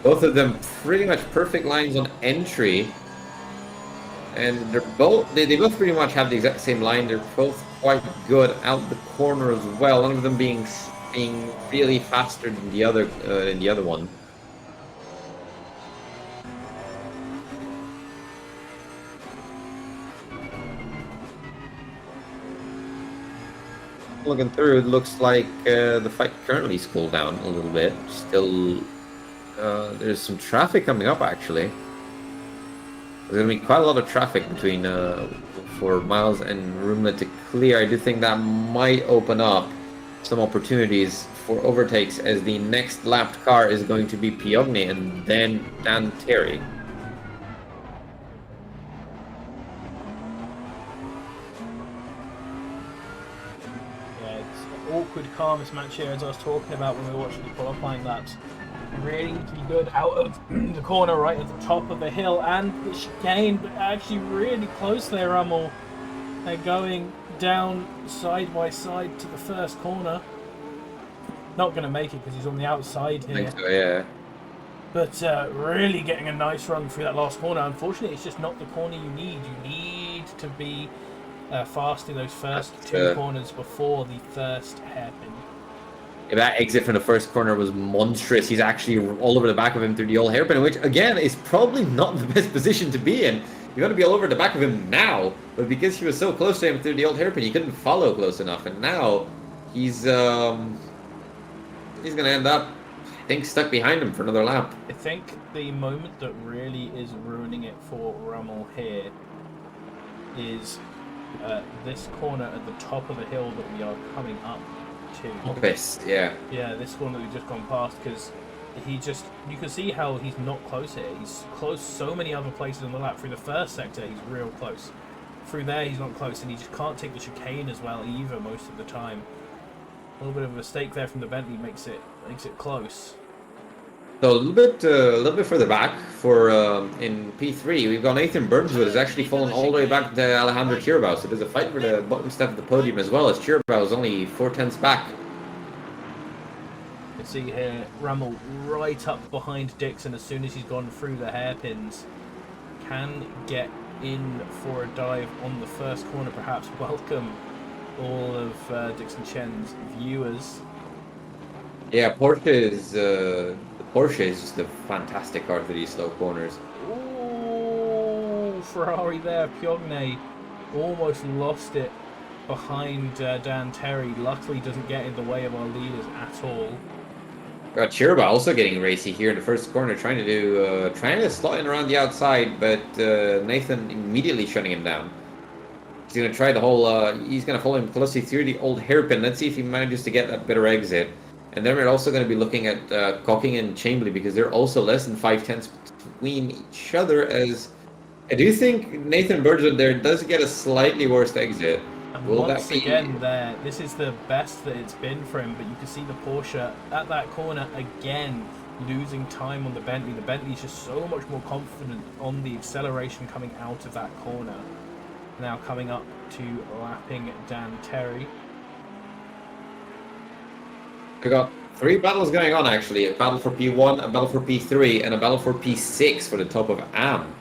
Both of them pretty much perfect lines on entry. And they both pretty much have the exact same line. They're both quite good out the corner as well. One of them being really faster than the other one. Looking through, it looks like the fight currently has cooled down a little bit. Still, there's some traffic coming up actually. There's going to be quite a lot of traffic between for Miles and Roomle to clear. I do think that might open up some opportunities for overtakes as the next lapped car is going to be Piogni and then Dan Terry. Yeah, it's an awkward, calmest match here as I was talking about when we were watching the qualifying laps. Really need to be good out of the corner right at the top of the hill and the chicane, but actually really close there, Rummel. They're going down side by side to the first corner. Not going to make it because he's on the outside here. I think so, yeah. But really getting a nice run through that last corner. Unfortunately, it's just not the corner you need. You need to be fast in those first two corners before the first hairpin. That exit from the first corner was monstrous. He's actually all over the back of him through the old hairpin, which again is probably not the best position to be in. You want to be all over the back of him now, but because he was so close to him through the old hairpin, he couldn't follow close enough, and now he's gonna end up, I think, stuck behind him for another lap. I think the moment that really is ruining it for Rummel here is this corner at the top of the hill that we are coming up to. This, yeah. Yeah, this one that we've just gone past, because you can see how he's not close here. He's close so many other places on the lap. Through the first sector, he's real close. Through there, he's not close, and he just can't take the chicane as well either most of the time. A little bit of a mistake there from the Bentley makes it close. So a little bit further back for in P3, we've got Nathan Burnswood has actually fallen all the way back to Alejandro Chiribao. So there's a fight for the bottom step of the podium as well, as Chiribao is only 4/10 back. You can see here Rummel right up behind Dixon as soon as he's gone through the hairpins. Can get in for a dive on the first corner, perhaps. Welcome all of Dixon Chen's viewers. Yeah, the Porsche is just a fantastic car for these slow corners. Ooh, Ferrari there. Piogne almost lost it behind Dan Terry. Luckily doesn't get in the way of our leaders at all. Got Chirba also getting racy here in the first corner, trying to slot in around the outside, but Nathan immediately shutting him down. He's gonna try the whole. He's gonna follow him closely through the old hairpin. Let's see if he manages to get that better exit. And then we're also going to be looking at Cocking and Chambly, because they're also less than 5/10 between each other. As I do think Nathan Burnswood there does get a slightly worse exit. And Will once that be... again, there, this is the best that it's been for him. But you can see the Porsche at that corner again, losing time on the Bentley. The Bentley's just so much more confident on the acceleration coming out of that corner. Now coming up to lapping Dan Terry. We got 3 battles going on, actually. A battle for P1, a battle for P3, and a battle for P6 for the top of AM.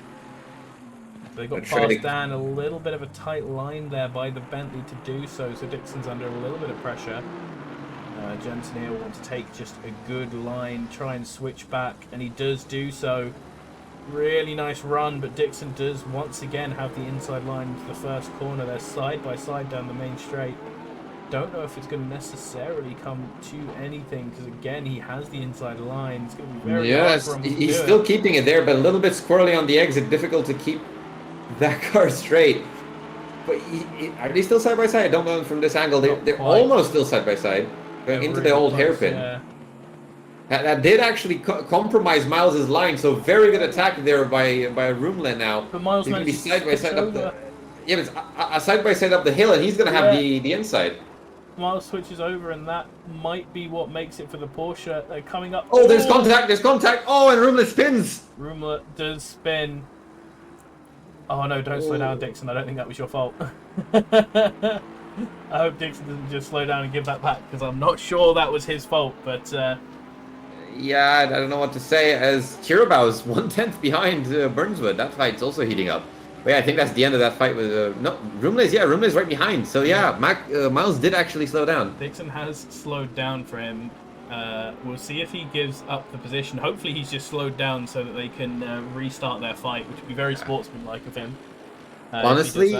They got past Dan, a little bit of a tight line there by the Bentley to do so Dixon's under a little bit of pressure. Jensen here will want to take just a good line, try and switch back, and he does do so. Really nice run, but Dixon does once again have the inside line into the first corner. They're side by side down the main straight. Don't know if it's going to necessarily come to anything, because again he has the inside line. It's going to be very hard for him to he's still keeping it there, but a little bit squirrely on the exit. Difficult to keep that car straight. But are they still side by side? I don't know from this angle. They're almost still side by side, going into the old hairpin. Yeah. That did actually compromise Miles's line. So very good attack there by Rumle now. But Miles going to be side by side up the. Yeah, but it's side by side up the hill, and he's going to have the inside. Miles switches over, and that might be what makes it for the Porsche. They're coming up. Oh, there's contact! There's contact! Oh, and Rumle spins! Rumle does spin. Oh no, don't slow down, Dixon. I don't think that was your fault. I hope Dixon doesn't just slow down and give that back, because I'm not sure that was his fault, but... Yeah, I don't know what to say, as Chiribao is 1/10 behind Burnswood. That fight's also heating up. But yeah, I think that's the end of that fight with... no, Rumle's right behind. So yeah, Miles did actually slow down. Dixon has slowed down for him. We'll see if he gives up the position. Hopefully he's just slowed down so that they can restart their fight, which would be very sportsmanlike of him. Honestly,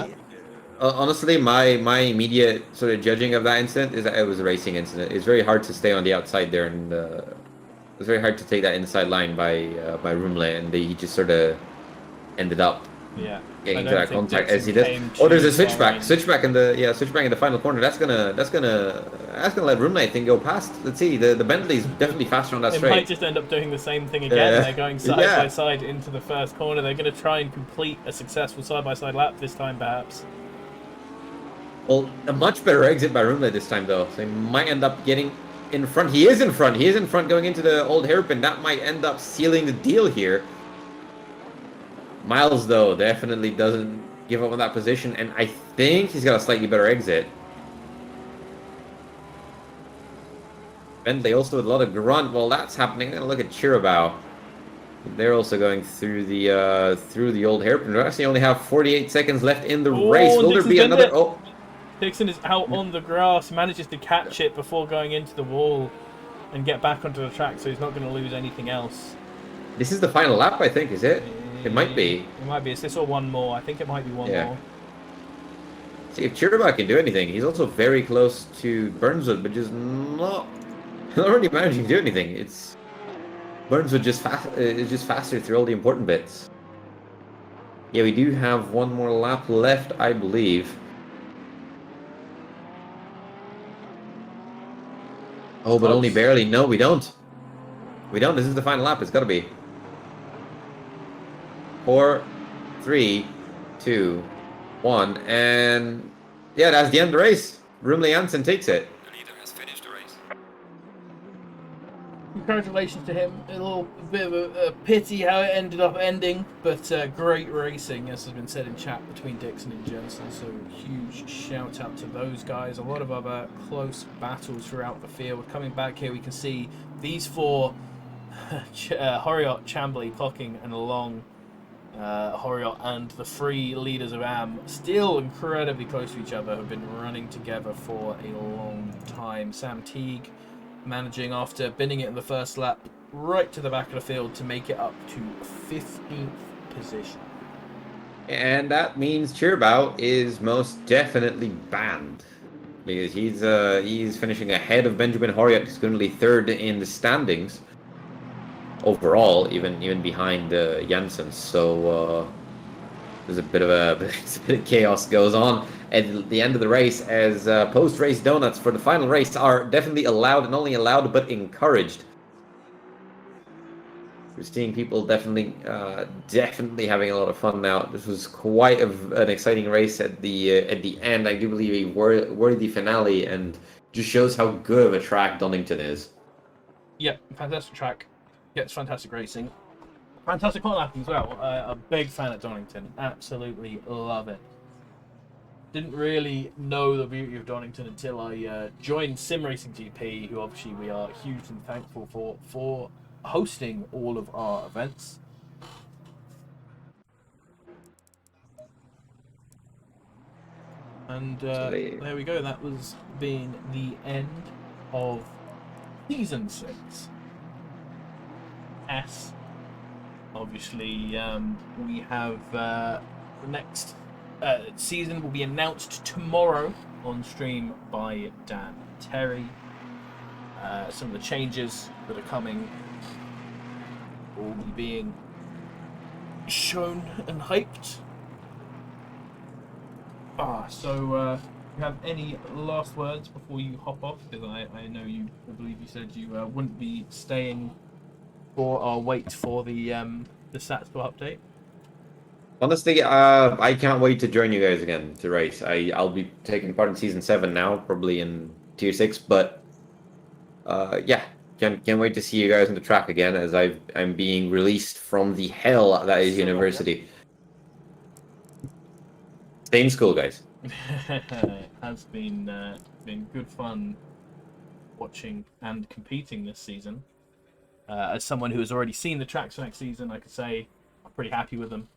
my immediate sort of judging of that incident is that it was a racing incident. It's very hard to stay on the outside there, and it was very hard to take that inside line by Rumle, and he just sort of ended up getting into that contact as he did. Oh, there's a switchback in the final corner. That's gonna let Rumle, I think, go past. Let's see, the Bentley's definitely faster on that straight. It might just end up doing the same thing again. They're going side by side into the first corner. They're going to try and complete a successful side by side lap this time, perhaps. Well, a much better exit by Rumle this time, though. So he might end up getting in front. He is in front going into the old hairpin. That might end up sealing the deal here. Miles, though, definitely doesn't give up on that position, and I think he's got a slightly better exit. Bentley also with a lot of grunt while that's happening. And look at Chiribao. They're also going through the old hairpin. We actually only have 48 seconds left in the race. Will there be another? Oh, Dixon is out on the grass, manages to catch it before going into the wall and get back onto the track, so he's not going to lose anything else. This is the final lap, I think, is it? It might be. It might be. Is this or one more? I think it might be one more. See, if Chirba can do anything, he's also very close to Burnswood, but just not really managing to do anything. It's Burnswood is just faster through all the important bits. Yeah, we do have one more lap left, I believe. Oh, but only barely. No, we don't. We don't. This is the final lap. It's got to be. 4, 3, 2, 1, and yeah, that's the end of the race. Rumley Jansen takes it. The leader has finished the race. Congratulations to him. A little bit of a pity how it ended up ending, but great racing, as has been said in chat, between Dixon and Jensen. So huge shout out to those guys. A lot of other close battles throughout the field. Coming back here, we can see these four, Horiot, Chambly, clocking and along. Horiot and the three leaders of AM, still incredibly close to each other, have been running together for a long time. Sam Teague managing, after binning it in the first lap, right to the back of the field to make it up to 15th position. And that means Chirbow is most definitely banned, because he's finishing ahead of Benjamin Horiot, who's currently third in the standings overall, even behind Janssen. So there's a bit of chaos goes on at the end of the race, as post-race donuts for the final race are definitely allowed, and only allowed but encouraged. We're seeing people definitely having a lot of fun now. This was quite an exciting race at the end. I do believe a worthy finale, and just shows how good of a track Donington is. Yeah, fantastic track. Gets fantastic racing. Fantastic corner lapping as well. A big fan of Donington. Absolutely love it. Didn't really know the beauty of Donington until I joined Sim Racing GP, who obviously we are hugely thankful for hosting all of our events. And there we go. That was being the end of Season 6. Obviously, we have the next season will be announced tomorrow on stream by Dan Terry. Some of the changes that are coming will be being shown and hyped. So you have any last words before you hop off? Because I believe you said you wouldn't be staying or wait for the stats to update. Honestly, I can't wait to join you guys again to race. I'll be taking part in Season 7 now, probably in Tier 6, but yeah, can't wait to see you guys on the track again, as I'm being released from the hell that is university. Stay in school, guys. It has been good fun watching and competing this season. As someone who has already seen the tracks for next season, I could say I'm pretty happy with them.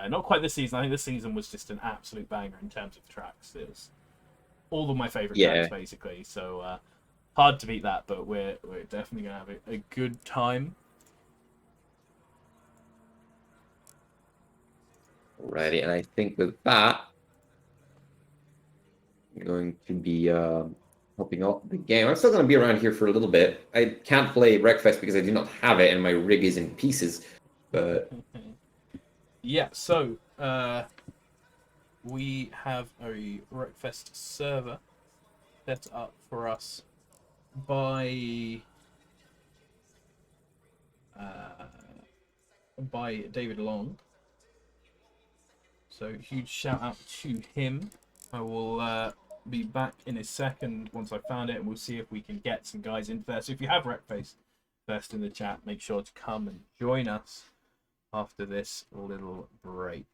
Not quite this season. I think this season was just an absolute banger in terms of tracks. It was all of my favourite tracks, basically. So hard to beat that, but we're definitely going to have a good time. Alrighty, and I think with that, I'm going to be hopping off the game. I'm still going to be around here for a little bit. I can't play Wreckfest because I do not have it, and my rig is in pieces. But yeah, so we have a Wreckfest server set up for us by David Long. So huge shout out to him. I will be back in a second once I found it, and we'll see if we can get some guys into there. So if you have Wreckfest first in the chat, make sure to come and join us after this little break.